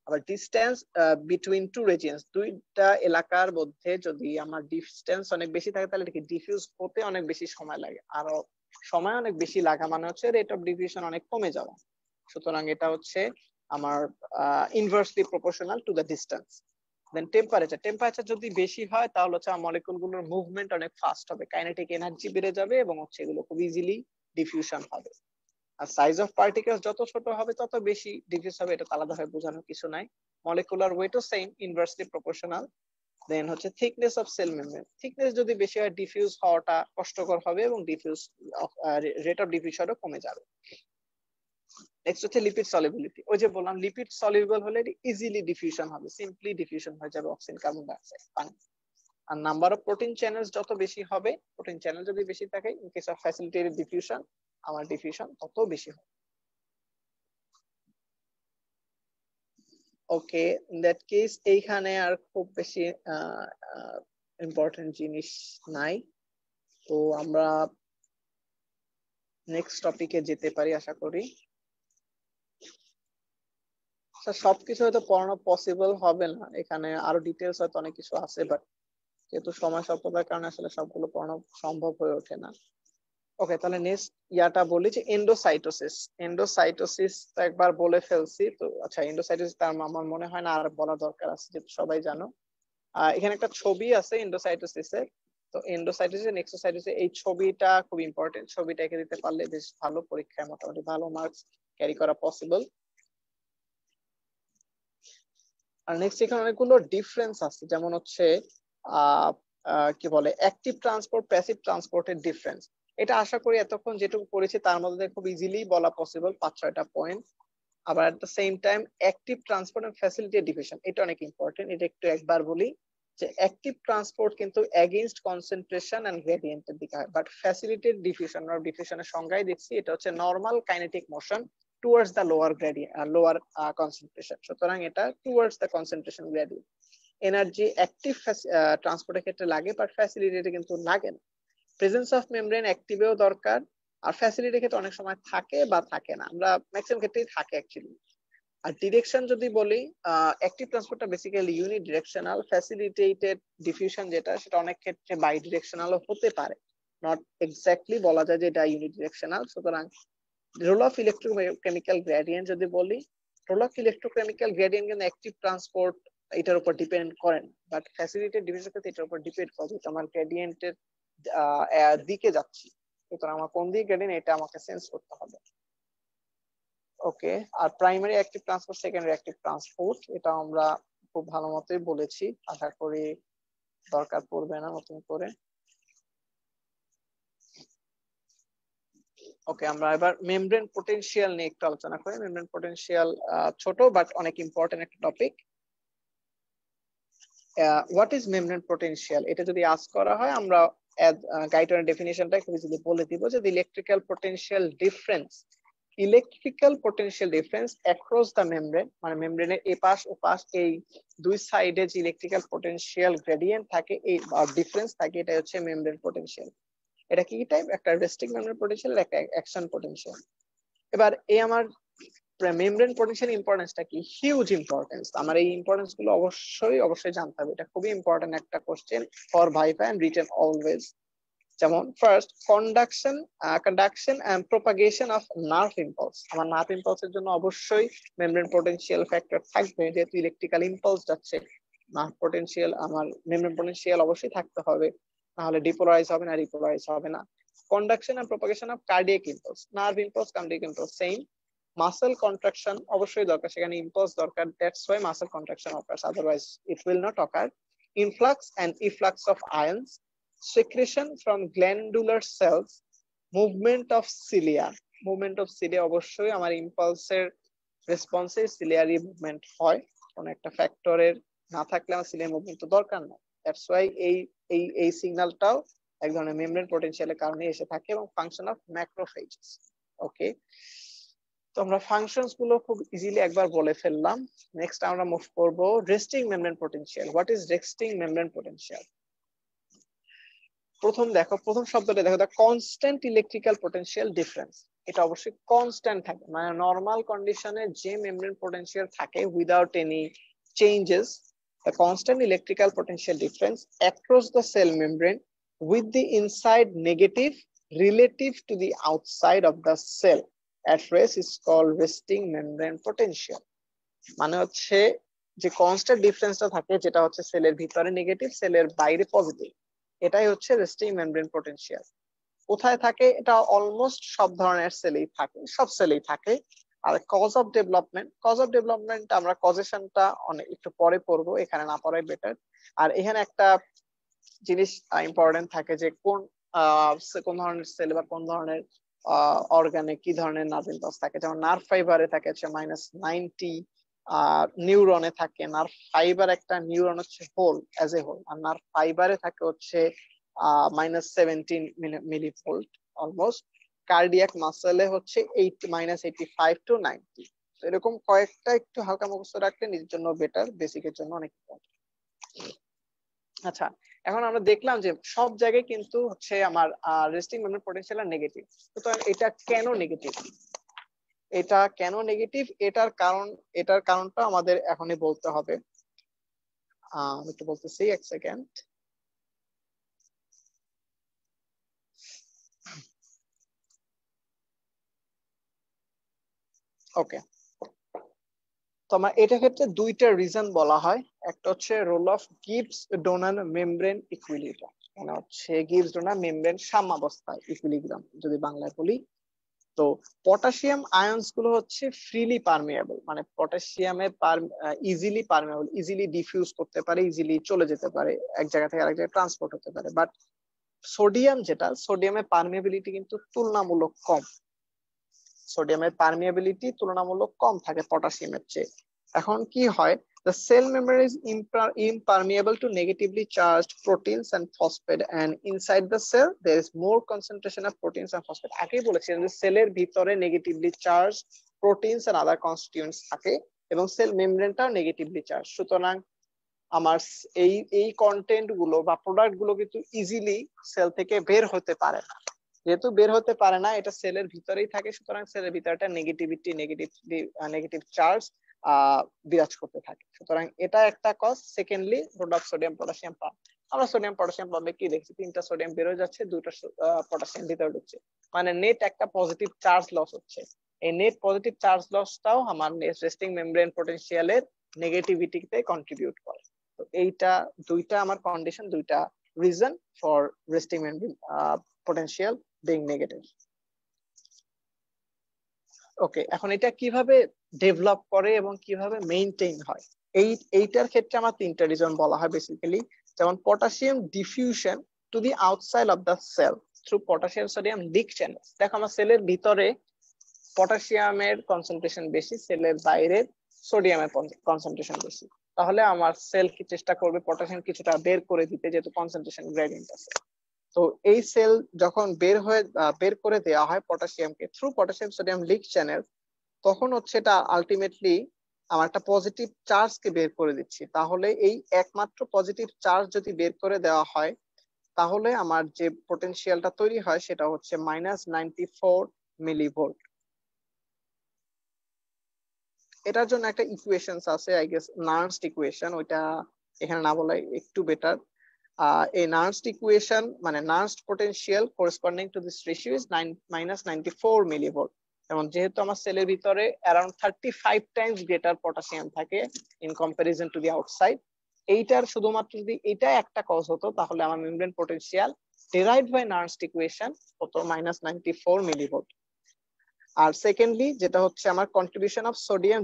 আবার ডিসটেন্স বিটুইন টু রিজিয়নস, দুইটা এলাকার মধ্যে যদি আমার ডিসটেন্স অনেক বেশি থাকে তাহলে কি ডিফিউজ হতে অনেক বেশি সময় লাগে, আর সময় অনেক বেশি লাগা মানে হচ্ছে রেট অফ ডিফিউশন অনেক কমে যাওয়া। সুতরাং এটা হচ্ছে আমার inversely proportional to the distance. Then temperature যদি বেশি হয় তাহলে হচ্ছে মলিকুল গুলোর মুভমেন্ট অনেক ফাস্ট হবে, কাইনেটিক এনার্জি বেড়ে যাবে এবং হচ্ছে এগুলো খুব ইজিলি ডিফিউশন হবে। আর সাইজ অফ পার্টিকেলস যত ছোট হবে তত বেশি ডিফিউজ হবে, এটা আলাদাভাবে বোঝানোর কিছু নাই। মলিকুলার ওয়েটও সেম, ইনভার্সলি প্রপোর্শনাল। দেন হচ্ছে thickness of cell membrane, thickness যদি বেশি হয় ডিফিউজ হওয়াটা কষ্টকর হবে এবং ডিফিউজ রেট অফ ডিফিউশনও কমে যাবে। নেক্সট হচ্ছে লিপিড সলিবিলিটি, ওই যে বললাম লিপিড সলিউবল হলে ইজিলি ডিফিউশন হবে, সিম্পলি ডিফিউশন হয়ে যাবে অক্সিজেন, কার্বন ডাই অক্সাইড, পানি। আর নাম্বার অফ প্রোটিন চ্যানেলস যত বেশি হবে, প্রোটিন চ্যানেল যদি বেশি থাকে in case of facilitated diffusion, আমার ডিফিউশন তত বেশি হবে। ওকে, ইন দ্যাট কেস এইখানে আর খুব বেশি ইম্পর্টেন্ট জিনিস নাই, তো আমরা নেক্সট টপিকে যেতে পারি আশা করি। সবকিছু হয়তো পড়ানো পসিবল হবে না, এখানে আরো ডিটেলস হয়তো অনেক কিছু আছে, বাট যেহেতু সময় স্বল্পতার কারণে আসলে সবগুলো পড়ানো সম্ভব হয়ে ওঠে না। ওকে, তাহলে নেক্সট ইয়াটা বলি যে এন্ডোসাইটোসিস। এন্ডোসাইটোসিস তো একবার বলে ফেলছি, তো আচ্ছা এন্ডোসাইটোসিস তার আমার মনে হয় না আর বলা দরকার আছে, যেহেতু সবাই জানো। এখানে একটা ছবি আছে এন্ডোসাইটোসিসের, তো এন্ডোসাইটোসিস এক্সোসাইটোসিস এই ছবিটা খুব ইম্পর্টেন্ট, ছবিটা এঁকে দিতে পারলে বেশ ভালো, পরীক্ষায় মোটামুটি ভালো মার্কস ক্যারি করা পসিবল। আর নেক্সট এখানে অনেকগুলো ডিফারেন্স আছে, যেমন হচ্ছে কি বলে অ্যাক্টিভ ট্রান্সপোর্ট, প্যাসিভ ট্রান্সপোর্টের ডিফারেন্স। এটা আশা করি এতক্ষণ যেটুকু পড়েছি তার মধ্যে খুব ইজিলি বলা পসিবল, 5-6টা পয়েন্ট। আবার at the same time active transport and facility diffusion, এটা অনেক ইম্পর্টেন্ট, এটা একটু একবার বলি যে অ্যাক্টিভ ট্রান্সপোর্ট কিন্তু এগেইনস্ট কনসেন্ট্রেশন এন্ড গ্রেডিয়েন্টের দিকে হয়, বাট ফ্যাসিলিটেড ডিফিউশন আর ডিফিউশনের সংজ্ঞায় দেখছি এটা হচ্ছে normal kinetic motion towards the lower gradient, lower concentration. সুতরাং এটা towards the concentration gradient. Energy active ট্রান্সপোর্টের ক্ষেত্রে লাগে, বাট ফ্যাসিলিটিতে কিন্তু লাগে না। প্রেজেন্স অফ মেমব্রেন অ্যাক্টিভেও দরকার, আর ফ্যাসিলিটির ক্ষেত্রে অনেক সময় থাকে বা থাকে না, আমরা ম্যাক্সিমাম ক্ষেত্রেই থাকে অ্যাকচুয়ালি। আর ডিরেকশন যদি বলি, অ্যাক্টিভ ট্রান্সপোর্টটা বেসিক্যালি ইউনি ডিরেকশনাল, ফ্যাসিলিটেটেড ডিফিউশন যেটা সেটা অনেক ক্ষেত্রে বাই ডিরেকশনালও হতে পারে, নট এক্স্যাক্টলি বলা যায় যে এটা ইউনি ডিরেকশনাল। সুতরাং রোল অফ ইলেকট্রোকেমিক্যাল গ্রেডিয়েন্ট যদি বলি, রোল অফ ইলেকট্রোকেমিক্যাল গ্রেডিয়েন্ট কিন্তু অ্যাক্টিভ ট্রান্সপোর্ট এটার উপর ডিপেন্ড করেন, বাট ফ্যাসিলিটেড ডিফিউশন ক্ষেত্রে এটার উপর ডিপেন্ড করে যে আমার গ্রেডিয়েন্টের দিকে যাচ্ছি, সুতরাং আমার কোন দিকে গ্রেডিয়েন্ট এটা আমাকে সেন্স করতে হবে। ওকে, আর primary active transport, secondary active transport, এটা আমরা খুব ভালো মতোই বলেছি, আশা করি দরকার পড়বে না নতুন করে। ওকে, আমরা এবার মেমব্রেন পোটেনশিয়াল নিয়ে একটু আলোচনা করি। মেমব্রেন পোটেনশিয়াল ছোট বাট অনেক ইম্পর্টেন্ট একটা topic. What is membrane potential, এটা যদি আস্ক করা হয় আমরা গাইডলাইনের ডেফিনিশনটা খুব ইজিলি বলে দিব যে electrical potential difference, electrical potential difference across the membrane, মানে মেমব্রেনের এপাশ ওপাশ এই দুই সাইডে যে ইলেকট্রিক্যাল পোটেনশিয়াল গ্রেডিয়েন্ট থাকে, এই ডিফারেন্স থাকে, এটা হচ্ছে মেমব্রেন পোটেনশিয়াল। এটা কি টাইপ, একটা রেস্ট্রিক্ট মেমব্রেন পোটেনশিয়াল, একটা অ্যাকশন পোটেনশিয়াল। এবার এই আমার মেমব্রেন পোটেনশিয়াল ইম্পর্টেন্সটা কি, হিউজ ইম্পর্টেন্স। আমার এই ইম্পর্টেন্স গুলো অবশ্যই জানতে হবে, এটা খুবই ইম্পর্টেন্ট একটা question for viva and written always. যেমন first conduction and propagation of nerve impulse, আমার নার্ভ ইম্পালসের জন্য অবশ্যই মেমব্রেন পোটেনশিয়াল ফ্যাক্টর থাকবে, যেহেতু ইলেকট্রিক্যাল ইম্পালস যাচ্ছে, নার্ভ পোটেনশিয়াল আমার মেমব্রেন পোটেনশিয়াল অবশ্যই থাকতে হবে, নাহলে ডিপোলারাইজ হবে না, রিপোলারাইজ হবে না। Conduction and propagation of cardiac impulse, nerve impulse cardiac impulse same. Muscle contraction অবশ্যই দরকার, সেখানে ইম্পালস দরকার, that's why muscle contraction occurs, otherwise it will not occur. Influx and efflux of ions, secretion from glandular cells, movement of cilia অবশ্যই আমার ইম্পালসের রেসপন্সে সিলিয়ারি মুভমেন্ট হয় কোন একটা ফ্যাক্টরের না থাকলে আমার সিলিয়ার মুভমেন্ট তো দরকার নাই। দ্যাটস ওয়াই এই সিগন্যালটাও এক ধরনের মেমব্রেন পটেনশিয়ালের কারণে এসে থাকে এবং ফাংশন অফ ম্যাক্রোফেজেস। ওকে, তো আমরা ফাংশনস গুলো খুব ইজিলি একবার বলে ফেললাম। নেক্সট আমরা মুভ করব resting membrane potential. What is resting membrane potential? প্রথম শব্দটা দেখো, the constant electrical potential difference. এটা অবশ্যই কনস্ট্যান্ট থাকে, মানে নর্মাল কন্ডিশনে যে মেমব্রেন পটেনশিয়াল থাকে without any changes, the constant electrical potential difference across the cell membrane with the inside negative relative to the outside of the cell at rest is called resting membrane potential. মানে হচ্ছে যে কনস্ট্যান্ট ডিফারেন্সটা থাকে, যেটা হচ্ছে সেলের ভিতরে নেগেটিভ, সেলের বাইরে পজিটিভ, এটাই হচ্ছে রেস্টিং মেমব্রেন পটেনশিয়াল। কোথায় থাকে? এটা অলমোস্ট সব ধরনের সেলেই থাকে, সব সেলেই থাকে। আর কজ অফ ডেভেলপমেন্ট আমরা কজেশনটা অনেক একটু পরে পড়বো, এখানে না পড়াই বেটার। আর এখানে একটা জিনিস ইম্পর্টেন্ট থাকে যে কোন ধরনের সেল বা কোন ধরনের অর্গানে কি ধরনের নার্ভ থাকে। যেমন নার্ভ ফাইবারে থাকে হচ্ছে -90, নিউরনে থাকে নার্ভ ফাইবার, একটা নিউরন হচ্ছে হোল অ্যাজ এ হোল, আর নার্ভ ফাইবারে থাকে হচ্ছে -17 মিলিভোল্ট অলমোস্ট। কার্ডিয়াক মাসেলে হচ্ছে -85 to 90। এরকম কয়েকটা একটু হালকা মুখস্থ রাখলে নিজের জন্য বেটার, বেসিকের জন্য অনেক। আচ্ছা, এখন আমরা দেখলাম যে সব জায়গায় কিন্তু হচ্ছে আমার রেস্টিং মেমব্রেন পটেনশিয়াল নেগেটিভ। সুতরাং এটা কেন নেগেটিভ? এটার কারণটা আমাদের এখনই বলতে হবে। আমি একটু বলতেছি, এক সেকেন্ড। ওকে, তো আমার এটা ক্ষেত্রে দুইটা রিজন বলা হয়। একটা হচ্ছে role of Gibbs Donnan membrane equilibrium, মানে হচ্ছে গিবস ডোনার মেমব্রেন সাম্যাবস্থা, ইকুইলিব্রিয়াম যদি বাংলায় বলি। তো পটাশিয়াম আয়নস গুলো হচ্ছে ফ্রিলি পারমিয়েবল, মানে পটাশিয়ামের ইজিলি পারমিয়েবল, ইজিলি ডিফিউজ করতে পারে, ইজিলি চলে যেতে পারে, এক জায়গা থেকে আরেক জায়গায় ট্রান্সপোর্ট হতে পারে। বাট সোডিয়ামের পারমিয়েবিলিটি কিন্তু তুলনামূলক কম। সোডিয়ামের পারমিয়েবিলিটি তুলনামূলক কম থাকে পটাশিয়ামের চেয়ে। এখন কি হয়, the cell membrane is impermeable to negatively charged proteins and phosphate, and inside the cell there is more concentration of proteins and phosphate. আগেই বলেছিলাম যে সেলের ভিতরে negatively charge proteins and other constituents থাকে এবং সেল মেমব্রেনটাও নেগেটিভলি চার্জ। সুতরাং আমার এই কন্টেন্ট গুলো বা প্রোডাক্ট গুলো কিন্তু ইজিলি সেল থেকে বের হতে পারে না। যেহেতু বের হতে পারে না, এটা সেলের ভিতরেই থাকে, সুতরাং সেলের ভিতরটা নেগেটিভ চার্জ বিরাজ করতে থাকে। সুতরাং এটা একটা cause. Secondly, role of sodium potassium pump. আমরা সোডিয়াম পটাশিয়াম পাম্পে কি দেখছি, 3টা সোডিয়াম বের হয়ে যাচ্ছে, 2টা পটাশিয়াম ভিতরে ঢুকছে, মানে নেট একটা পজিটিভ চার্জ লস হচ্ছে। এই নেট পজিটিভ চার্জ লসটাও আমার রেস্টিং মেমব্রেন পটেনশিয়ালের নেগেটিভিটিতে কন্ট্রিবিউট করে। তো এইটা দুইটা আমার কন্ডিশন, দুইটা reason for resting membrane potential being negative. ওকে, এখন এটা কিভাবে ডেভেলপ করে এবং কিভাবে মেইনটেইন হয়, এইটার ক্ষেত্রে আমার 3টা রিজন বলা হয় বেসিক্যালি। যেমন potassium diffusion to the outside of the cell through potassium sodium leak channel. দেখো, আমার সেলের ভিতরে পটাশিয়ামের কনসেন্ট্রেশন বেশি, সেলের বাইরে সোডিয়ামের কনসেন্ট্রেশন বেশি, তাহলে আমার সেল কি চেষ্টা করবে পটাশিয়াম কিছুটা বের করে দিতে, যেহেতু কনসেন্ট্রেশন গ্রেডিয়েন্ট আছে। তো এই সেল যখন বের করে দেওয়া হয় পটাশিয়ামকে through potassium sodium leak channel, তখন হচ্ছে এটা আলটিমেটলি আমার একটা পজিটিভ চার্জকে বের করে দিচ্ছি। তাহলে এই একমাত্র পজিটিভ চার্জ যদি বের করে দেওয়া হয়, তাহলে আমার যে পটেনশিয়ালটা তৈরি হয় সেটা হচ্ছে -94 মিলিভোল্ট। এটার জন্য একটা ইকুয়েশনস আছে, আই গেস নার্স্ট ইকুয়েশন, ওইটা এখানে না বলাই একটু বেটার। A Nernst equation মানে Nernst potential corresponding to this ratio is -94 millivolt, এবং যেহেতু আমার সেলের ভিতরে around 35 times greater potassium থাকে in comparison to the outside, এইটার শুধুমাত্র যদি এটা একটা কজ হতো, তাহলে আমার membrane potential derived by Nernst equation হতো -94 millivolt। আর সেকেন্ডলি যেটা হচ্ছে আমার contribution of sodium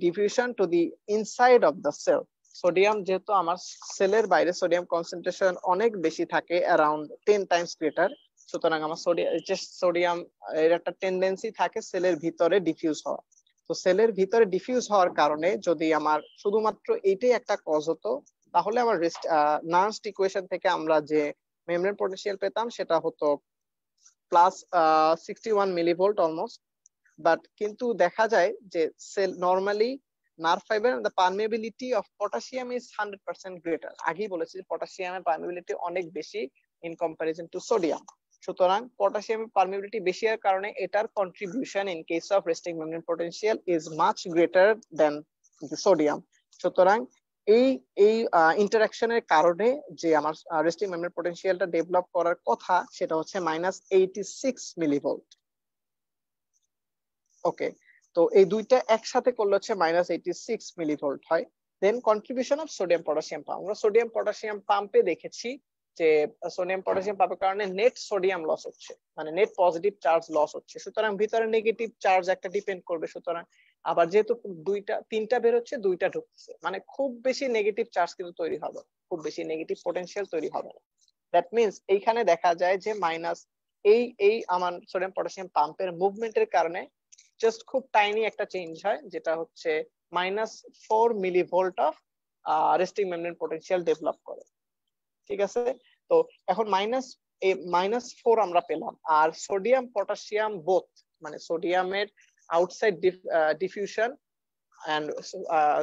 diffusion to the inside of the cell. Sodium যেহেতু আমার সেলের বাইরে সোডিয়াম কনসেন্ট্রেশন অনেক বেশি থাকে, অ্যারাউন্ড 10 টাইমস গ্রেটার, সুতরাং আমার সোডিয়াম এর একটা টেন্ডেন্সি থাকে সেলের ভিতরে ডিফিউজ হওয়া। তো সেলের ভিতরে ডিফিউজ হওয়ার কারণে যদি আমার শুধুমাত্র এইটাই একটা কজ হতো, তাহলে আমার নার্সড ইকুয়েশন থেকে আমরা যে মেমব্রেন পোটেনশিয়াল পেতাম সেটা হতো প্লাস 61 মিলিভোল্ট অলমোস্ট। বাট কিন্তু দেখা যায় যে cell normally nerve fiber the permeability of potassium is 100% greater. আগেই বলেছি যে পটাশিয়ামের পারমিয়াবিলিটি অনেক বেশি ইন কম্পারিজন টু সোডিয়াম। সুতরাং পটাশিয়ামের পারমিয়াবিলিটি বেশি এর কারণে এটার contribution in case of resting membrane potential is much greater than sodium. সুতরাং এই এই ইন্টারাকশনের কারণে যে আমার রেস্টিং মেমব্রেন পোটেনশিয়ালটা ডেভেলপ করার কথা সেটা হচ্ছে -86 মিলিভোল্ট। ওকে, তো এই দুইটা একসাথে করলে হচ্ছে -86 মিলিভোল্ট হয়। Then contribution of sodium potassium pump, আমরা সোডিয়াম পটাশিয়াম পাম্পে দেখেছি যে সোডিয়াম পটাশিয়াম পাম্পের কারণে নেট সোডিয়াম লস হচ্ছে, মানে নেট পজিটিভ চার্জ লস হচ্ছে। সুতরাং ভিতরে নেগেটিভ চার্জ একটা ডিপেন্ড করবে। সুতরাং আবার যেহেতু তিনটা বের হচ্ছে, দুইটা ঢুকছে, মানে খুব বেশি নেগেটিভ চার্জ কিন্তু তৈরি হবে, খুব বেশি নেগেটিভ পটেনশিয়াল তৈরি হবে না। দ্যাট মিনস এইখানে দেখা যায় যে এই আমার সোডিয়াম পটাশিয়াম পাম্পের মুভমেন্টের কারণে জাস্ট খুব টাইনি একটা চেঞ্জ হয়, যেটা হচ্ছে -4 millivolt of resting membrane potential develop করে। ঠিক আছে, তো এখন -4 আমরা পেলাম। আর সোডিয়াম পটাশিয়াম বোথ, মানে সোডিয়ামের আউটসাইড ডিফিউশন এন্ড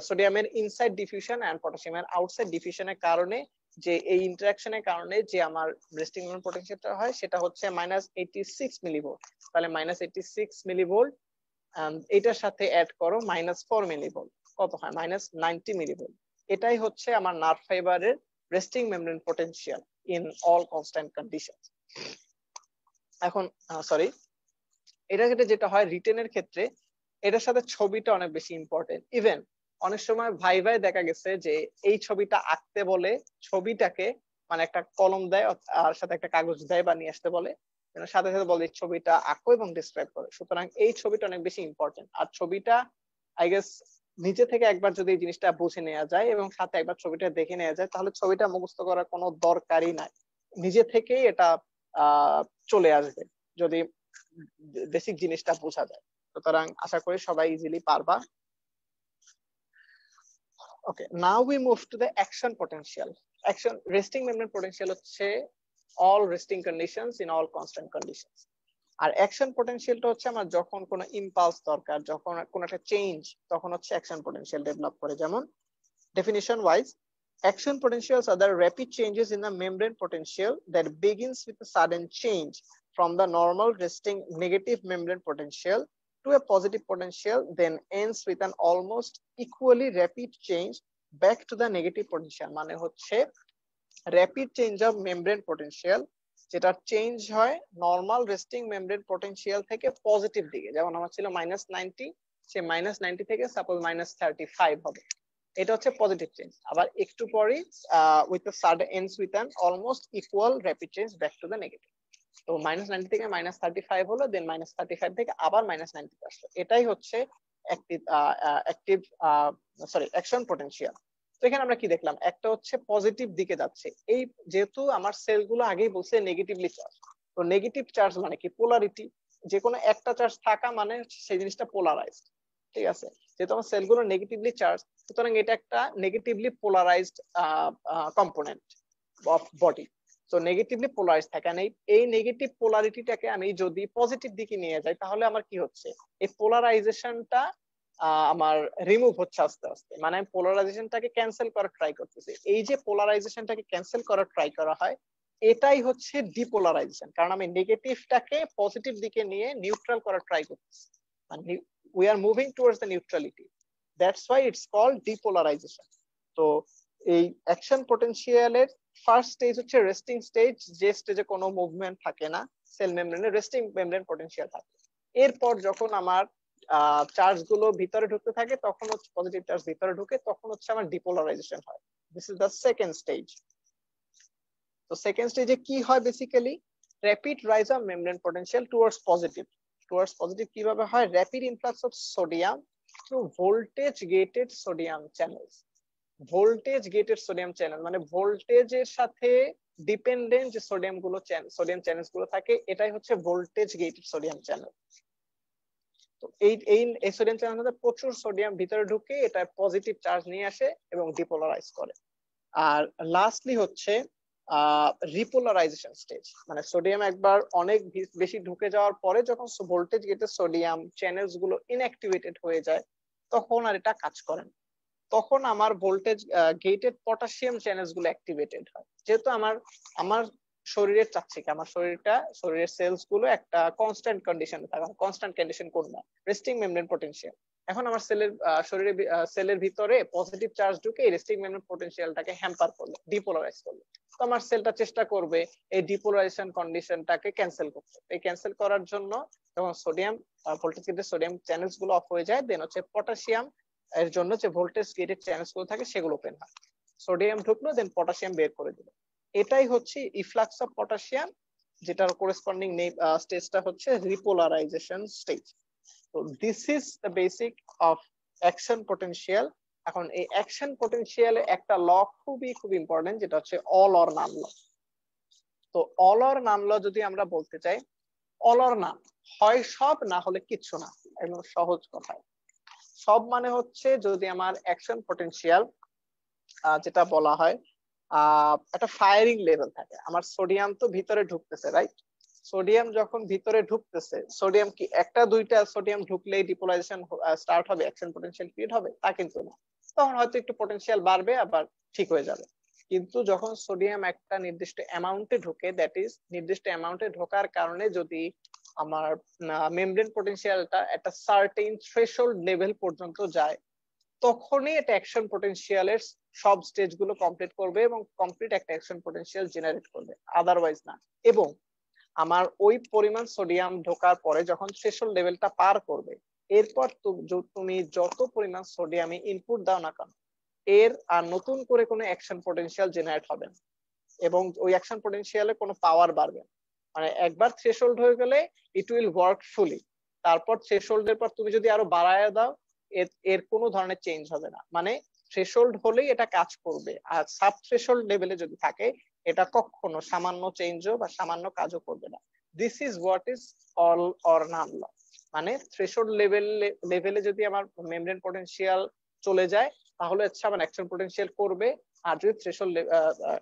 সোডিয়ামের ইনসাইড ডিফিউশন এন্ড পটাশিয়ামের আউটসাইড ডিফিউশনের কারণে যে এই ইন্টারাকশনের কারণে যে আমার রেস্টিং মেমব্রেন পোটেনশিয়ালটা হয় সেটা হচ্ছে -86 মিলিভোল্ট। তাহলে -86 মিলিভোল্ট এটার সাথে অ্যাড করো -4 মিলিভোল্ট, কত হয়? -90 মিলিভোল্ট। এটাই হচ্ছে আমার নার্ভ ফাইবারের resting membrane potential in all constant condition. এখন সরি, এটা যেটা হয় রিটেনের ক্ষেত্রে এটার সাথে ছবিটা অনেক বেশি ইম্পর্টেন্ট। ইভেন অনেক সময় ভাই দেখা গেছে যে এই ছবিটা আঁকতে বলে, ছবিটাকে মানে একটা কলম দেয় আর সাথে একটা কাগজ দেয় বা নিয়ে আসতে বলে, সাথে সাথে বলে ছবিটা আঁকো এবং ডিসক্রাইব করো। সুতরাং এই ছবিটা অনেক বেশি ইম্পর্টেন্ট। আর ছবিটা আই গেস নিচে থেকে একবার যদি এই জিনিসটা বুঝে নেওয়া যায় এবং সাথে একবার ছবিটা দেখে নেওয়া যায়, তাহলে ছবিটা মুখস্থ করার কোনো দরকারই নাই, নিজে থেকেই এটা চলে আসবে যদি বেসিক জিনিসটা বোঝা যায়। সুতরাং আশা করি সবাই ইজিলি পারবা। Okay, now we move to the action potential. Action resting membrane potential হচ্ছে all resting conditions in all constant conditions. আর অ্যাকশন পটেনশিয়ালটা হচ্ছে আমার যখন কোনো ইম্পালস দরকার, যখন কোনো একটা চেঞ্জ, তখন হচ্ছে অ্যাকশন পটেনশিয়াল ডেভেলপ করে। যেমন definition wise, action potentials are the rapid changes in the membrane potential that begins with a sudden change from the normal resting negative membrane potential to a positive potential, then ends with an almost equally rapid change back to the negative potential. মানে হচ্ছে rapid change of membrane potential, যেটা চেঞ্জ হয় নরমাল রেস্টিং মেমব্রেন পোটেনশিয়াল থেকে পজিটিভ দিকে। যেমন আমার ছিল -90, সে -90 থেকে সাপোজ -35 হবে, এটা হচ্ছে পজিটিভ চেঞ্জ। আবার একটু পরে with the sudden ends with an almost equal rapid change back to the negative. তো -90 থেকে -35 হলো, দেন -35 থেকে আবার -90 আসলো। এটাই হচ্ছে অ্যাকশন পোটেনশিয়াল। তো এখানে আমরা কি দেখলাম? একটা হচ্ছে পজিটিভ দিকে যাচ্ছে, এই যেহেতু আমার সেলগুলো আগেই বলছে নেগেটিভলি চার্জ। তো নেগেটিভ চার্জ মানে কি? পোলারিটি। যে কোনো একটা চার্জ থাকা মানে সেই জিনিসটা পোলারাইজড। ঠিক আছে, যেহেতু আমার সেলগুলো নেগেটিভলি চার্জ, সুতরাং এটা একটা negatively polarised component of body. তো নেগেটিভলি পোলারাইজ থাকে। এই নেগেটিভ পোলারিটিটাকে আমি যদি পজিটিভ দিকে নিয়ে যাই, তাহলে আমার কি হচ্ছে? এই পোলারাইজেশনটা আমার রিমুভ হচ্ছে আস্তে আস্তে, মানে আমি পোলারাইজেশনটাকে ক্যান্সেল করার ট্রাই করতেছি। এই যে পোলারাইজেশনটাকে ক্যান্সেল করার ট্রাই করা হয়, এটাই হচ্ছে ডিপোলারাইজেশন। কারণ আমি নেগেটিভটাকে পজিটিভ দিকে নিয়ে নিউট্রাল করার ট্রাই করতেছি, মানে we are moving towards the neutrality. That's why it's called depolarization. তো এই অ্যাকশন পোটেনশিয়ালের ফার্স্ট স্টেজ হচ্ছে রেস্টিং স্টেজ, যে স্টেজে কোনো মুভমেন্ট থাকে না, সেল মেমব্রেনে রেস্টিং মেমব্রেন পোটেনশিয়াল থাকে। এরপর যখন আমার চার্জ গুলো ভিতরে ঢুকতে থাকে, তখন হচ্ছে পজিটিভ চার্জ ভিতরে ঢুকে, তখন হচ্ছে আমার ডিপোলারাইজেশন হয়। This is the second stage. তো সেকেন্ড স্টেজে কি হয়? Basically rapid rise of membrane potential towards positive. Towards positive কিভাবে হয়? Rapid influx of sodium through voltage gated sodium channels. Voltage gated sodium channel মানে ভোল্টেজের সাথে ডিপেন্ডেন্ট যে সোডিয়াম চ্যানেলস গুলো থাকে, এটাই হচ্ছে ভোল্টেজ গেটেড সোডিয়াম চ্যানেল। তো এই সোডিয়াম চ্যানেলের মধ্যে প্রচুর সোডিয়াম ভিতরে ঢুকে এটা পজিটিভ চার্জ নিয়ে আসে এবং ডিপোলারাইজ করে। আর লাস্টলি হচ্ছে রিপোলারাইজেশন স্টেজ, মানে সোডিয়াম একবার অনেক বেশি ঢুকে যাওয়ার পরে যখন ভোল্টেজ গেটে সোডিয়াম চ্যানেলস গুলো ইনঅ্যাক্টিভেটেড হয়ে যায় তখন আর এটা কাজ করে না। তখন আমার ভোল্টেজ গেটেড পটাশিয়াম চ্যানেলস গুলো অ্যাক্টিভেটেড হয়। যেহেতু আমার শরীরের চাচ্ছে কি আমার শরীরের সেলস গুলো একটা কনস্ট্যান্ট কন্ডিশনে থাকে। কনস্ট্যান্ট কন্ডিশন কোন না, রেস্টিং মেমব্রেন পটেনশিয়াল। এখন আমার সেলের ভিতরে পজিটিভ চার্জ ঢুকে রেস্টিং মেমব্রেন পটেনশিয়ালটাকে হ্যাম্পার করলো, ডিপোলারাইজ করলো। তো আমার সেলটা চেষ্টা করবে এই ডিপোলারাইজেশন কন্ডিশনটাকে ক্যান্সেল করতে। এই ক্যান্সেল করার জন্য যখন সোডিয়াম ভোল্টেজ গেটের সোডিয়াম চ্যানেলস গুলো অফ হয়ে যায়, দেন হচ্ছে পটাশিয়াম এর জন্য যে ভোল্টেজ গেটেড চ্যানেলস গুলো থাকে সেগুলো ওপেন হয়। সোডিয়াম ঢুকলো, দেন পটাশিয়াম বের করে দিল। এটাই হচ্ছে ইফ্লাক্স অফ পটাশিয়াম, যেটার কোরেসপন্ডিং স্টেজটা হচ্ছে রিপোলারাইজেশন স্টেজ। তো this is the basic of action potential. এখন এই অ্যাকশন পটেনশিয়ালে একটা ল খুবই ইম্পর্টেন্ট, যেটা হচ্ছে অল অর নান ল। তো অল অর নান ল যদি আমরা বলতে চাই, অল অর নান, হয় সব না হলে কিচ্ছু না, একদম সহজ কথায়। সব মানে হচ্ছে যদি আমার অ্যাকশন পটেনশিয়াল যেটা বলা হয় একটা ফায়ারিং লেভেল থাকে। আমার সোডিয়াম তো ভিতরে ঢুকতেছে, রাইট? সোডিয়াম যখন ভিতরে ঢুকতেছে, সোডিয়াম কি একটা দুইটা সোডিয়াম ঢুকলেই ডিপোলারাইজেশন স্টার্ট হবে, অ্যাকশন পটেনশিয়াল ক্রিয়েট হবে? তা কিন্তু না। তখন হয়তো একটু পটেনশিয়াল বাড়বে, আবার ঠিক হয়ে যাবে। কিন্তু যখন সোডিয়াম একটা নির্দিষ্ট অ্যামাউন্টে ঢুকে, দ্যাট ইজ নির্দিষ্ট অ্যামাউন্টে ঢোকার কারণে যদি আমার মেমব্রেন পটেনশিয়ালটা একটা সার্টেন থ্রেশহোল্ড লেভেল পর্যন্ত যায়, তখনই এটা অ্যাকশন পটেনশিয়ালের সব স্টেজ গুলো কমপ্লিট করবে এবং কমপ্লিট একটা অ্যাকশন পটেনশিয়াল জেনারেট করবে, আদারওয়াইজ না। এবং আমার ওই পরিমাণ সোডিয়াম ঢোকার পরে যখন থ্রেশহোল্ড লেভেলটা পার করবে, এরপর তুমি যত পরিমাণ সোডিয়ামে ইনপুট দাও না কেন, এর আর নতুন করে কোনো অ্যাকশন পটেনশিয়াল জেনারেট হবে না এবং ওই অ্যাকশন পটেনশিয়ালে কোনো পাওয়ার বাড়বে না। মানে একবার থ্রেশহোল্ড হয়ে গেলে ইট উইল ওয়ার্ক ফুলি। তারপর থ্রেশহোল্ডের পর তুমি যদি আরো বাড়ায় দাও, এর কোনো ধরনের চেঞ্জ হবে না। মানে থ্রেশহোল্ড হলেই এটা কাজ করবে, আর সাব থ্রেশহোল্ড লেভেলে যদি থাকে এটা কখনো সামান্য চেঞ্জও বা সামান্য কাজও করবে না। This is what is all or none law. মানে থ্রেশহোল্ড লেভেলে যদি আমার মেমব্রেন পটেনশিয়াল চলে যায়, তাহলে হচ্ছে আমার অ্যাকশন পটেনশিয়াল করবে। আর যদি থ্রেশহোল্ড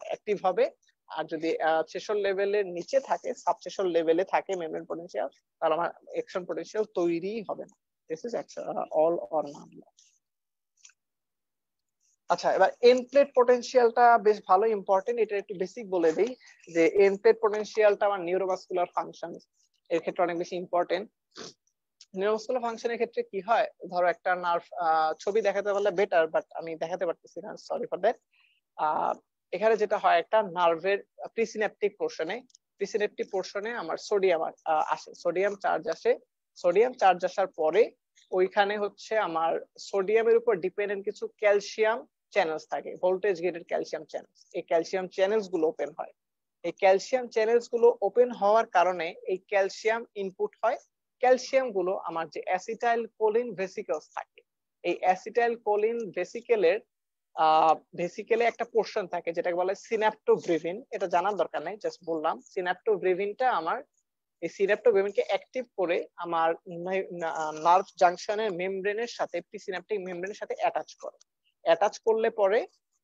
অ্যাক্টিভ হবে, আর যদি থ্রেশহোল্ড লেভেলের নিচে থাকে, সাব থ্রেশহোল্ড লেভেলে থাকে মেমব্রেন পটেনশিয়াল, তাহলে আমার অ্যাকশন পটেনশিয়াল তৈরি হবে না। This is all or none law. আচ্ছা, এবার এন্ড প্লেট পটেনশিয়ালটা বেশ ভালো ইম্পর্টেন্ট। এটা একটু বেসিক বলে দেই যে এন্ড প্লেট পটেনশিয়ালটা আমার নিউরোভাস্কুলার ফাংশন এর ক্ষেত্রে অনেক বেশি ইম্পর্টেন্ট। নিউরোভাস্কুলার ফাংশনের ক্ষেত্রে কি হয়, ধরো একটা নার্ভ, ছবি দেখাতে পারলে বেটার, বাট আমি দেখাতে পারতেছি না, সরি ফর দ্যাট। এখানে যেটা হয়, একটা নার্ভের প্রিসিনেপটিক পোর্শনে আমার সোডিয়াম আসে, সোডিয়াম চার্জ আসে। সোডিয়াম চার্জ আসার পরে ওইখানে হচ্ছে আমার সোডিয়ামের উপর ডিপেন্ডেন্ট কিছু ক্যালসিয়াম চ্যানেলস থাকে, ভোল্টেজ গেটেড ক্যালসিয়াম চ্যানেলস। এই ক্যালসিয়াম চ্যানেলস গুলো ওপেন হয়। এই ক্যালসিয়াম চ্যানেলস গুলো ওপেন হওয়ার কারণে এই ক্যালসিয়াম ইনপুট হয়। ক্যালসিয়াম গুলো আমার যে অ্যাসিটাইল কোলিন ভেসিকলস থাকে, এই অ্যাসিটাইল কোলিন ভেসিকেলে একটা পোর্শন থাকে যেটাকে বলে সিন্যাপ্টোব্রেভিন। এটা জানার দরকার নেই, জাস্ট বললাম। সিন্যাপ্টোব্রেভিনটা আমার এই সিন্যাপ্টোব্রেভিনকে অ্যাক্টিভ করে আমার নার্ভ জাংশনের মেমব্রেনের সাথে, প্রিসিন্যাপটিক মেমব্রেনের সাথে অ্যাটাচ করে। অ্যাটাচ করলে পরে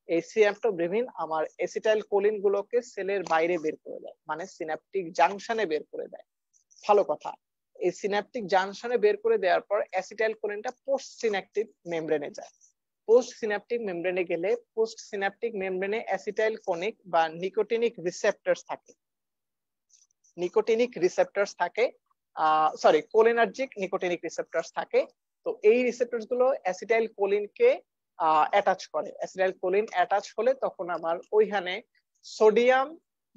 এই সিন্যাপ্টোব্রেভিন আমার অ্যাসিটাইল কোলিন গুলোকে সেলের বাইরে বের করে দেয়, মানে সিন্যাপটিক জাংশনে বের করে দেয়। ভালো কথা। এই সিন্যাপটিক জাংশনে বের করে দেওয়ার পর অ্যাসিটাইল কোলিনটা পোস্ট সিন্যাপটিক মেমব্রেনে যায়। পোস্ট সিন্যাপটিক মেমব্রেনে গেলে পোস্ট সিন্যাপটিক মেমব্রেনে অ্যাসিটাইল কোনিক বা নিকোটিনিক রিসেপ্টরস থাকে। কোলিনার্জিক নিকোটিনিক রিসেপ্টরস থাকে। তো এই রিসেপ্টরস গুলো অ্যাসিটাইল কোলিনকে অ্যাটাচ করে। অ্যাসিটাইল কোলিন অ্যাটাচ হলে তখন আমার ওইখানে সোডিয়াম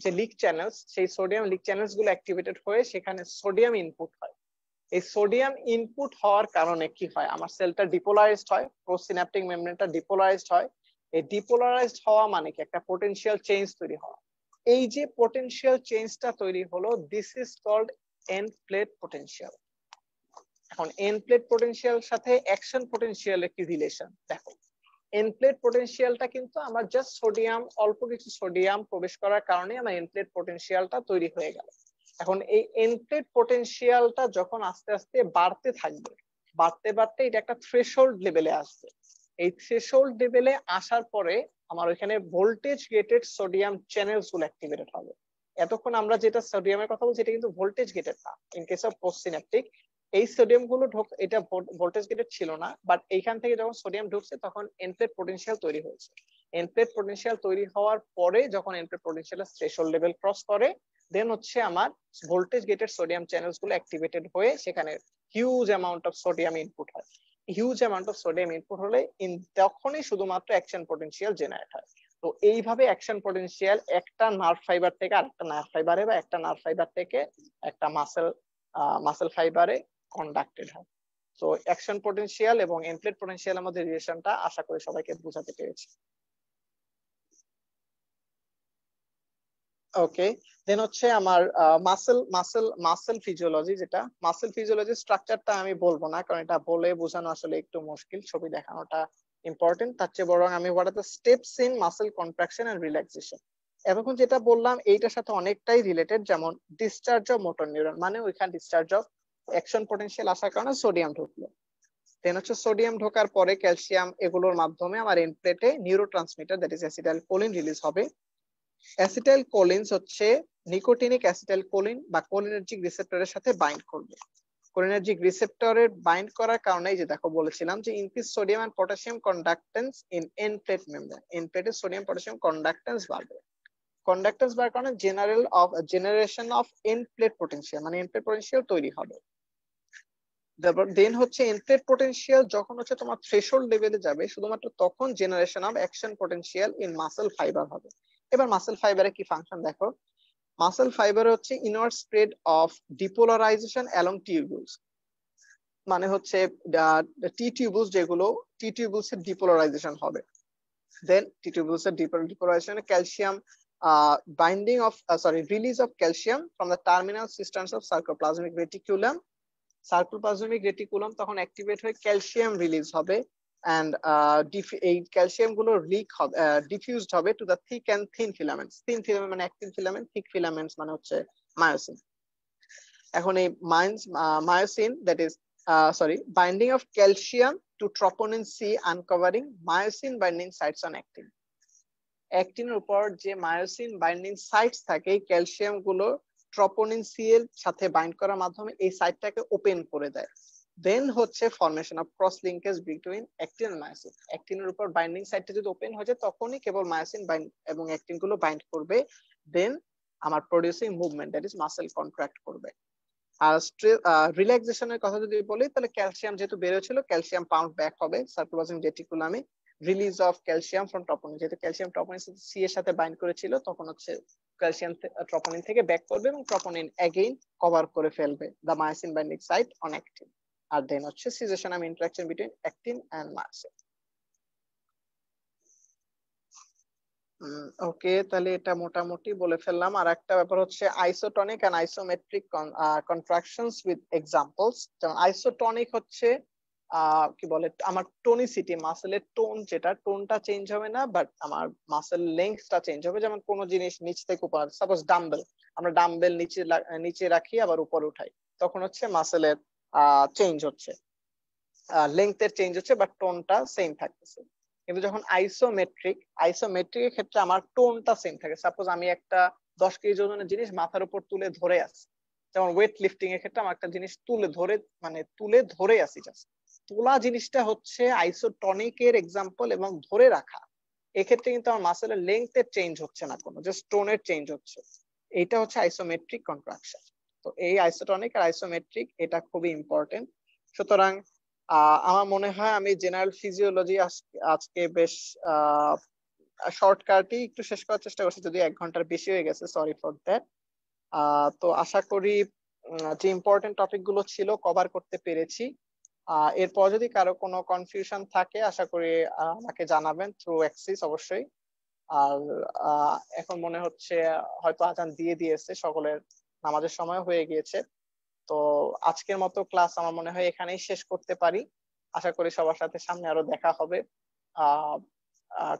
যে লিক চ্যানেলস, সেই সোডিয়াম লিক চ্যানেলস গুলো অ্যাক্টিভেটেড হয়ে সেখানে সোডিয়াম ইনপুট হয়। এই সোডিয়াম ইনপুট হওয়ার কারণে কি হয়, আমার সেলটা ডিপোলারাইজড হয়, পোস্টসিন্যাপটিক মেমব্রেনটা ডিপোলারাইজড হয়। এই ডিপোলারাইজড হওয়া মানে কি একটা পটেনশিয়াল চেঞ্জ তৈরি হওয়া। এই যে পটেনশিয়াল চেঞ্জটা তৈরি হলো, this is called end plate potential. এখন এন্ড প্লেট পটেনশিয়াল সাথে অ্যাকশন পটেনশিয়ালের কি রিলেশন দেখো। এন্ড প্লেট পটেনশিয়ালটা কিন্তু আমার জাস্ট সোডিয়াম, অল্প কিছু সোডিয়াম প্রবেশ করার কারণে আমার এন্ড প্লেট পটেনশিয়ালটা তৈরি হয়ে গেল। এখন এই এন্ড প্লেট পটেনশিয়ালটা যখন আস্তে আস্তে বাড়তে থাকবে, বাড়তে বাড়তে এটা একটা থ্রেশহোল্ড লেভেলে আসবে। এই থ্রেশহোল্ড লেভেলে আসার পরে আমার ওইখানে ভোল্টেজ গেটেড সোডিয়াম চ্যানেলস গুলো অ্যাক্টিভেটেড হবে। এতক্ষণ আমরা যেটা সোডিয়ামের কথা বলছি এটা কিন্তু ভোল্টেজ গেটেড না। ইন কেস অফ পোস্টসিন্যাপটিক এই সোডিয়াম গুলো এটা ভোল্টেজ গেটেড ছিল না, বাট এইখান থেকে যখন সোডিয়াম ঢুকছে তখন এনপ্লেট পোটেনশিয়াল তৈরি হয়েছে। এনপ্লেট পোটেনশিয়াল তৈরি হওয়ার পরে যখন endplate potential threshold level cross করে, দেন হচ্ছে আমার ভোল্টেজ গেটেড সোডিয়াম চ্যানেলস গুলো অ্যাক্টিভেটেড হয়ে সেখানে huge amount of sodium input হয়। Huge amount of sodium input হলে তখনই শুধুমাত্র অ্যাকশন পোটেনশিয়াল জেনারেট হয়। তো এইভাবে অ্যাকশন পোটেনশিয়াল একটা নার্ভ ফাইবার থেকে আরেকটা নার্ভ ফাইবারে বা একটা নার্ভ ফাইবার থেকে একটা মাসেল ফাইবারে কন্ডাক্টেড হয়। তো অ্যাকশন পোটেনশিয়াল এবং এনপ্লেট পোটেনশিয়ালের মধ্যে রিলেশনটা আশা করি সবাইকে বোঝাতে পেরেছি। ওকে, দেন হচ্ছে আমার মাসেল ফিজিওলজি, যেটা মাসেল ফিজিওলজি স্ট্রাকচারটা আমি বলবো না, কারণ এটা বলে বোঝানো আসলে একটু মুশকিল, ছবি দেখানোটা ইম্পর্টেন্ট। তার চেয়ে বরং আমি what are the steps in muscle contraction and relaxation, এতক্ষণ যেটা বললাম এইটার সাথে অনেকটাই রিলেটেড। যেমন ডিসচার্জ অফ মোটর নিউরন, মানে ওইখানে ডিসচার্জ অফ অ্যাকশন পোটেনশিয়াল আসার কারণে সোডিয়াম ঢুকলো। দেন হচ্ছে সোডিয়াম ঢোকার পরে ক্যালসিয়াম এগুলোর মাধ্যমে আমার এনপ্লেটে neurotransmitter that is acetylcholine release হবে। অ্যাসিটাইলকোলিনস হচ্ছে নিকোটিনিক অ্যাসিটাইলকোলিন বা কোলিনার্জিক রিসেপ্টরের সাথে বাইন্ড করবে। কোলিনার্জিক রিসেপ্টরের বাইন্ড করার কারণে যে দেখো বলেছিলাম যে increase sodium and potassium conductance in end plate membrane, end প্লেটে সোডিয়াম পটাশিয়াম কন্ডাক্টেন্স বাড়বে। কন্ডাক্টেন্স বাড়ার কারণে generation of end plate potential, মানে এন প্লেট পোটেনশিয়াল তৈরি হবে। দেন হচ্ছে এনপ্লেট পোটেনশিয়াল যখন হচ্ছে তোমার থ্রেশহোল্ড লেভেলে যাবে, শুধুমাত্র তখন generation of action potential in muscle fibre হবে। এবার মাসেল ফাইবারে কি ফাংশন দেখো। মাসেল ফাইবার হচ্ছে inward spread of depolarisation along tubules, মানে হচ্ছে টি টিউবুলস, যেগুলো টি টিউবুলস এর ডিপোলারাইজেশন হবে। দেন টি টিউবুলস এর ডিপোলারাইজেশনে calcium binding of release of calcium from the terminal systems of sarcoplasmic reticulum. Sarcoplasmic reticulum তখন অ্যাক্টিভেট হয়ে ক্যালসিয়াম রিলিজ হবে, এন্ড এই ক্যালসিয়াম গুলো লিক হবে, ডিফিউজড হবে to the thick and thin filaments. Thin filament মানে অ্যাক্টিন ফিলামেন্ট, থিক ফিলামেন্টস মানে হচ্ছে মায়োসিন। এখন এই myosin that is binding of calcium to troponin C uncovering myosin binding sites on actin. অ্যাক্টিনের উপর যে মায়োসিন বাইন্ডিং সাইটস থাকে, ক্যালসিয়াম গুলো ট্রপোনিন সি এর সাথে বাইন্ড করার মাধ্যমে এই সাইটটাকে ওপেন করে দেয়। দেন হচ্ছে formation of cross linkage between actin and myosin. অ্যাক্টিনের উপর বাইন্ডিং সাইটটা যদি ওপেন হয়ে যায় তখনই কেবল মায়োসিন বাইন্ড এবং অ্যাক্টিন গুলো বাইন্ড করবে। দেন আমার producing movement that is muscle contract করবে। আর রিল্যাক্সেশনের কথা যদি বলি তাহলে ক্যালসিয়াম যেহেতু বেরোছিল, ক্যালসিয়াম পাউন্ড ব্যাক হবে সার্কুলারিং রেটিকুলামে। Release of calcium from troponin, যেহেতু ক্যালসিয়াম ট্রপোনিন সি এর সাথে বাইন্ড করেছিল তখন হচ্ছে ক্যালসিয়াম ট্রপোনিন থেকে ব্যাক করবে এবং ট্রপোনিন এগেইন কভার করে ফেলবে the myosin binding site on actin. আর দেন হচ্ছে cessation of interaction between actin and myosin. Okay, তাহলে এটা মোটামুটি বলে ফেললাম। আর একটা ব্যাপার হচ্ছে isotonic and isometric contractions with examples. যেমন আইসোটনিক হচ্ছে কি বলে, আমার টোনিসিটি, মাসেলের টোন, যেটা টোনটা চেঞ্জ হবে না বাট আমার মাসেল লেংথটা চেঞ্জ হবে। যেমন কোন জিনিস নিচ থেকে উপর, সাপোজ ডাম্বেল, আমরা ডাম্বেল নিচে রাখি আবার উপরে উঠাই, তখন হচ্ছে মাসেলের চেঞ্জ হচ্ছে, লেংথের চেঞ্জ হচ্ছে বাট টোনটা সেম থাকতেছে। কিন্তু যখন আইসোমেট্রিকের ক্ষেত্রে আমার টোনটা সেম থাকে। সাপোজ আমি একটা 10 কেজি ওজনের জিনিস মাথার উপর তুলে ধরে আছি, যেমন ওয়েট লিফটিং এর ক্ষেত্রে আমার একটা জিনিস তুলে ধরে আছি, জাস্ট তোলা জিনিসটা হচ্ছে আইসোটনিকের এক্সাম্পল। এবং ধরে রাখা, এক্ষেত্রে কিন্তু আমার মাসেলের লেংথের চেঞ্জ হচ্ছে না, কোনো জাস্ট টোনের চেঞ্জ হচ্ছে। এটা হচ্ছে আইসোমেট্রিক কন্ট্রাকশন। তো এই আইসোটনিক আর আইসোমেট্রিক এটা খুবই ইম্পর্টেন্ট। সুতরাং আমার মনে হয় আমি জেনারেল ফিজিওলজি আজকে বেশ শর্টকাটই একটু শেষ করার চেষ্টা করছি, যদি 1 ঘন্টার বেশি হয়ে গেছে, সরি ফর দ্যাট। তো আশা করি যে ইম্পর্টেন্ট টপিক গুলো ছিল কভার করতে পেরেছি। এরপর যদি কারো কোনো কনফিউশন থাকে আশা করি আমাকে জানাবেন থ্রু অ্যাক্সিস অবশ্যই। আর এখন মনে হচ্ছে হয়তো আজান দিয়ে দিয়েছে, সকলের নামাজের সময় হয়ে গিয়েছে। তো আজকের মতো ক্লাস আমার মনে হয় এখানেই শেষ করতে পারি। আশা করি সবার সাথে সামনে আরো দেখা হবে।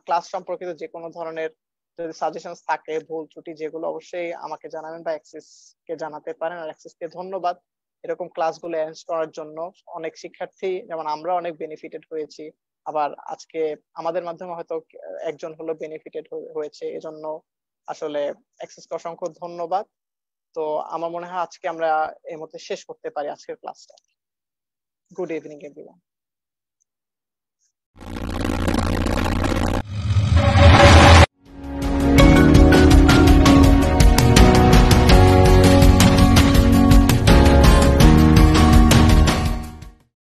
ক্লাস সম্পর্কিত যে কোনো ধরনের যদি সাজেশন থাকে, ভুল ত্রুটি যেগুলো, অবশ্যই আমাকে জানাবেন বা অ্যাক্সিস কে জানাতে পারেন। আর অ্যাক্সিস কে ধন্যবাদ এরকম ক্লাসগুলো অ্যারেঞ্জ করার জন্য। অনেক শিক্ষার্থী যেমন আমরা অনেক বেনিফিটেড হয়েছি, আবার আজকে আমাদের মাধ্যমে হয়তো একজন হলো বেনিফিটেড হয়েছে। এজন্য আসলে অ্যাক্সেসকে অসংখ্য ধন্যবাদ। তো আমার মনে হয় আজকে আমরা এর মধ্যে শেষ করতে পারি আজকের ক্লাসটা। Good evening everyone.